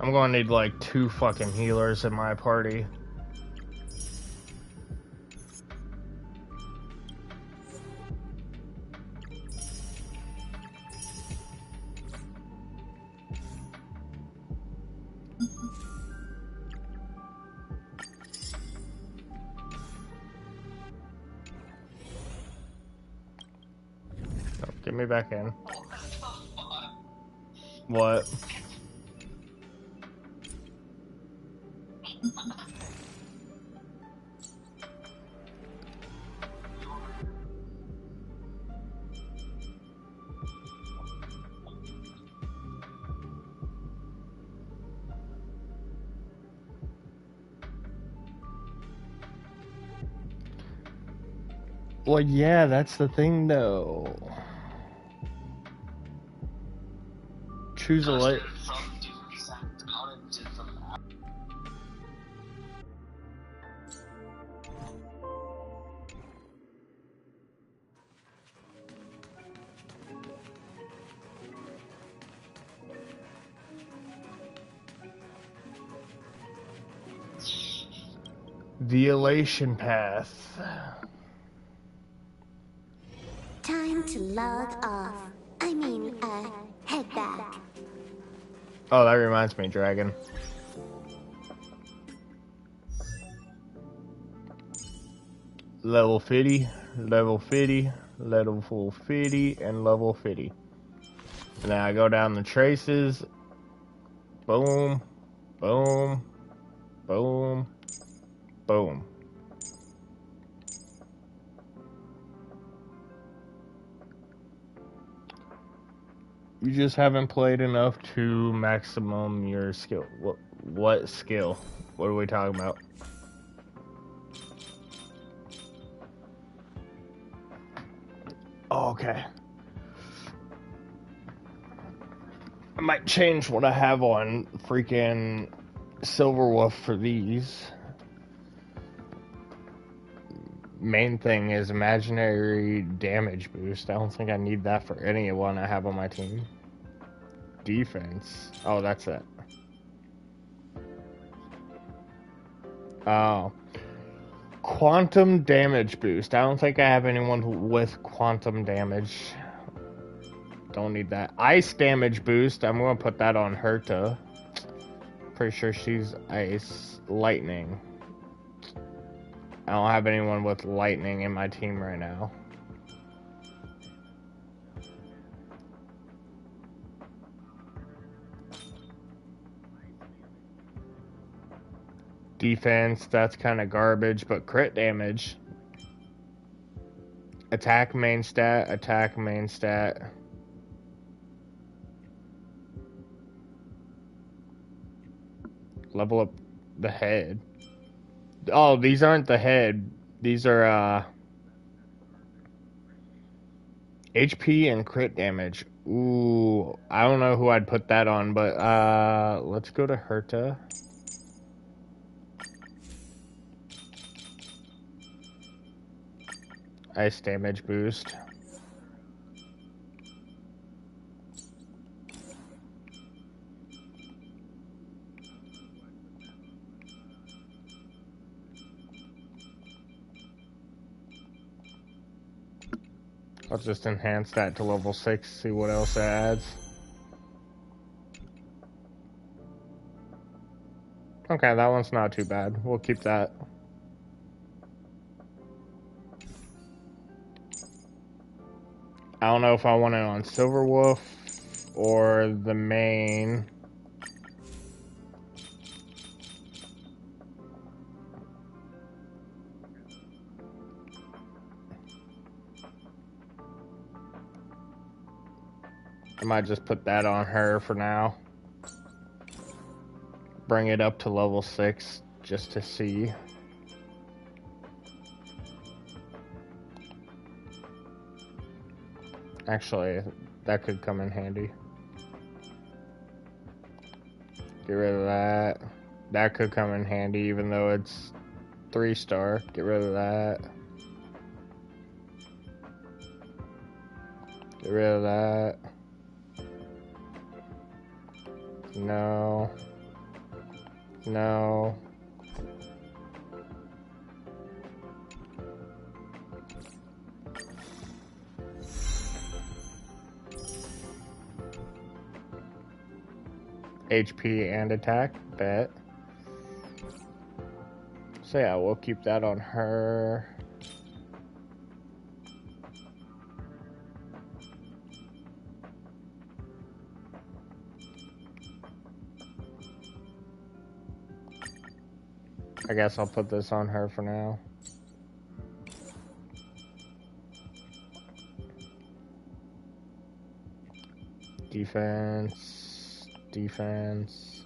I'm gonna need like 2 fucking healers in my party. Oh, get me back in. What? Well, yeah, that's the thing, though. Choose a light. The elation path. Time to log off. I mean, head back. Oh, that reminds me, Dragon. Level 50, level 50, level 50, and level 50. And now I go down the traces. Boom, boom, boom, boom. You just haven't played enough to maximum your skill. What skill? What are we talking about? Oh, okay. I might change what I have on freaking Silverwolf for these. Main thing is imaginary damage boost. I don't think I need that for anyone I have on my team. Defense. Oh, that's it. Oh. Quantum damage boost. I don't think I have anyone with quantum damage. Don't need that. Ice damage boost. I'm going to put that on Herta. Pretty sure she's ice. Lightning. I don't have anyone with lightning in my team right now. Defense, that's kind of garbage, but crit damage. Attack main stat, attack main stat. Level up the head. Oh, these aren't the head. These are, HP and crit damage. Ooh, I don't know who I'd put that on, but, let's go to Herta. Ice damage boost. I'll just enhance that to level 6, see what else it adds. Okay, that one's not too bad. We'll keep that. I don't know if I want it on Silverwolf or the main. I might just put that on her for now. Bring it up to level 6 just to see. Actually, that could come in handy. Get rid of that. That could come in handy even though it's 3-star. Get rid of that. Get rid of that. No. No. HP and attack, bet. So yeah, we'll keep that on her. I guess I'll put this on her for now. Defense. Defense.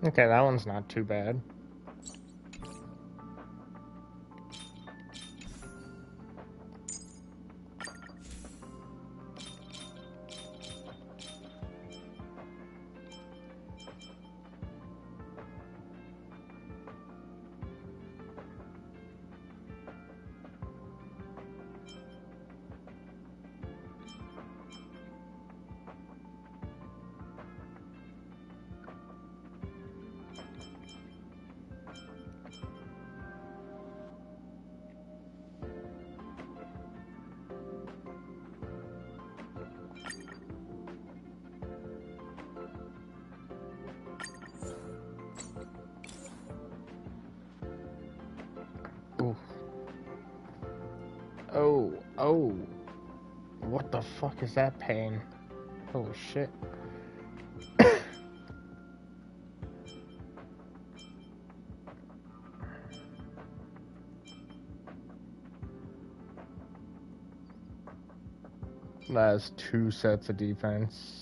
Okay, that one's not too bad. Oof. Oh. What the fuck is that pain? Holy shit. That's 2 sets of defense.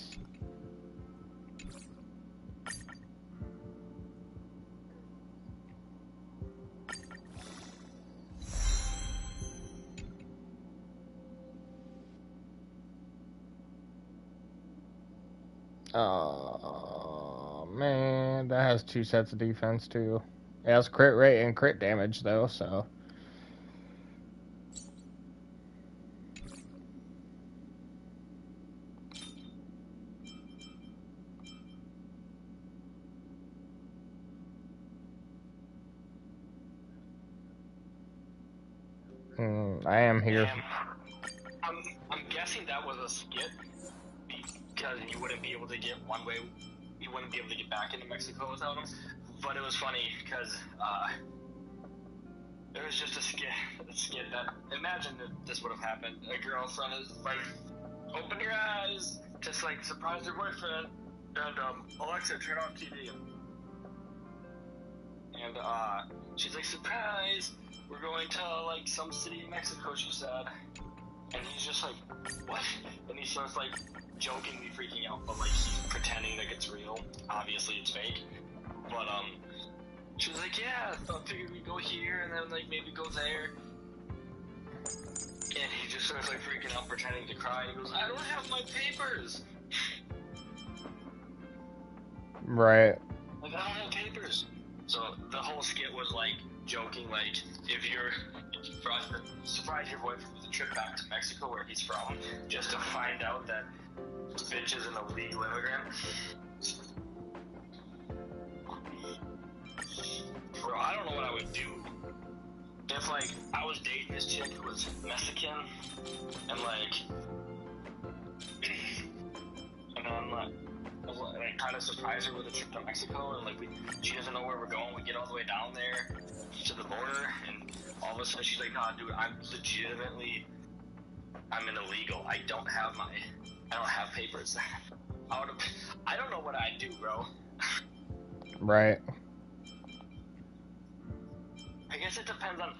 Oh man, that has 2 sets of defense too. It has crit rate and crit damage though, so. I am here. I'm guessing that was a skit because you wouldn't be able to get one way. You wouldn't be able to get back into Mexico without him. But it was funny because it was just a skit that. Imagine that this would have happened. A girlfriend is like, "Open your eyes," just like surprise your boyfriend, and Alexa, turn on TV. And she's like, "Surprise! We're going to like some city in Mexico," she said. And he's just like, "What?" And he starts like jokingly freaking out, but like he's pretending like it's real. Obviously it's fake. But she's like, "Yeah, I figured we'd go here and then like maybe go there." And he just starts like freaking out, pretending to cry. And he goes, "I don't have my papers." Right. Like, I don't have papers. So the whole skit was like joking, like if you're surprise your boyfriend with a trip back to Mexico where he's from, just to find out that the bitch is an illegal immigrant. Bro, I don't know what I would do. If like I was dating this chick who was Mexican and like and then like kind of surprise her with a trip to Mexico, and like she doesn't know where we're going. We get all the way down there to the border, and all of a sudden she's like, "Nah, dude, I'm an illegal. I don't have papers." I don't know what I'd do, bro. Right. I guess it depends on.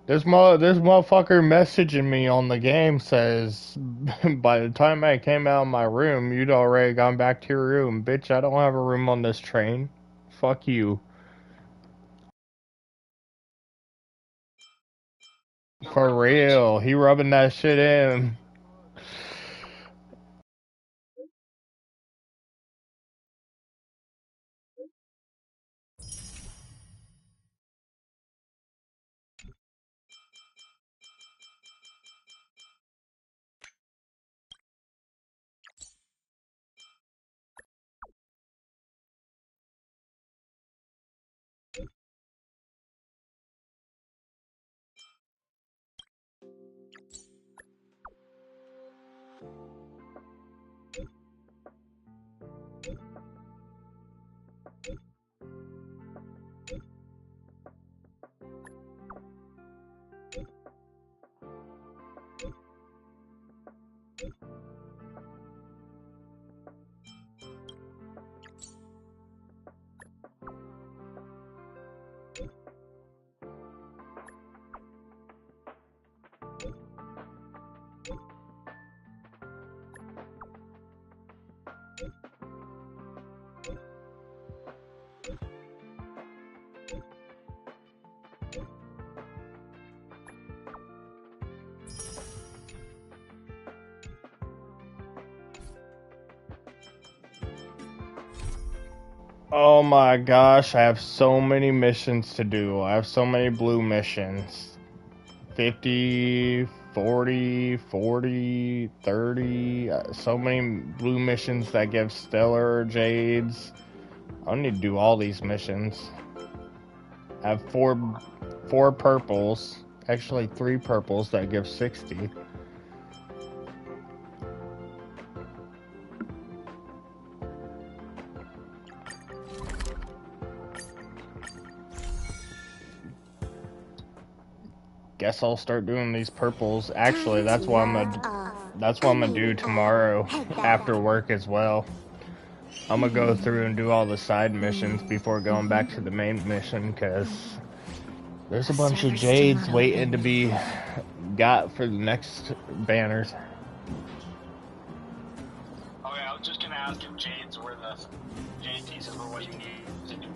This motherfucker messaging me on the game says, by the time I came out of my room, you'd already gone back to your room. Bitch, I don't have a room on this train. Fuck you. For real. He rubbing that shit in. Oh my gosh, I have so many missions to do. I have so many blue missions. 50, 40, 40, 30. So many blue missions that give stellar jades. I need to do all these missions. I have four purples. Actually, 3 purples that give 60. Guess I'll start doing these purples. Actually, that's what I'm gonna do tomorrow after work as well. I'm gonna go through and do all the side missions before going back to the main mission, because there's a bunch of jades waiting to be got for the next banners. Okay, I was just gonna ask if jades were the jade pieces were what you need to do.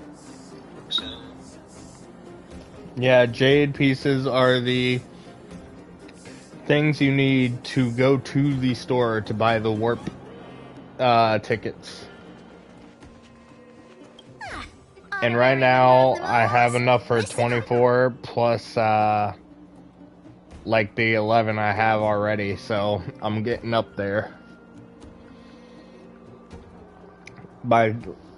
Yeah, jade pieces are the things you need to go to the store to buy the warp tickets. And right now, I have enough for 24 plus like the 11 I have already, so I'm getting up there.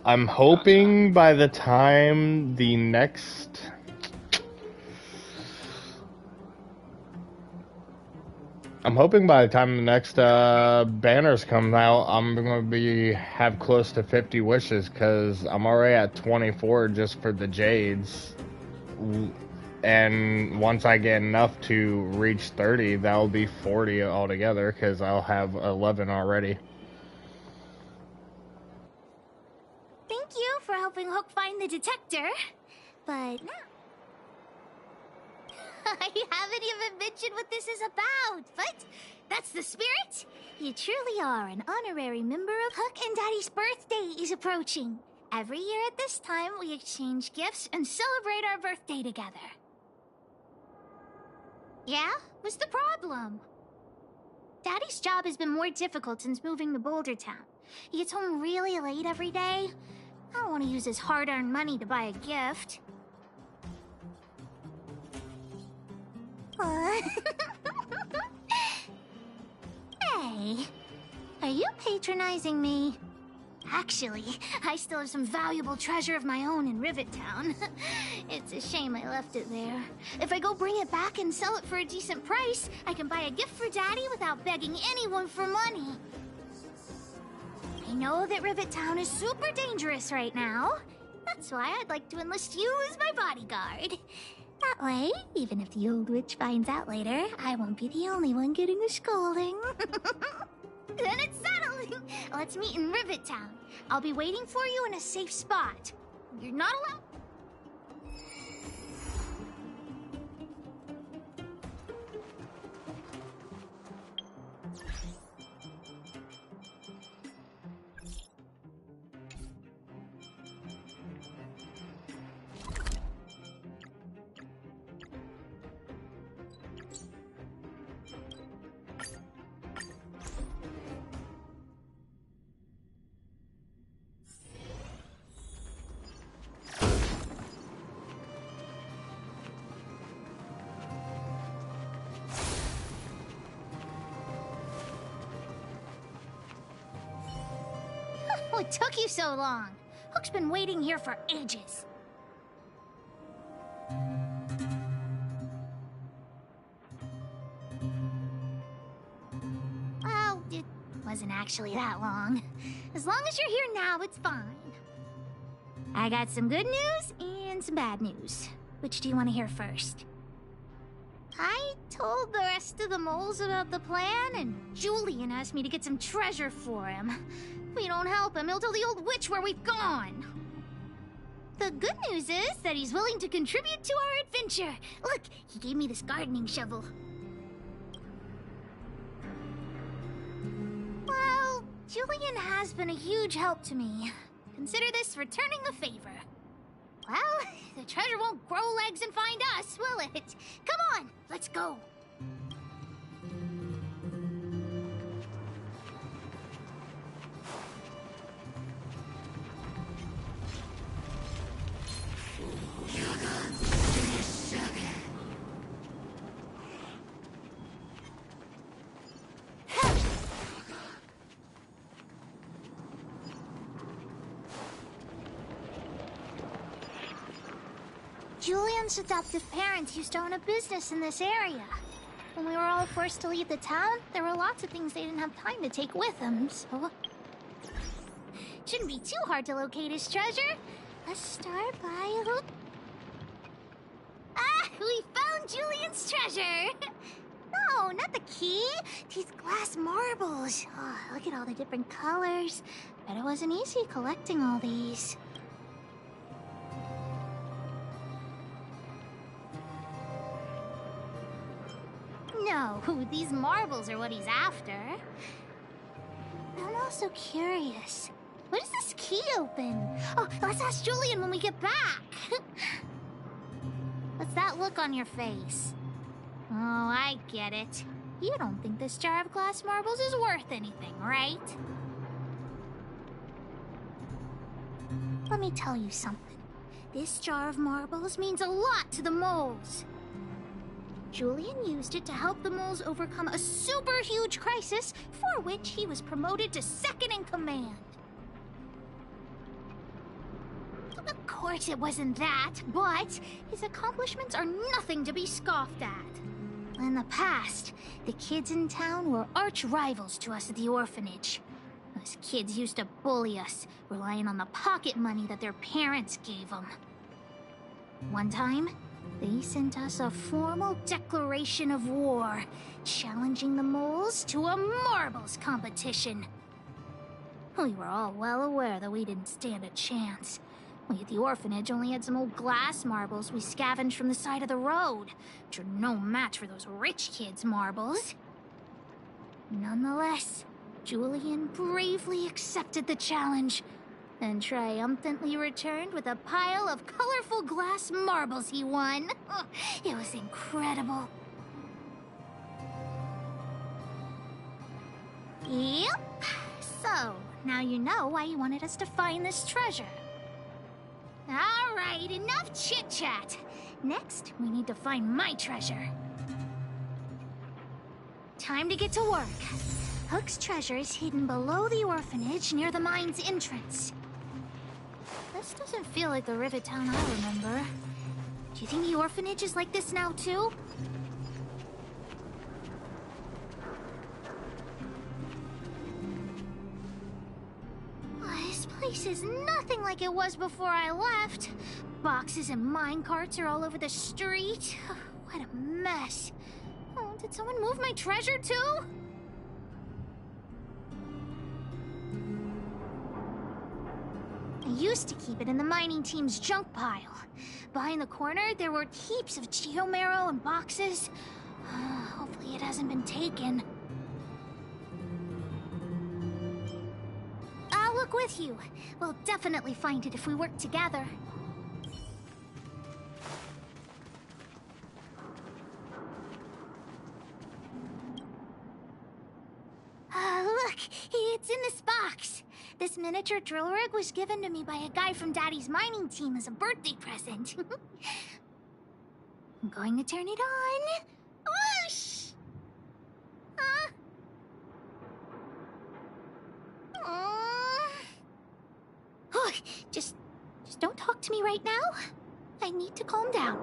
I'm hoping by the time the next banners come out, I'm gonna have close to 50 wishes, because I'm already at 24 just for the jades. And once I get enough to reach 30, that'll be 40 altogether, because I'll have 11 already. Thank you for helping Hook find the detector. But now... I haven't even mentioned what this is about, but that's the spirit. You truly are an honorary member of Hook, and Daddy's birthday is approaching. Every year at this time, we exchange gifts and celebrate our birthday together. Yeah? What's the problem? Daddy's job has been more difficult since moving to Boulder Town. He gets home really late every day. I don't want to use his hard-earned money to buy a gift. Hey, are you patronizing me? Actually, I still have some valuable treasure of my own in Rivet Town. It's a shame I left it there. If I go bring it back and sell it for a decent price, I can buy a gift for Daddy without begging anyone for money. I know that Rivet Town is super dangerous right now. That's why I'd like to enlist you as my bodyguard. That way, even if the old witch finds out later, I won't be the only one getting a scolding. Then it's settling. Let's meet in Rivet Town. I'll be waiting for you in a safe spot. You're not allowed... What took you so long? Hook's been waiting here for ages. Well, it wasn't actually that long. As long as you're here now, it's fine. I got some good news and some bad news. Which do you want to hear first? I told the rest of the moles about the plan, and Julian asked me to get some treasure for him. If we don't help him, he'll tell the old witch where we've gone. The good news is that he's willing to contribute to our adventure. Look, he gave me this gardening shovel. Well, Julian has been a huge help to me. Consider this returning the favor. Well, the treasure won't grow legs and find us, will it? Come on, let's go. Julian's adoptive parents used to own a business in this area. When we were all forced to leave the town, there were lots of things they didn't have time to take with them, so... Shouldn't be too hard to locate his treasure. Let's start by... Ah! We found Julian's treasure! No, not the key. These glass marbles. Oh, look at all the different colors. Bet it wasn't easy collecting all these. No, these marbles are what he's after. I'm also curious. What does this key open? Oh, let's ask Julian when we get back. What's that look on your face? Oh, I get it. You don't think this jar of glass marbles is worth anything, right? Let me tell you something. This jar of marbles means a lot to the moles. Julian used it to help the moles overcome a super huge crisis for which he was promoted to second in command. Of course it wasn't that, but his accomplishments are nothing to be scoffed at. In the past, the kids in town were arch rivals to us at the orphanage. Those kids used to bully us, relying on the pocket money that their parents gave them. One time, they sent us a formal declaration of war, challenging the moles to a marbles competition. We were all well aware that we didn't stand a chance. We at the orphanage only had some old glass marbles we scavenged from the side of the road, which are no match for those rich kids' marbles. Nonetheless, Julian bravely accepted the challenge, and triumphantly returned with a pile of colorful glass marbles he won. It was incredible. Yep. So, now you know why he wanted us to find this treasure. All right, enough chit-chat. Next, we need to find my treasure. Time to get to work. Hook's treasure is hidden below the orphanage near the mine's entrance. This doesn't feel like the Rivet Town I remember. Do you think the orphanage is like this now, too? This place is nothing like it was before I left. Boxes and minecarts are all over the street. What a mess. Oh, did someone move my treasure, too? I used to keep it in the mining team's junk pile. Behind the corner, there were heaps of geomarrow and boxes. Hopefully it hasn't been taken. I'll look with you. We'll definitely find it if we work together. Look! It's in this box. This miniature drill rig was given to me by a guy from Daddy's mining team as a birthday present. I'm going to turn it on. Whoosh! Just don't talk to me right now. I need to calm down.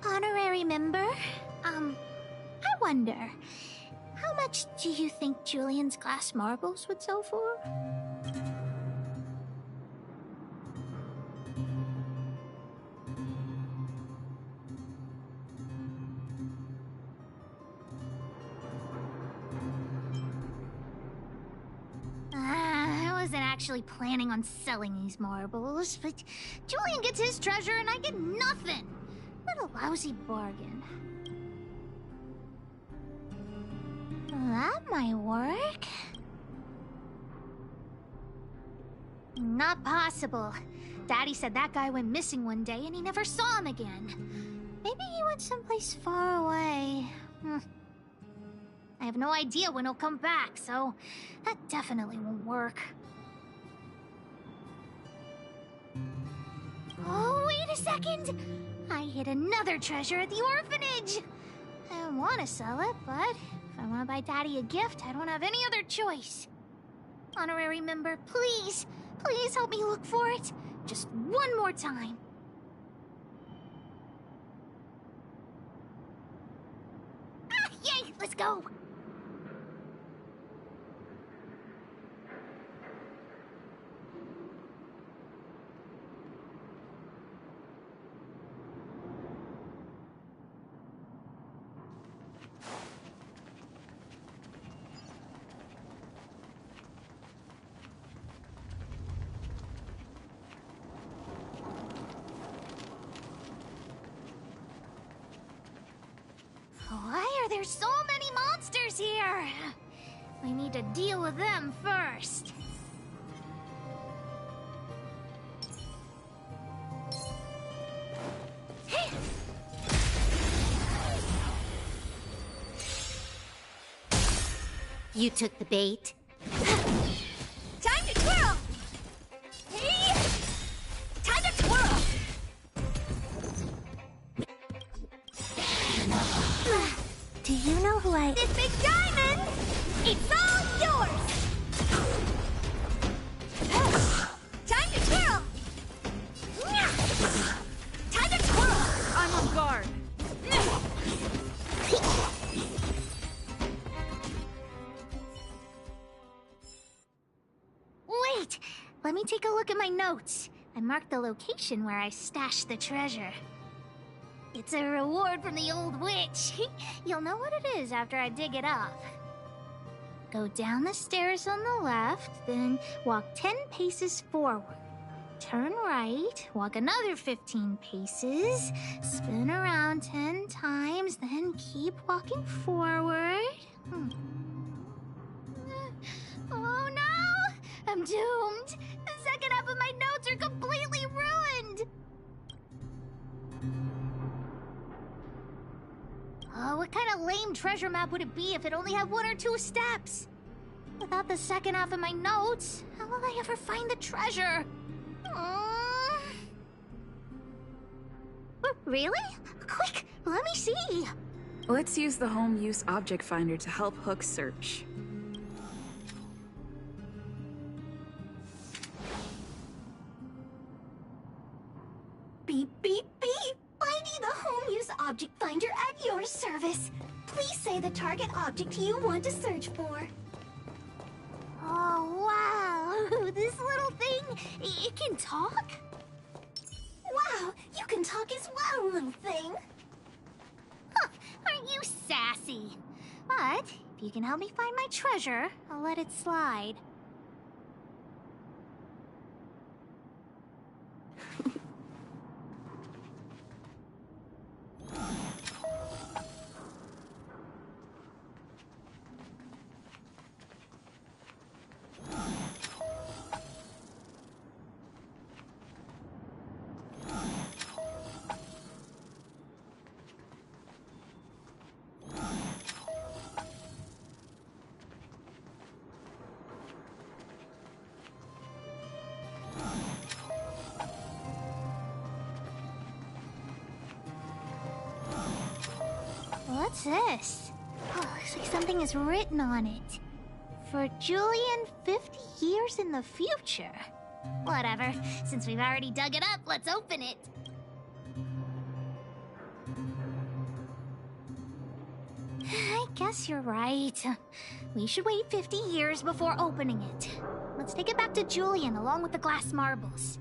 Honorary member? I wonder, how much do you think Julian's glass marbles would sell for? I wasn't actually planning on selling these marbles, but Julian gets his treasure and I get nothing. What a lousy bargain. That might work. Not possible. Daddy said that guy went missing one day and he never saw him again. Maybe he went someplace far away. I have no idea when he'll come back, so that definitely won't work. Oh, wait a second! I hid another treasure at the orphanage! I want to sell it, but if I want to buy Daddy a gift, I don't have any other choice. Honorary member, please, please help me look for it. Just one more time. Ah, yay, let's go. Why are there so many monsters here? I need to deal with them first. You took the bait. Time to twirl! Hey! Time to twirl! Do you know who I... This big diamond! It's all yours! Time to twirl! Time to twirl! I'm on guard. Wait! Let me take a look at my notes. I marked the location where I stashed the treasure. It's a reward from the old witch. You'll know what it is after I dig it up. Go down the stairs on the left, then walk 10 paces forward. Turn right, walk another 15 paces, spin around 10 times, then keep walking forward. Oh no! I'm doomed! The second half of my notes are completely ruined! Oh, what kind of lame treasure map would it be if it only had 1 or 2 steps? Without the second half of my notes, how will I ever find the treasure? Really? Quick, let me see! Let's use the home use object finder to help Hook search. Beep, beep, beep! Finding the home use object finder at your service. Please say the target object you want to search for. Oh, wow! This little thing, it can talk? Wow, you can talk as well, little thing. Huh, aren't you sassy? But if you can help me find my treasure, I'll let it slide. What's this? Oh, looks like something is written on it. For Julian, 50 years in the future. Whatever. Since we've already dug it up, let's open it. I guess you're right. We should wait 50 years before opening it. Let's take it back to Julian along with the glass marbles.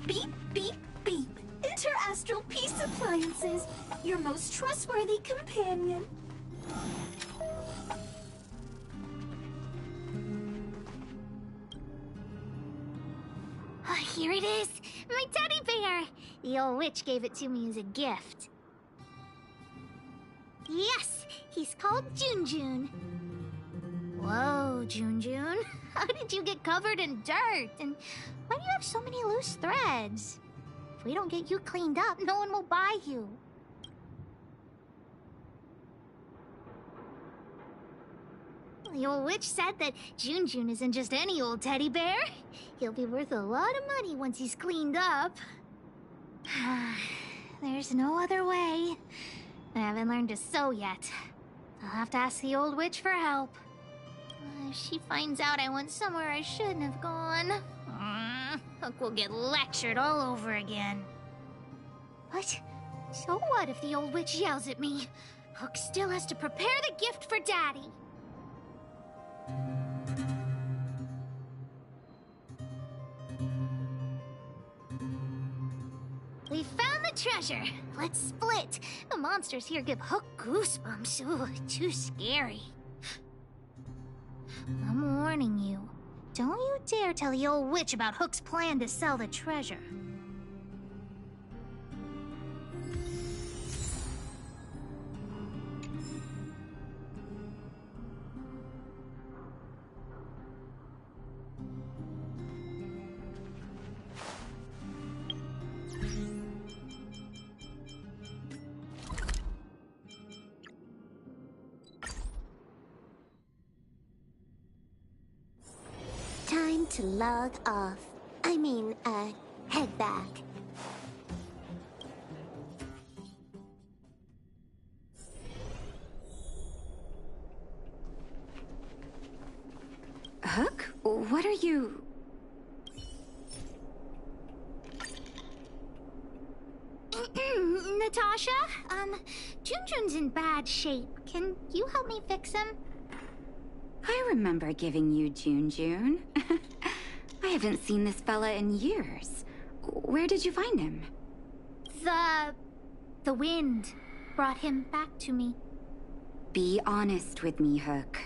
Beep, beep, beep. Interastral Peace Appliances, your most trustworthy companion. Here it is! My teddy bear! The old witch gave it to me as a gift. Yes! He's called Junjun. Whoa, Junjun. How did you get covered in dirt? And why do you have so many loose threads? If we don't get you cleaned up, no one will buy you. The old witch said that Jun isn't just any old teddy bear. He'll be worth a lot of money once he's cleaned up. There's no other way. I haven't learned to sew yet. I'll have to ask the old witch for help. If she finds out I went somewhere I shouldn't have gone, Hook will get lectured all over again. But so what if the old witch yells at me? Hook still has to prepare the gift for Daddy. We found the treasure. Let's split. The monsters here give Hook goosebumps. Ooh, too scary. I'm warning you. Don't you dare tell the old witch about Hook's plan to sell the treasure. Time to log off. Head back. Hook? What are you... Natasha? Junjun's in bad shape. Can you help me fix him? I remember giving you Jun. I haven't seen this fella in years. Where did you find him? The wind brought him back to me. Be honest with me, Hook.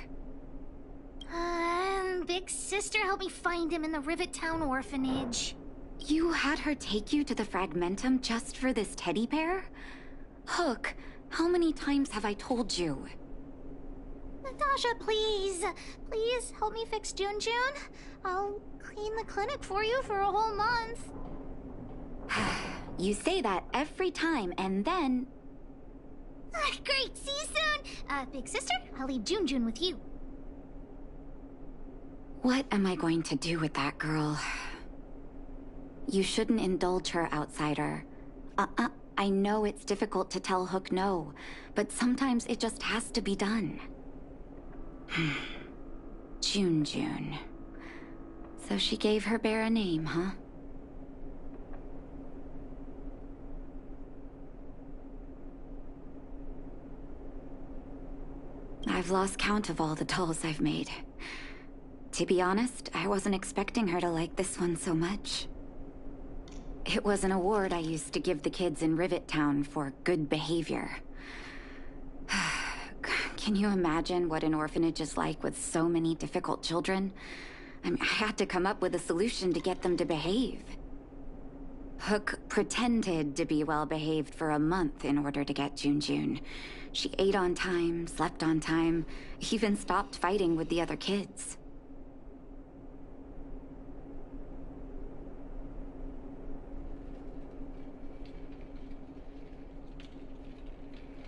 Big sister helped me find him in the Rivet Town orphanage. You had her take you to the Fragmentum just for this teddy bear? Hook, how many times have I told you? Natasha, please. Please help me fix Junjun. I'll clean the clinic for you for a whole month. You say that every time, and then... Great, see you soon. Big sister, I'll leave Junjun with you. What am I going to do with that girl? You shouldn't indulge her, outsider. I know it's difficult to tell Hook no, but sometimes it just has to be done. Jun. So she gave her bear a name, huh? I've lost count of all the dolls I've made. To be honest, I wasn't expecting her to like this one so much. It was an award I used to give the kids in Rivet Town for good behavior. Can you imagine what an orphanage is like with so many difficult children? I had to come up with a solution to get them to behave. Hook pretended to be well-behaved for a month in order to get Jun. She ate on time, slept on time, even stopped fighting with the other kids.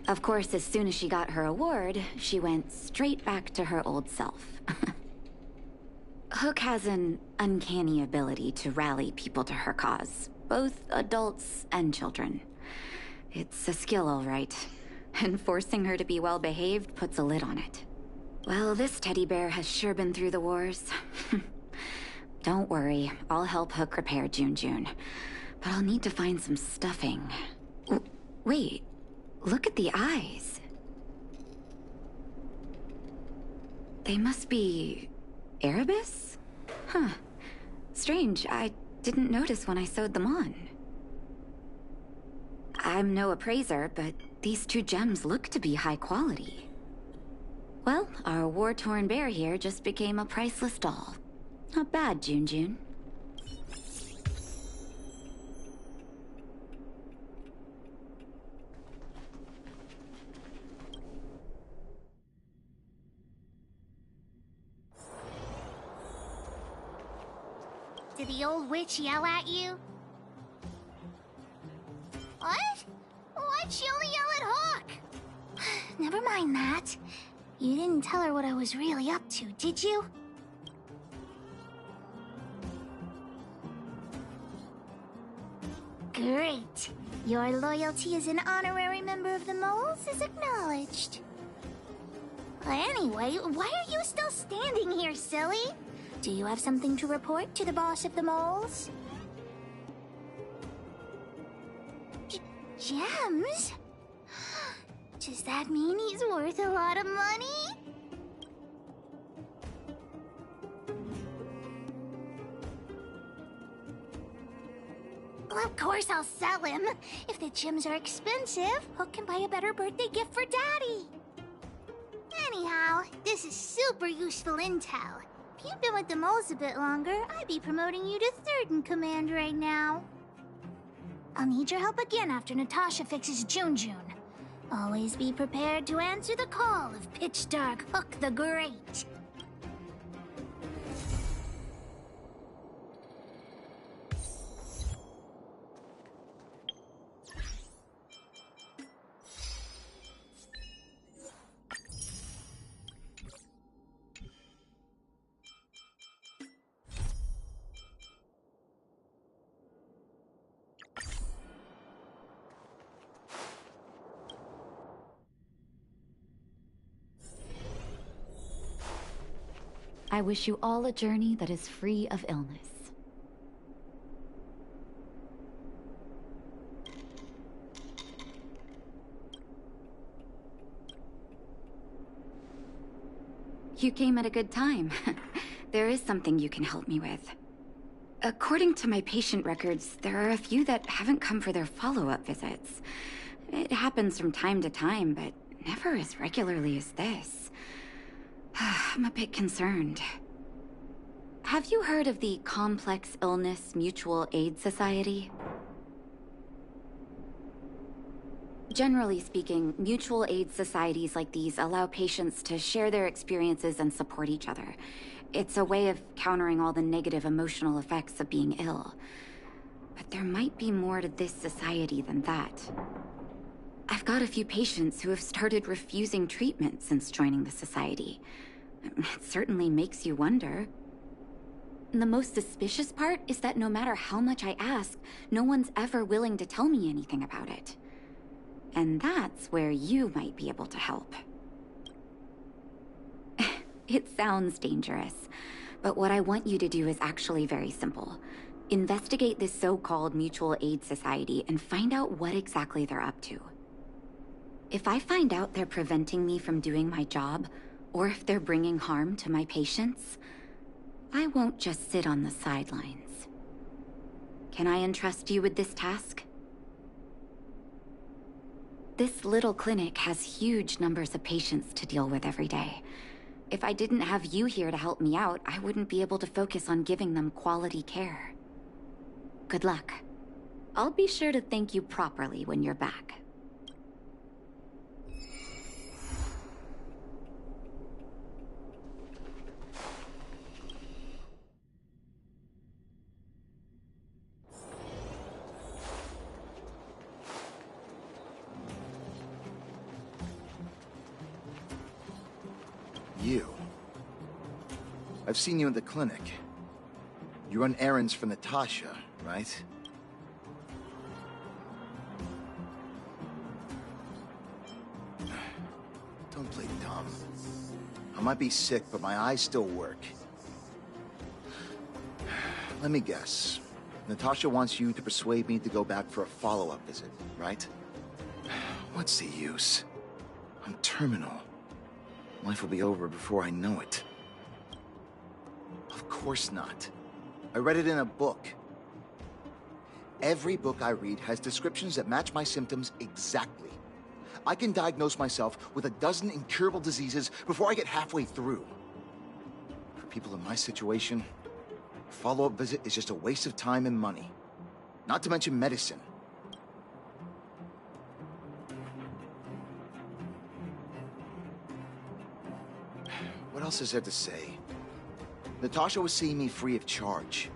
Of course, as soon as she got her award, she went straight back to her old self. Hook has an uncanny ability to rally people to her cause, both adults and children. It's a skill, all right, and forcing her to be well-behaved puts a lid on it. Well, this teddy bear has sure been through the wars. Don't worry, I'll help Hook repair Jun, but I'll need to find some stuffing. Wait. Look at the eyes. They must be... Erebus? Huh. Strange, I didn't notice when I sewed them on. I'm no appraiser, but these two gems look to be high quality. Well, our war-torn bear here just became a priceless doll. Not bad, Jun. Did the old witch yell at you? What? Why'd she only yell at Hook? Never mind that. You didn't tell her what I was really up to, did you? Great. Your loyalty as an honorary member of the Moles is acknowledged. Anyway, why are you still standing here, silly? Do you have something to report to the boss of the Moles? Gems? Does that mean he's worth a lot of money? Well, of course I'll sell him. If the gems are expensive, Hook can buy a better birthday gift for Daddy. Anyhow, this is super useful intel. If you'd been with the Moles a bit longer, I'd be promoting you to third in command right now. I'll need your help again after Natasha fixes June. Always be prepared to answer the call of Pitch Dark Hook the Great. I wish you all a journey that is free of illness. You came at a good time. There is something you can help me with. According to my patient records, there are a few that haven't come for their follow-up visits. It happens from time to time, but never as regularly as this. I'm a bit concerned. Have you heard of the Complex Illness Mutual Aid Society? Generally speaking, mutual aid societies like these allow patients to share their experiences and support each other. It's a way of countering all the negative emotional effects of being ill. But there might be more to this society than that. I've got a few patients who have started refusing treatment since joining the society. It certainly makes you wonder. The most suspicious part is that no matter how much I ask, no one's ever willing to tell me anything about it. And that's where you might be able to help. It sounds dangerous, but what I want you to do is actually very simple. Investigate this so-called mutual aid society and find out what exactly they're up to. If I find out they're preventing me from doing my job, or if they're bringing harm to my patients, I won't just sit on the sidelines. Can I entrust you with this task? This little clinic has huge numbers of patients to deal with every day. If I didn't have you here to help me out, I wouldn't be able to focus on giving them quality care. Good luck. I'll be sure to thank you properly when you're back. You. I've seen you in the clinic. You run errands for Natasha, right? Don't play dumb. I might be sick, but my eyes still work. Let me guess. Natasha wants you to persuade me to go back for a follow-up visit, right? What's the use? I'm terminal. Life will be over before I know it. Of course not. I read it in a book. Every book I read has descriptions that match my symptoms exactly. I can diagnose myself with a dozen incurable diseases before I get halfway through. For people in my situation, a follow-up visit is just a waste of time and money. Not to mention medicine. What else is there to say? Natasha was seeing me free of charge.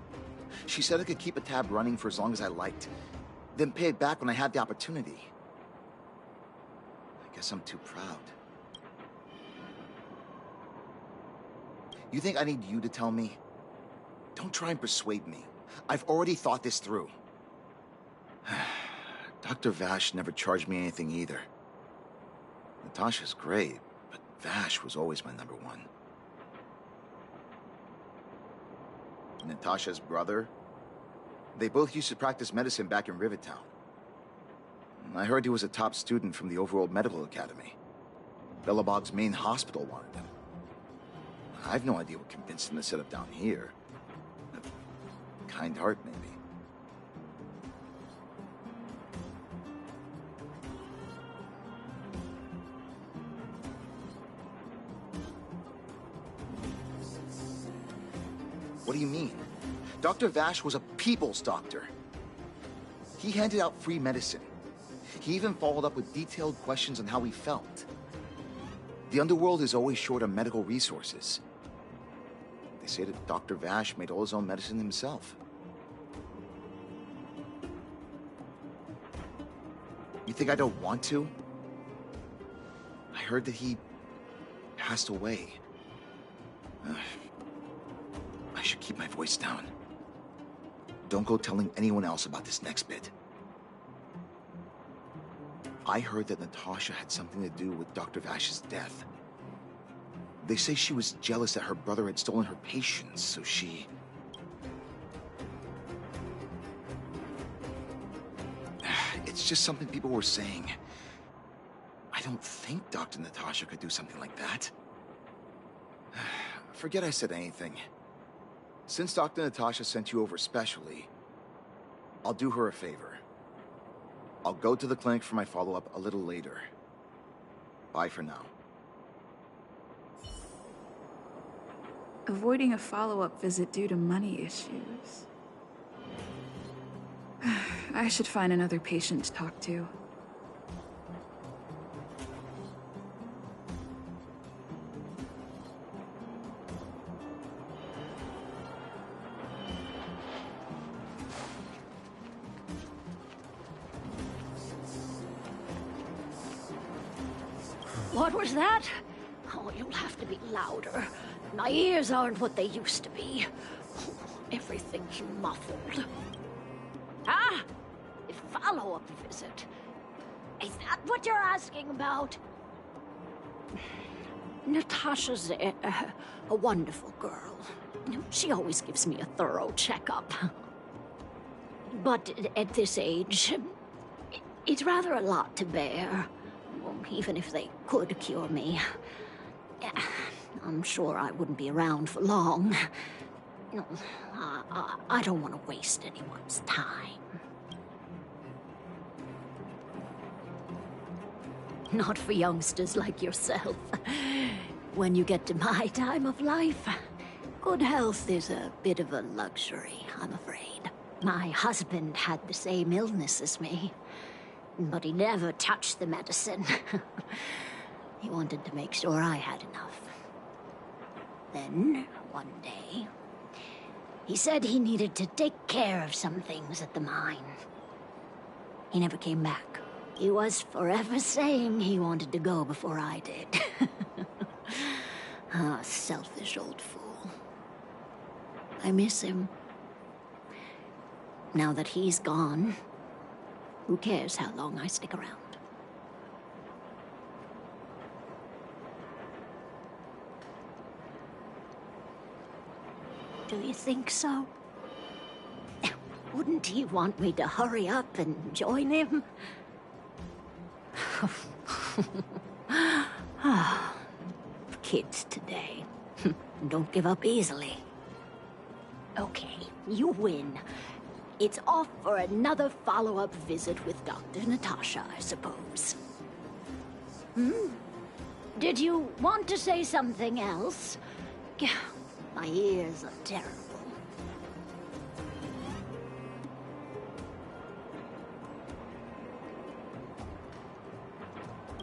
She said I could keep a tab running for as long as I liked, then pay it back when I had the opportunity. I guess I'm too proud. You think I need you to tell me? Don't try and persuade me. I've already thought this through. Dr. Vash never charged me anything either. Natasha's great, but Vash was always my number one. Natasha's brother? They both used to practice medicine back in Rivertown. I heard he was a top student from the Overworld Medical Academy. Belobog's main hospital wanted him. I've no idea what convinced him to set up down here. A kind heart, maybe. What do you mean? Dr. Vash was a people's doctor. He handed out free medicine. He even followed up with detailed questions on how he felt. The underworld is always short on medical resources. They say that Dr. Vash made all his own medicine himself. You think I don't want to? I heard that he passed away. I should keep my voice down. Don't go telling anyone else about this next bit. I heard that Natasha had something to do with Dr. Vash's death. They say she was jealous that her brother had stolen her patients, so she... It's just something people were saying. I don't think Dr. Natasha could do something like that. Forget I said anything. Since Dr. Natasha sent you over specially, I'll do her a favor. I'll go to the clinic for my follow-up a little later. Bye for now. Avoiding a follow-up visit due to money issues. I should find another patient to talk to. What was that? Oh, you'll have to be louder. My ears aren't what they used to be. Everything's muffled. Ah! A follow-up visit. Is that what you're asking about? Natasha's a wonderful girl. She always gives me a thorough checkup. But at this age, it's rather a lot to bear. Even if they could cure me, I'm sure I wouldn't be around for long. I don't want to waste anyone's time. Not for youngsters like yourself. When you get to my time of life, good health is a bit of a luxury, I'm afraid. My husband had the same illness as me. But he never touched the medicine. He wanted to make sure I had enough. Then, one day, he said he needed to take care of some things at the mine. He never came back. He was forever saying he wanted to go before I did. Ah, selfish old fool. I miss him. Now that he's gone, who cares how long I stick around? Do you think so? Wouldn't he want me to hurry up and join him? Kids today. Don't give up easily. Okay, you win. It's off for another follow-up visit with Dr. Natasha, I suppose. Did you want to say something else? My ears are terrible.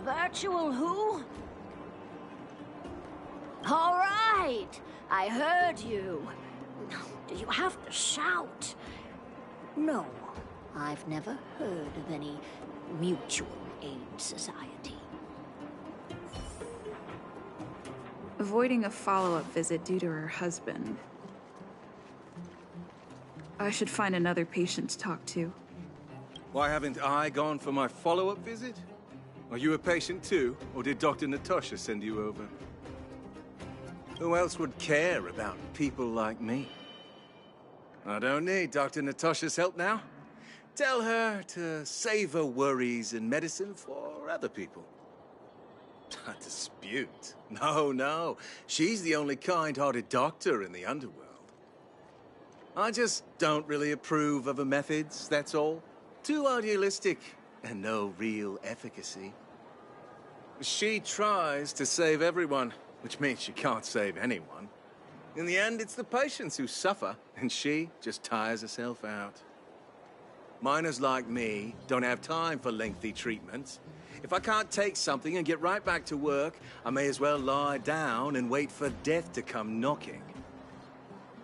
Virtual who? All right, I heard you. Did you have to shout? No, I've never heard of any mutual aid society. avoiding a follow-up visit due to her husband. I should find another patient to talk to. Why haven't I gone for my follow-up visit? Are you a patient too, or did Dr. Natasha send you over? Who else would care about people like me? I don't need Dr. Natasha's help now. Tell her to save her worries and medicine for other people. A dispute? No. She's the only kind-hearted doctor in the underworld. I just don't really approve of her methods, that's all. Too idealistic and no real efficacy. She tries to save everyone, which means she can't save anyone. In the end, it's the patients who suffer, and she just tires herself out. Miners like me don't have time for lengthy treatments. If I can't take something and get right back to work, I may as well lie down and wait for death to come knocking.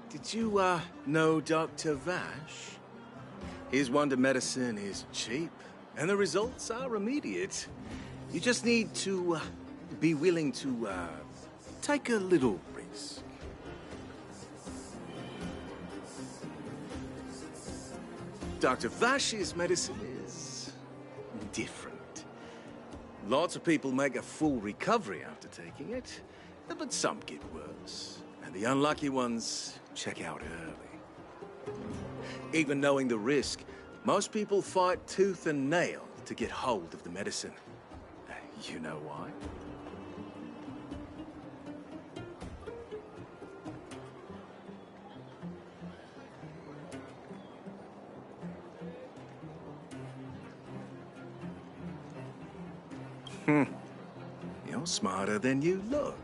Did you, know Dr. Vash? His wonder medicine is cheap, and the results are immediate. You just need to, be willing to, take a little risk. Dr. Vash's medicine is different. Lots of people make a full recovery after taking it, but some get worse. And the unlucky ones check out early. Even knowing the risk, most people fight tooth and nail to get hold of the medicine. You know why? You're smarter than you look.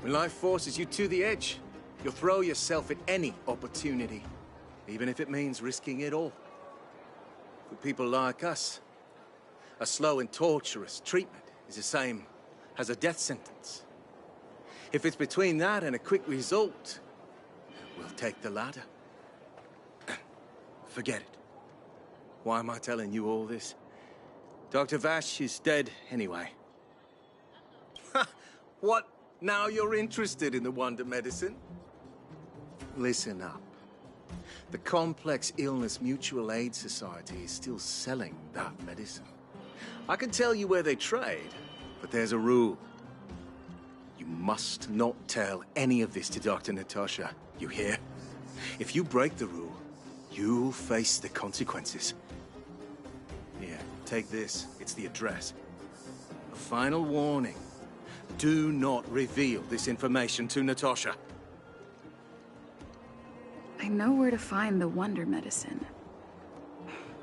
When life forces you to the edge, you'll throw yourself at any opportunity, even if it means risking it all. For people like us, a slow and torturous treatment is the same as a death sentence. If it's between that and a quick result, we'll take the latter. Forget it. Why am I telling you all this? Dr. Vash is dead anyway. What? Now you're interested in the wonder medicine? Listen up. The Complex Illness Mutual Aid Society is still selling that medicine. I can tell you where they trade, but there's a rule. You must not tell any of this to Dr. Natasha, you hear? If you break the rule, you'll face the consequences. Here, take this. It's the address. A final warning. Do not reveal this information to Natasha. I know where to find the wonder medicine.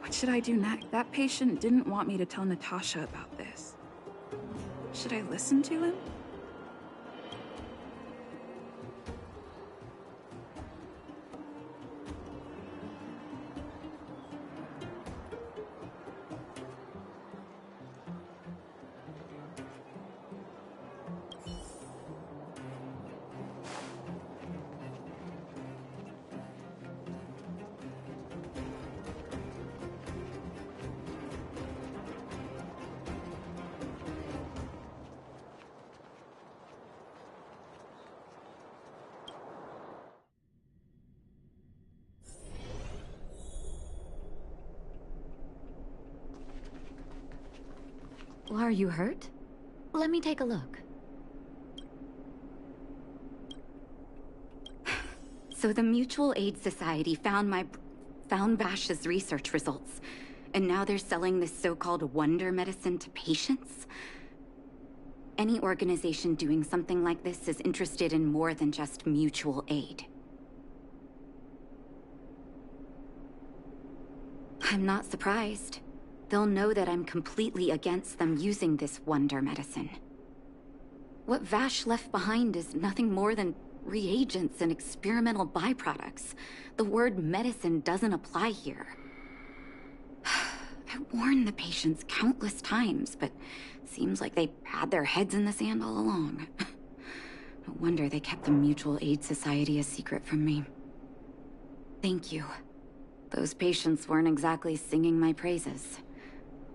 What should I do next? That patient didn't want me to tell Natasha about this. Should I listen to him? Are you hurt? Let me take a look. So the Mutual Aid Society found Vash's research results, and now they're selling this so-called wonder medicine to patients? Any organization doing something like this is interested in more than just mutual aid. I'm not surprised. They'll know that I'm completely against them using this wonder medicine. What Vash left behind is nothing more than reagents and experimental byproducts. The word medicine doesn't apply here. I warned the patients countless times, but seems like they had their heads in the sand all along. No wonder they kept the Mutual Aid Society a secret from me. Thank you. Those patients weren't exactly singing my praises.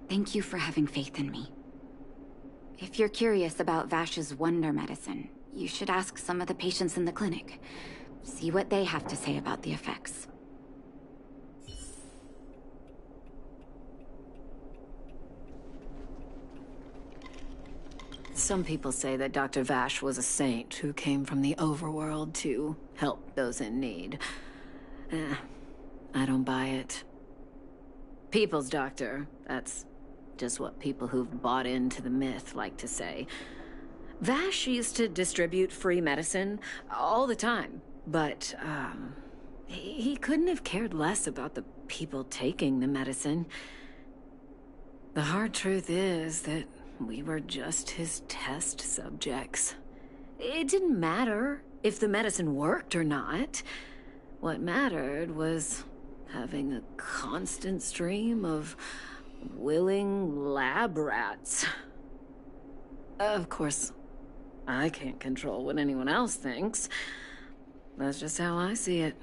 Thank you for having faith in me. If you're curious about Vash's wonder medicine, you should ask some of the patients in the clinic. See what they have to say about the effects. Some people say that Dr. Vash was a saint who came from the overworld to help those in need. I don't buy it. People's doctor, that's just what people who've bought into the myth like to say. Vash used to distribute free medicine all the time, but he couldn't have cared less about the people taking the medicine. The hard truth is that we were just his test subjects. It didn't matter if the medicine worked or not. What mattered was having a constant stream of willing lab rats. Of course, I can't control what anyone else thinks. That's just how I see it.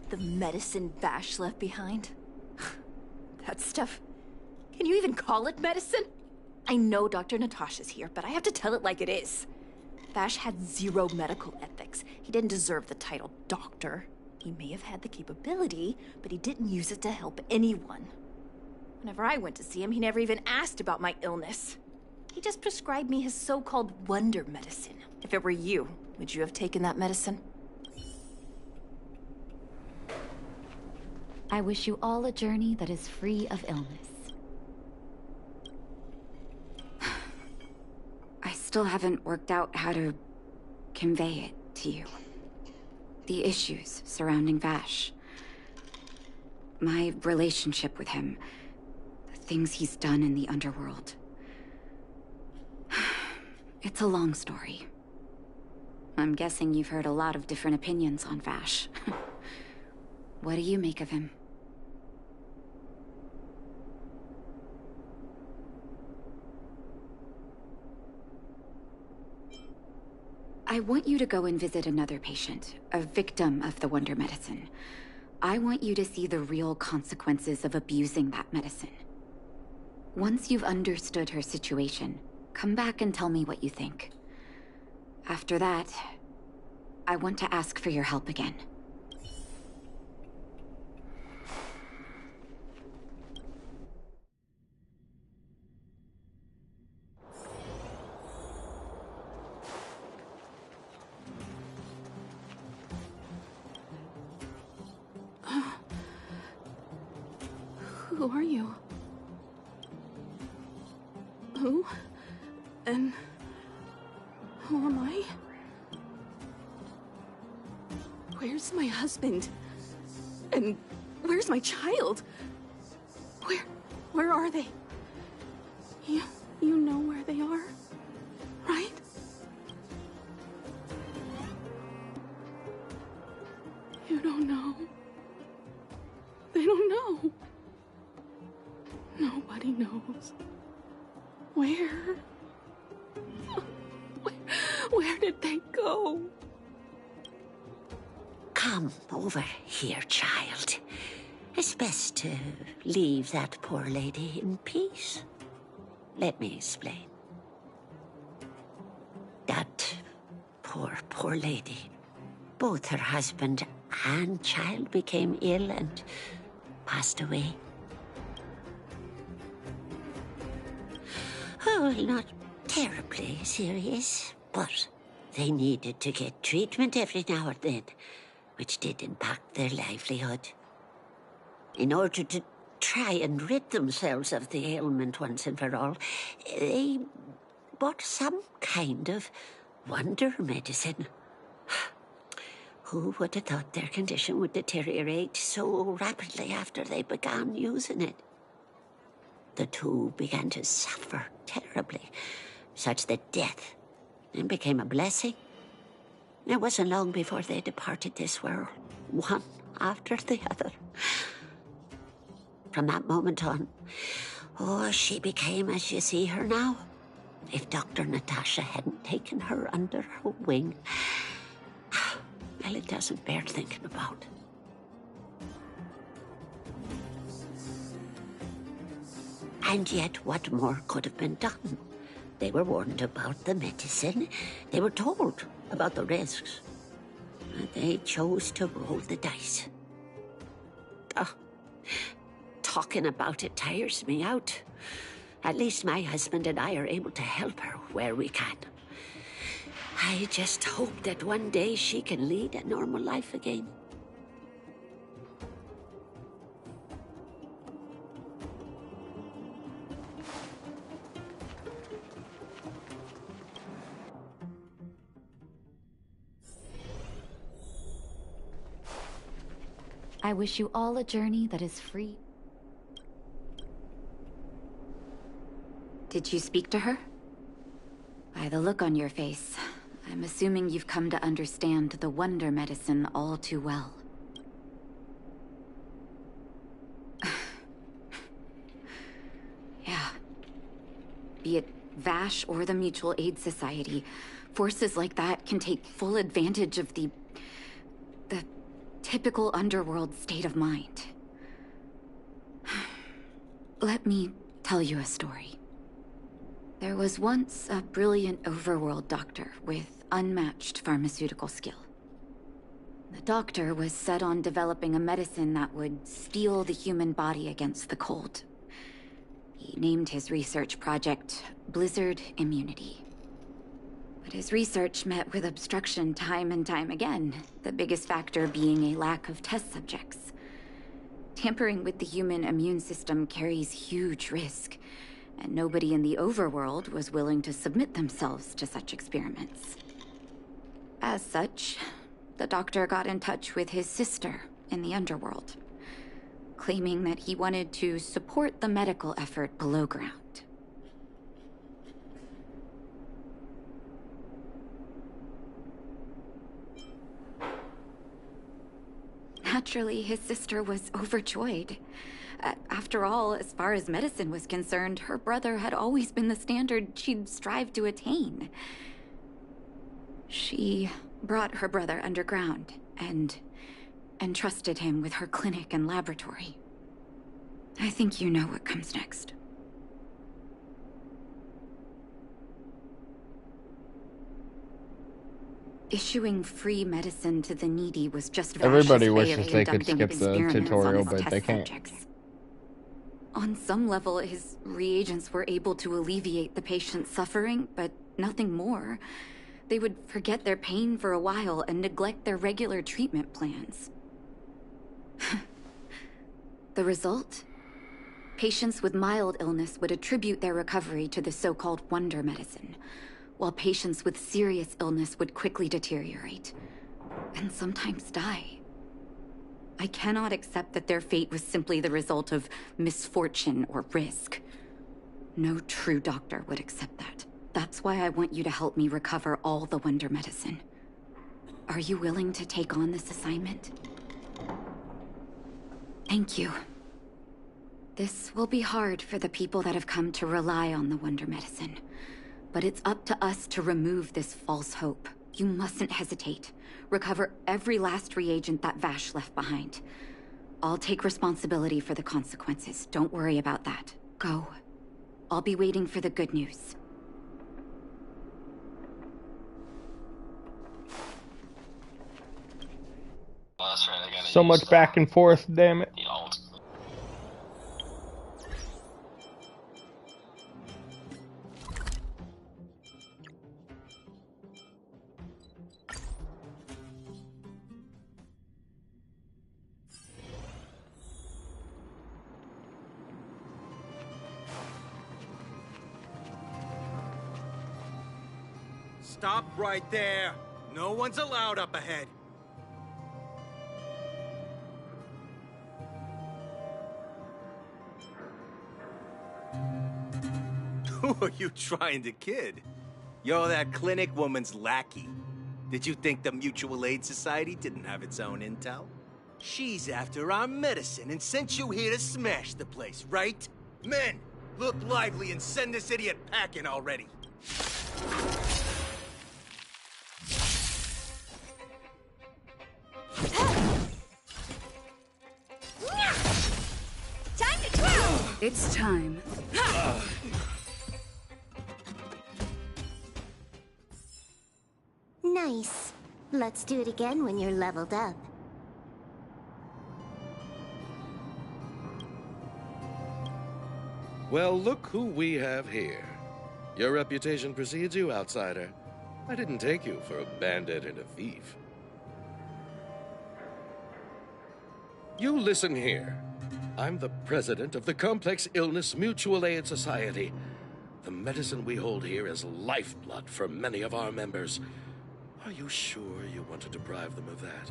The medicine Vash left behind? That stuff... Can you even call it medicine? I know Dr. Natasha's here, but I have to tell it like it is. Vash had zero medical ethics. He didn't deserve the title doctor. He may have had the capability, but he didn't use it to help anyone. Whenever I went to see him, he never even asked about my illness. He just prescribed me his so-called wonder medicine. If it were you, would you have taken that medicine? I wish you all a journey that is free of illness. I still haven't worked out how to convey it to you. The issues surrounding Vash. My relationship with him. The things he's done in the underworld. It's a long story. I'm guessing you've heard a lot of different opinions on Vash. What do you make of him? I want you to go and visit another patient, a victim of the wonder medicine. I want you to see the real consequences of abusing that medicine. Once you've understood her situation, come back and tell me what you think. After that, I want to ask for your help again. Who are you? Who? And who am I? Where's my husband? And where's my child? Where are they? You know where they are, right? You don't know. They don't know. Nobody knows. Where? Where did they go? Come over here, child. It's best to leave that poor lady in peace. Let me explain. That poor lady. Both her husband and child became ill and passed away. Oh, well, not terribly serious, but they needed to get treatment every now and then, which did impact their livelihood. In order to try and rid themselves of the ailment once and for all, they bought some kind of wonder medicine. Who would have thought their condition would deteriorate so rapidly after they began using it? The two began to suffer terribly, such that death then became a blessing. It wasn't long before they departed this world, one after the other. From that moment on, she became as you see her now. If Dr. Natasha hadn't taken her under her wing, well, it doesn't bear thinking about. And yet, what more could have been done? They were warned about the medicine. They were told about the risks. And they chose to roll the dice. Talking about it tires me out. At least my husband and I are able to help her where we can. I just hope that one day she can lead a normal life again. I wish you all a journey that is free. Did you speak to her? By the look on your face, I'm assuming you've come to understand the wonder medicine all too well. Yeah. Be it Vash or the Mutual Aid Society, forces like that can take full advantage of the typical underworld state of mind. Let me tell you a story. There was once a brilliant overworld doctor with unmatched pharmaceutical skill. The doctor was set on developing a medicine that would steel the human body against the cold. He named his research project Blizzard Immunity. But his research met with obstruction time and time again, the biggest factor being a lack of test subjects. Tampering with the human immune system carries huge risk, and nobody in the overworld was willing to submit themselves to such experiments. As such, the doctor got in touch with his sister in the underworld, claiming that he wanted to support the medical effort below ground. Naturally, his sister was overjoyed. After all, as far as medicine was concerned, her brother had always been the standard she'd strive to attain. She brought her brother underground and entrusted him with her clinic and laboratory. I think you know what comes next. Issuing free medicine to the needy was just Everybody Vash's way wishes of they could conducting skip the experiments on tutorial, his but test they can't. subjects. On some level, his reagents were able to alleviate the patient's suffering, but nothing more. They would forget their pain for a while and neglect their regular treatment plans. The result? Patients with mild illness would attribute their recovery to the so-called wonder medicine, while patients with serious illness would quickly deteriorate, and sometimes die. I cannot accept that their fate was simply the result of misfortune or risk. No true doctor would accept that. That's why I want you to help me recover all the wonder medicine. Are you willing to take on this assignment? Thank you. This will be hard for the people that have come to rely on the wonder medicine. But it's up to us to remove this false hope. You mustn't hesitate. Recover every last reagent that Vash left behind. I'll take responsibility for the consequences. Don't worry about that. Go. I'll be waiting for the good news. So much back and forth, damn it. Stop right there. No one's allowed up ahead. Who are you trying to kid? You're that clinic woman's lackey. Did you think the Mutual Aid Society didn't have its own intel? She's after our medicine and sent you here to smash the place, right? Men, look lively and send this idiot packing already. Time to twirl! It's time. Let's do it again when you're leveled up. Well, look who we have here. Your reputation precedes you, outsider. I didn't take you for a bandit and a thief. You listen here. I'm the president of the Complex Illness Mutual Aid Society. The medicine we hold here is lifeblood for many of our members. Are you sure you want to deprive them of that?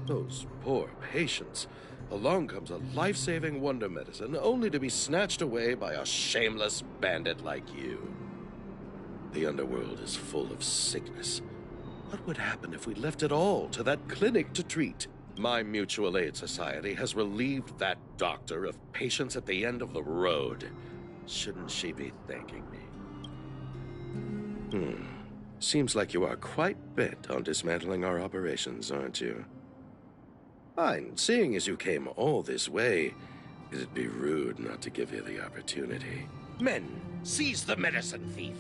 Those poor patients. Along comes a life-saving wonder medicine, only to be snatched away by a shameless bandit like you. The underworld is full of sickness. What would happen if we left it all to that clinic to treat? My mutual aid society has relieved that doctor of patients at the end of the road. Shouldn't she be thanking me? Seems like you are quite bent on dismantling our operations, aren't you? Fine, seeing as you came all this way, it'd be rude not to give you the opportunity. Men, seize the medicine thief!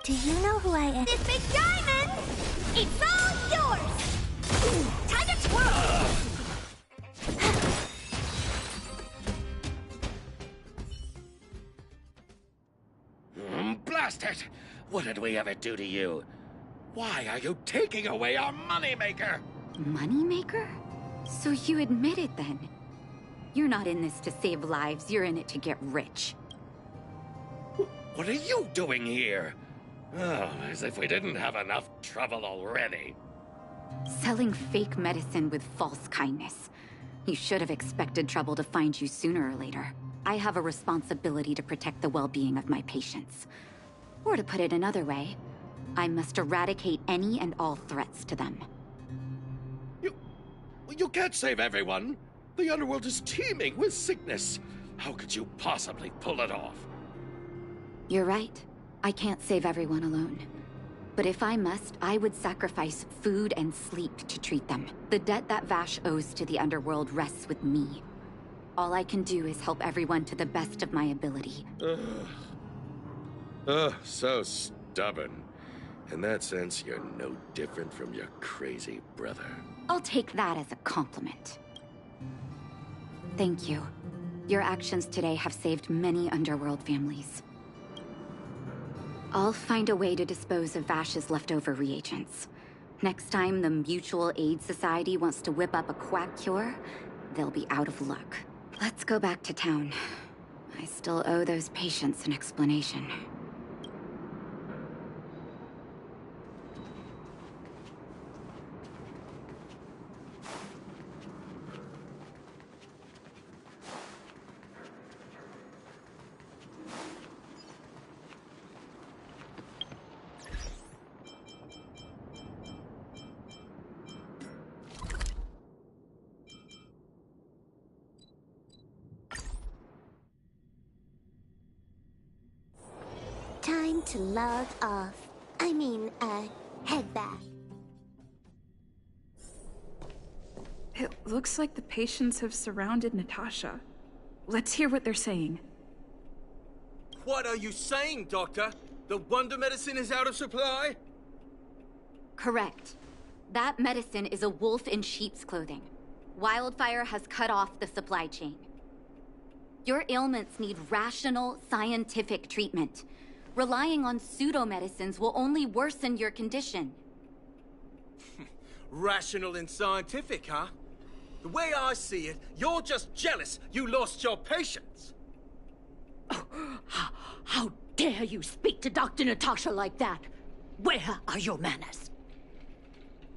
Do you know who I am? This big diamond! It's all yours! Time to twirl! Blast it! What did we ever do to you? Why are you taking away our moneymaker? Moneymaker? So you admit it then? You're not in this to save lives, you're in it to get rich. What are you doing here? Oh, as if we didn't have enough trouble already. Selling fake medicine with false kindness. You should have expected trouble to find you sooner or later. I have a responsibility to protect the well-being of my patients. Or to put it another way, I must eradicate any and all threats to them. You can't save everyone. The underworld is teeming with sickness. How could you possibly pull it off? You're right. I can't save everyone alone. But if I must, I would sacrifice food and sleep to treat them. The debt that Vash owes to the underworld rests with me. All I can do is help everyone to the best of my ability. So stubborn. In that sense, you're no different from your crazy brother. I'll take that as a compliment. Thank you. Your actions today have saved many underworld families. I'll find a way to dispose of Vash's leftover reagents. Next time the Mutual Aid Society wants to whip up a quack cure, they'll be out of luck. Let's go back to town. I still owe those patients an explanation. Time to log off. Head back. It looks like the patients have surrounded Natasha. Let's hear what they're saying. What are you saying, Doctor? The wonder medicine is out of supply? Correct. That medicine is a wolf in sheep's clothing. Wildfire has cut off the supply chain. Your ailments need rational, scientific treatment. Relying on pseudo-medicines will only worsen your condition. Rational and scientific, huh? The way I see it, you're just jealous you lost your patients. How dare you speak to Dr. Natasha like that? Where are your manners?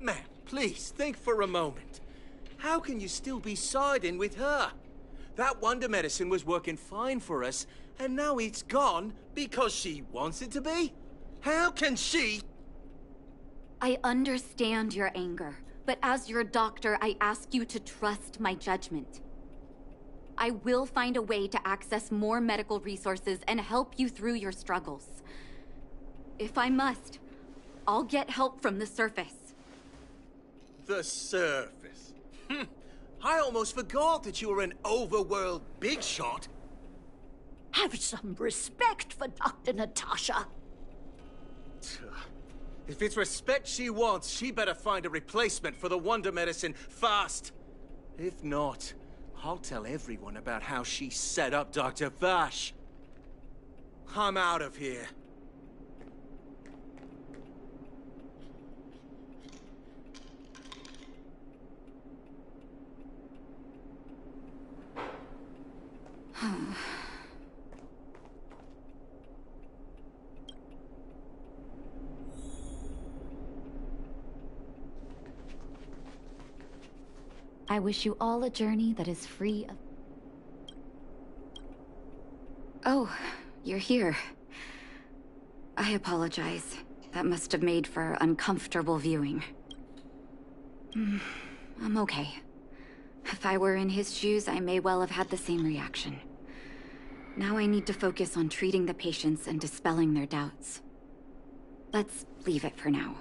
Man, please, think for a moment. How can you still be siding with her? That wonder medicine was working fine for us, and now it's gone because she wants it to be? How can she? I understand your anger, but as your doctor, I ask you to trust my judgment. I will find a way to access more medical resources and help you through your struggles. If I must, I'll get help from the surface. The surface? I almost forgot that you were an overworld big shot. Have some respect for Dr. Natasha. If it's respect she wants, she better find a replacement for the wonder medicine fast. If not, I'll tell everyone about how she set up Dr. Vash. I'm out of here. I wish you all a journey that is free of... Oh, you're here. I apologize. That must have made for uncomfortable viewing. I'm okay. If I were in his shoes, I may well have had the same reaction. Now I need to focus on treating the patients and dispelling their doubts. Let's leave it for now.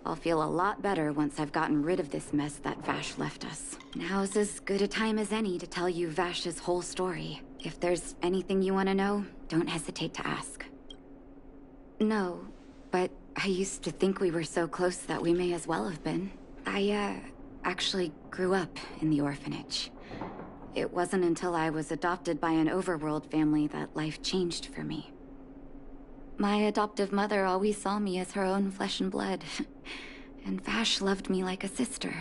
I'll feel a lot better once I've gotten rid of this mess that Vash left us. Now's as good a time as any to tell you Vash's whole story. If there's anything you want to know, don't hesitate to ask. No, but I used to think we were so close that we may as well have been. I, actually grew up in the orphanage. It wasn't until I was adopted by an overworld family that life changed for me. My adoptive mother always saw me as her own flesh and blood, and Vash loved me like a sister.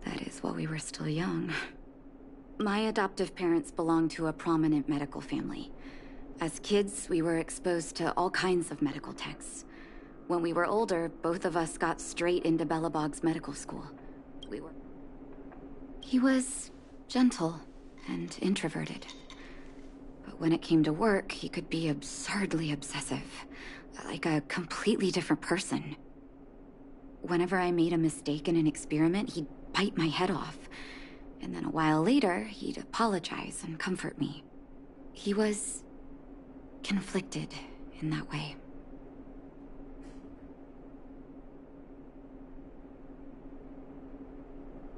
That is while we were still young. My adoptive parents belonged to a prominent medical family. As kids, we were exposed to all kinds of medical texts. When we were older, both of us got straight into Belobog's medical school. He was gentle and introverted. But when it came to work, he could be absurdly obsessive, like a completely different person. Whenever I made a mistake in an experiment, he'd bite my head off. And then a while later, he'd apologize and comfort me. He was conflicted in that way.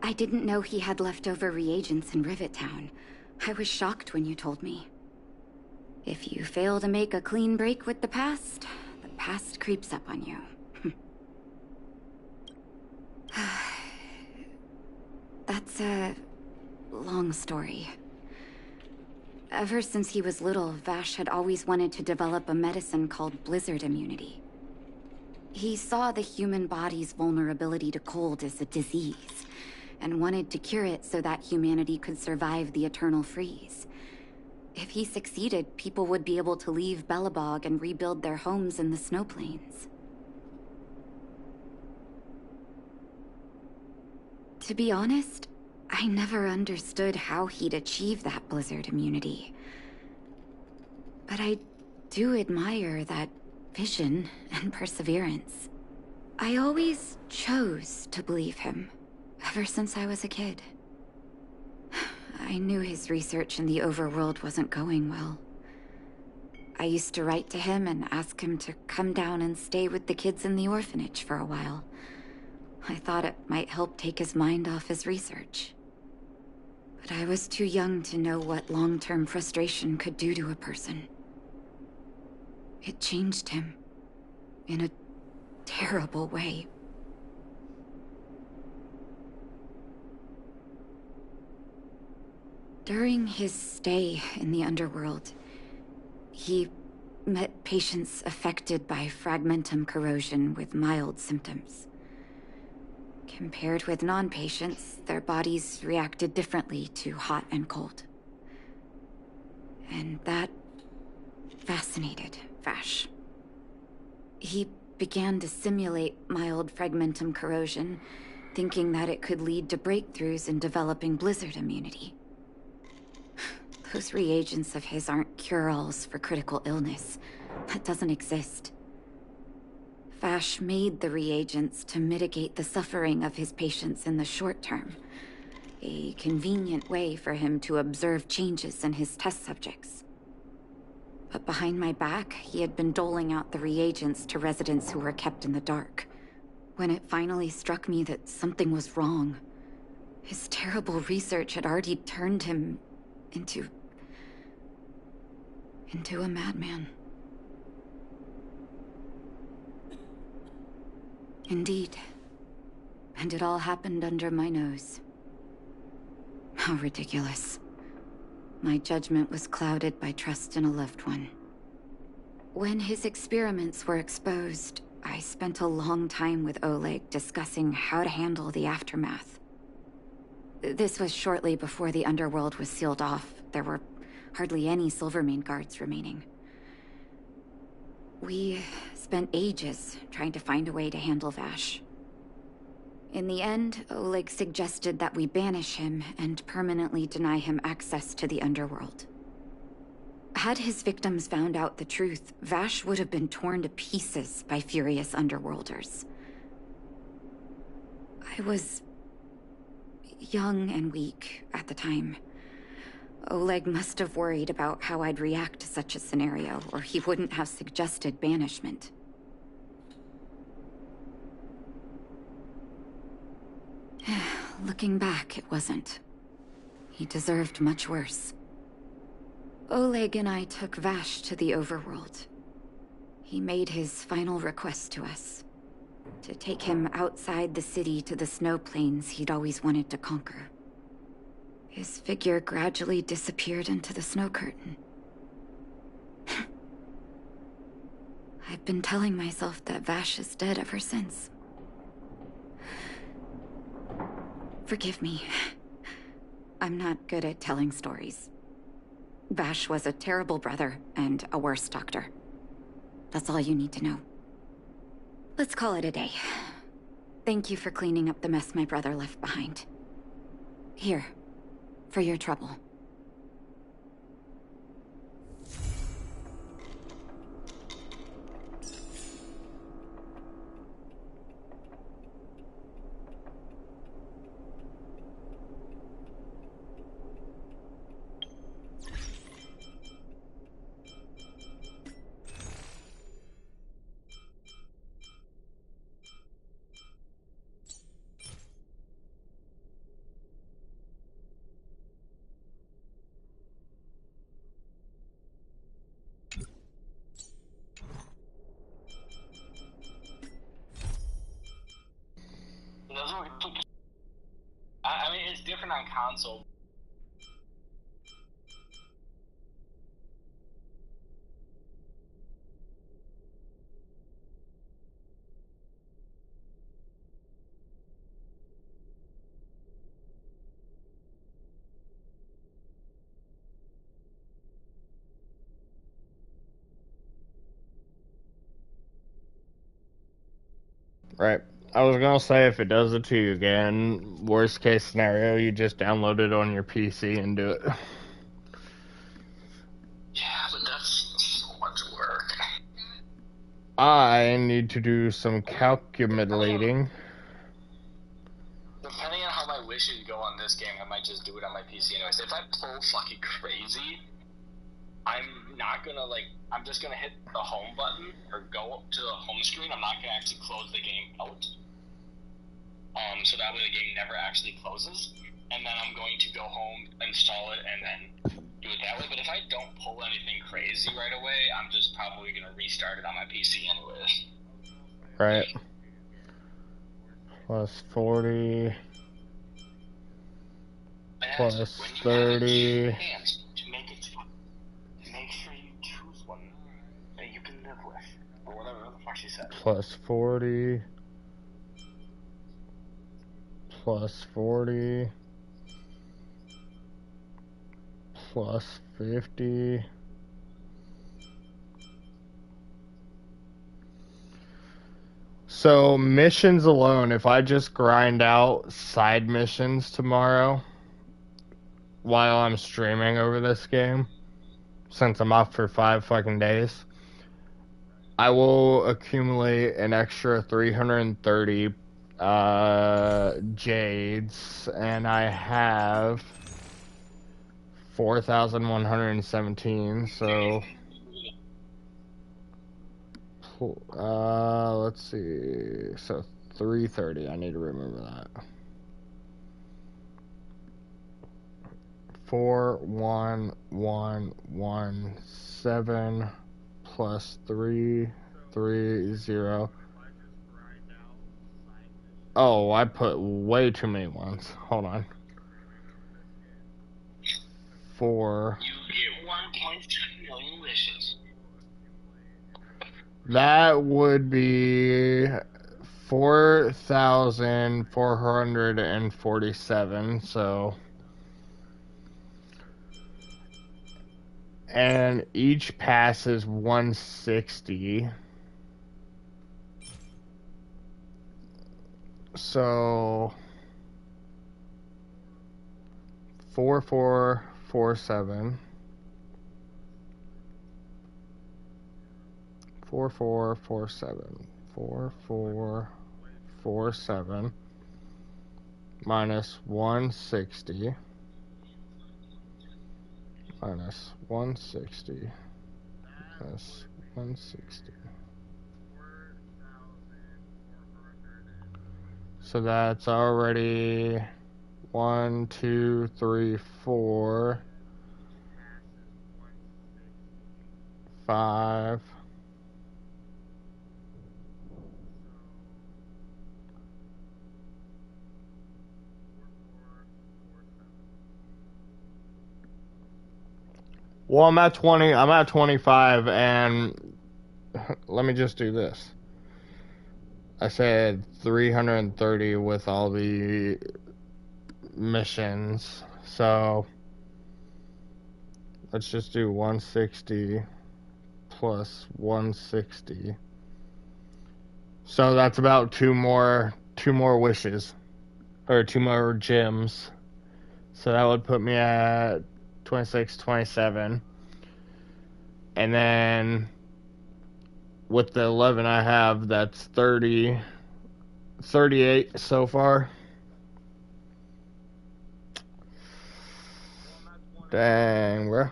I didn't know he had leftover reagents in Rivet Town. I was shocked when you told me. If you fail to make a clean break with the past creeps up on you. That's a long story. Ever since he was little, Vash had always wanted to develop a medicine called blizzard immunity. He saw the human body's vulnerability to cold as a disease, and wanted to cure it so that humanity could survive the eternal freeze. If he succeeded, people would be able to leave Belobog and rebuild their homes in the snow plains. To be honest, I never understood how he'd achieve that blizzard immunity. But I do admire that vision and perseverance. I always chose to believe him, ever since I was a kid. I knew his research in the overworld wasn't going well. I used to write to him and ask him to come down and stay with the kids in the orphanage for a while. I thought it might help take his mind off his research. But I was too young to know what long-term frustration could do to a person. It changed him, in a terrible way. During his stay in the underworld, he met patients affected by fragmentum corrosion with mild symptoms. Compared with non-patients, their bodies reacted differently to hot and cold. And that fascinated Vash. He began to simulate mild fragmentum corrosion, thinking that it could lead to breakthroughs in developing blizzard immunity. Those reagents of his aren't cure-alls for critical illness. That doesn't exist. Vash made the reagents to mitigate the suffering of his patients in the short term. A convenient way for him to observe changes in his test subjects. But behind my back, he had been doling out the reagents to residents who were kept in the dark. When it finally struck me that something was wrong, his terrible research had already turned him into into a madman. Indeed. And it all happened under my nose. How ridiculous. My judgment was clouded by trust in a loved one. When his experiments were exposed, I spent a long time with Oleg discussing how to handle the aftermath. This was shortly before the underworld was sealed off. There were hardly any Silvermane guards remaining. We spent ages trying to find a way to handle Vash. In the end, Oleg suggested that we banish him and permanently deny him access to the underworld. Had his victims found out the truth, Vash would have been torn to pieces by furious underworlders. I was young and weak at the time. Oleg must have worried about how I'd react to such a scenario, or he wouldn't have suggested banishment. Looking back, it wasn't. He deserved much worse. Oleg and I took Vash to the overworld. He made his final request to us. To take him outside the city to the snow plains he'd always wanted to conquer. His figure gradually disappeared into the snow curtain. I've been telling myself that Vash is dead ever since. Forgive me. I'm not good at telling stories. Vash was a terrible brother and a worse doctor. That's all you need to know. Let's call it a day. Thank you for cleaning up the mess my brother left behind. Here, for your trouble. I mean, it's different on console. Right. I was gonna say, if it does it to you again, worst case scenario, you just download it on your PC and do it. Yeah, but that's so much work. I need to do some calculating. Depending on how my wishes go on this game, I might just do it on my PC anyways. If I pull fucking crazy, I'm not gonna, like, I'm just gonna hit the home button or go to the home screen. I'm not gonna actually close the game out. So that way the game never actually closes. And then I'm going to go home, install it, and then do it that way. But if I don't pull anything crazy right away, I'm just probably gonna restart it on my PC anyways. Right. Plus 40. Plus 30. Chance to make it fun, make sure you choose one that you can live with, or whatever the fuck she said. Plus 40. Plus 40. Plus 50. So, missions alone, if I just grind out side missions tomorrow while I'm streaming over this game, since I'm off for 5 fucking days, I will accumulate an extra 330 jades, and I have 4,117, so let's see, so 330, I need to remember that. 4117 plus 330. Oh, I put way too many ones. Hold on. 4. You get 1.7 million wishes. That would be 4,447. So, and each pass is 160. So 4447 4447 4447 minus 160 minus 160 minus 160. So that's already 1, 2, 3, 4, 5. Well, I'm at 20. I'm at 25, and let me just do this. I said 330 with all the missions. So let's just do 160 plus 160. So that's about two more wishes, or 2 more gems. So that would put me at 26, 27. And then with the 11 I have, that's 30, 38 so far. Dang, bro.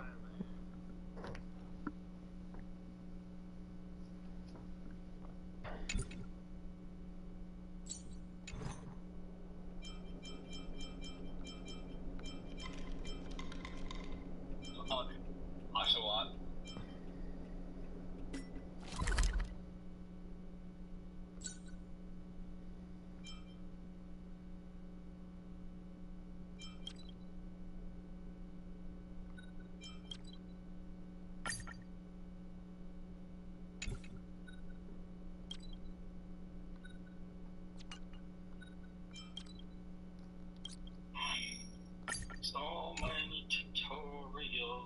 So many tutorials.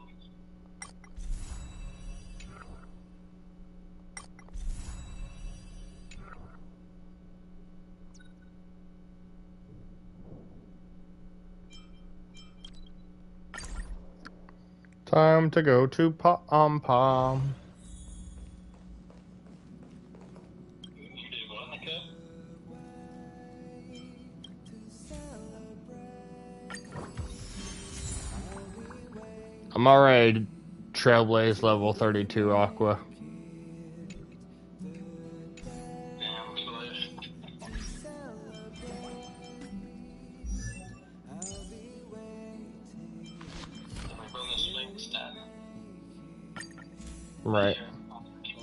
Time to go to Pom Pom. I'm already Trailblaze level 32 Aqua. Right. You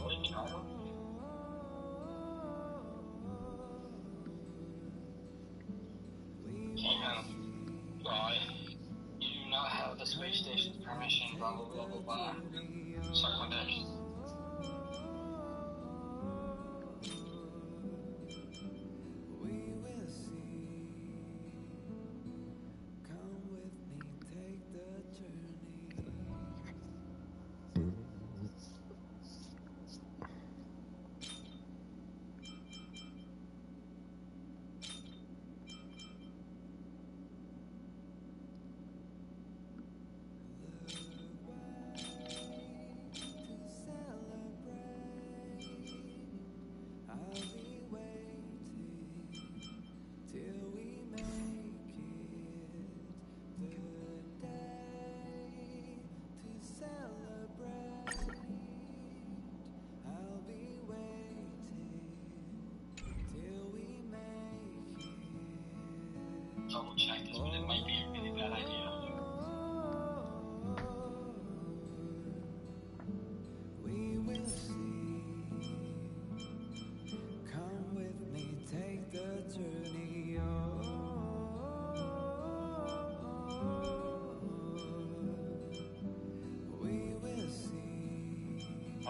do not have the space station's permission, blah blah blah blah blah. Suck my dick.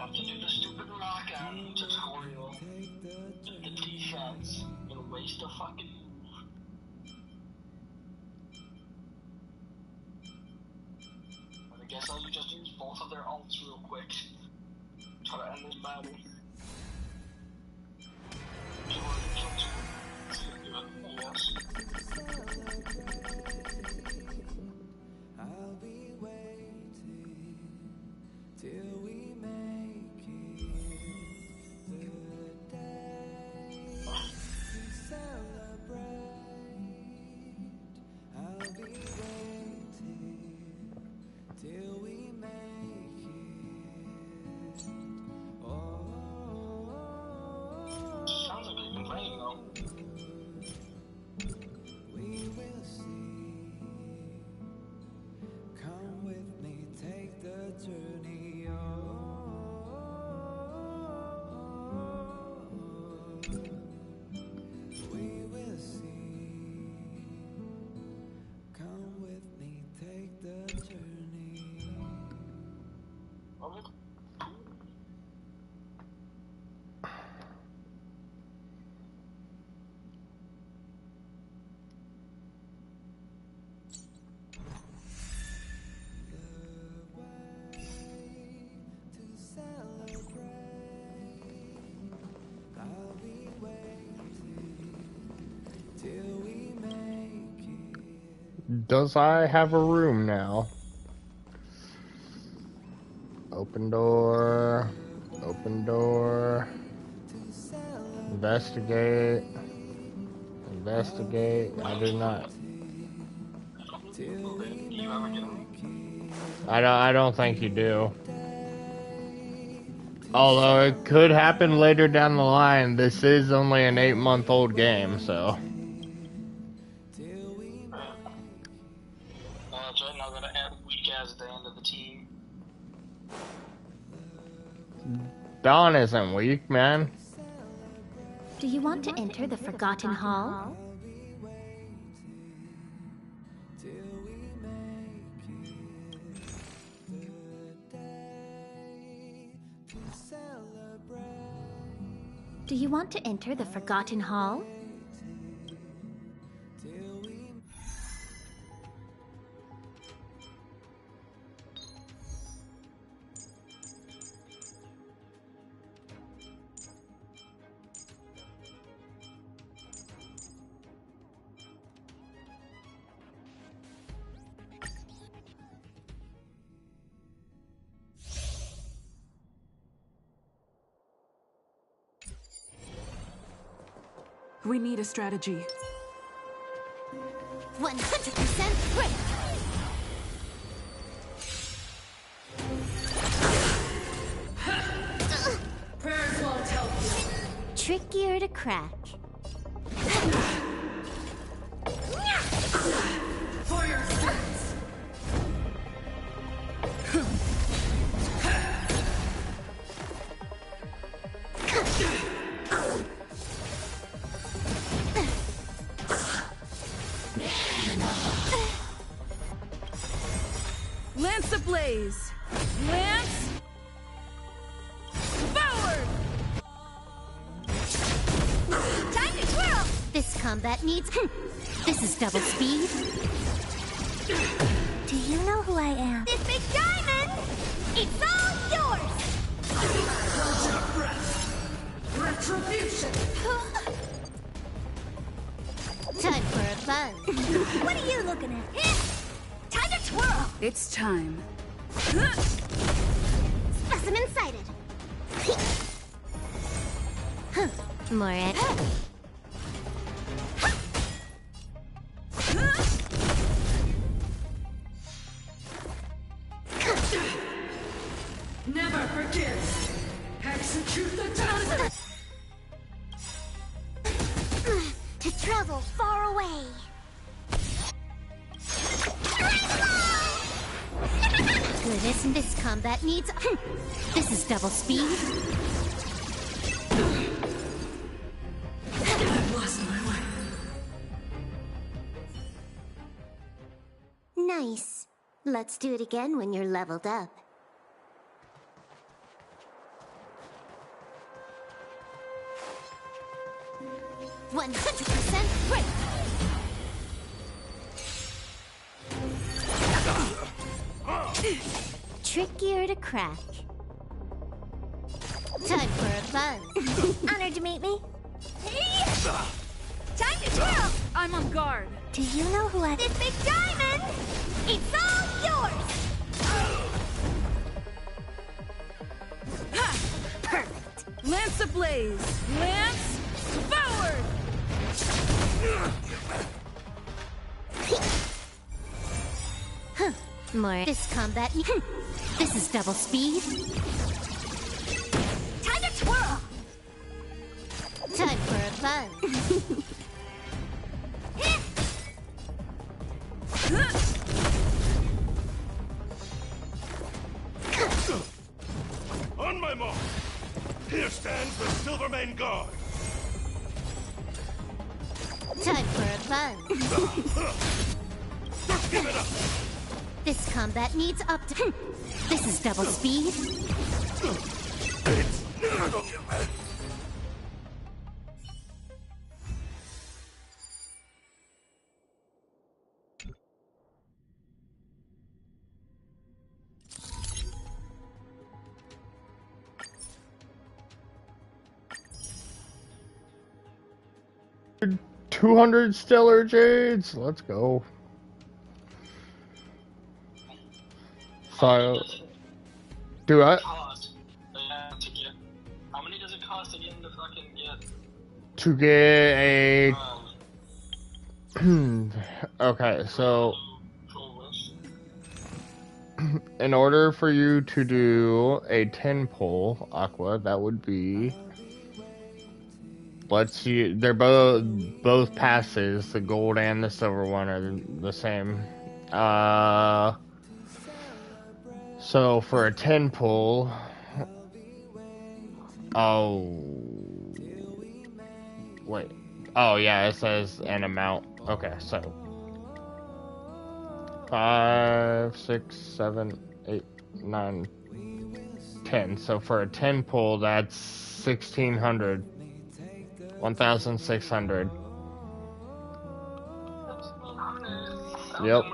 have to do the stupid knockout tutorial. The defense. Gonna waste a fucking move. But I guess I'll just use both of their ults real quick. Try to end this battle. I'll be waiting till we make it the day we celebrate. I'll be waiting till we make it. Oh, sounds like you've been playing though. we will see. Come with me, take the journey. We will see. Come with me, take the journey. I'll be waiting till we make it. Does I have a room now? Open door. Open door. Investigate. Investigate. I do not. I don't think you do. Although it could happen later down the line. This is only an 8-month-old game, so. That's right, now gotta add weak as at the end of the team. Dawn isn't weak, man. Do you want to enter the Forgotten Hall? Do you want to enter the Forgotten Hall? We need a strategy. 100% ready! Prayers won't help you. Trickier to crack. For your sins. Lance ablaze! Lance! Forward! Time to twirl! This combat needs... This is double speed. Do you know who I am? This big diamond! It's all yours! Hold your breath. Retribution. Time for a buzz. What are you looking at? Time to twirl! It's time. Specimen sighted. More at Never forgive. Execute the task. to travel far away. Goodness, this combat needs... This is double speed. I've lost my way. Nice. Let's do it again when you're leveled up. 100% great! Trickier to crack. Time for a buzz. Honored to meet me. Time to twirl! I'm on guard. Do you know who I... This big diamond! It's all yours! Perfect. Lance ablaze. Lance forward! More. This combat... This is double speed. Time to twirl! Time for a buzz. On my mark! Here stands the Silvermane Guard! Time for a buzz. Just give it up! This combat needs up to... This is double speed. $200 stellar jades. Let's go. So, do I? How many does it cost again to fucking get? To get a. Okay, so. In order for you to do a 10 pull, Aqua, that would be. Let's see. They're both passes. The gold and the silver one are the same. So for a 10 pull, wait. Oh yeah, it says an amount. Okay, so 5, 6, 7, 8, 9, 10. So for a 10 pull, that's 1,600. 1,600. Yep.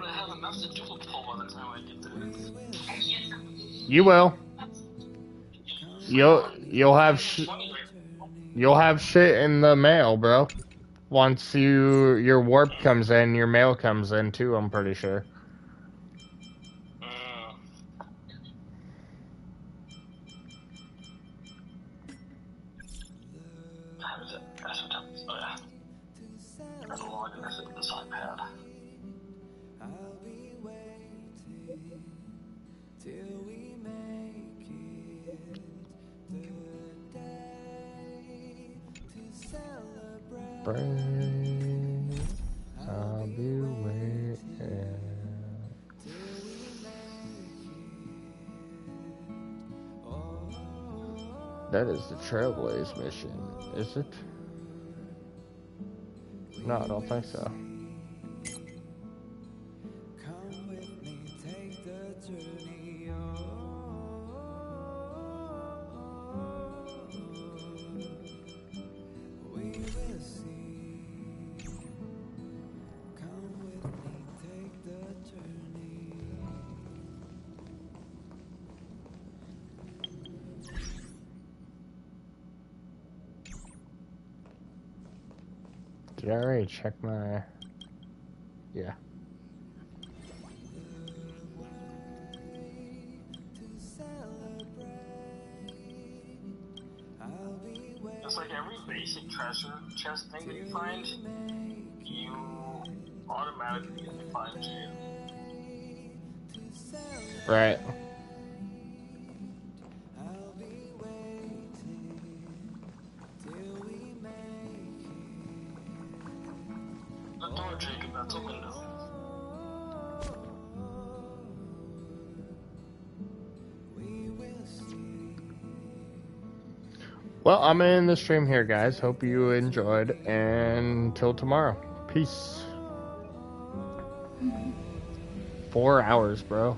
You will. You'll have shit in the mail, bro. Once your warp comes in, your mail comes in too. I'm pretty sure. I'll be waiting. That is the Trailblaze mission, is it? No, I don't think so. Did I already check my... Yeah. It's like every basic treasure chest thing that you find, you automatically get the 5G. Right. The door, Jacob, that's a window. Well, I'm in the stream here, guys. Hope you enjoyed. And until tomorrow. Peace. 4 hours, bro.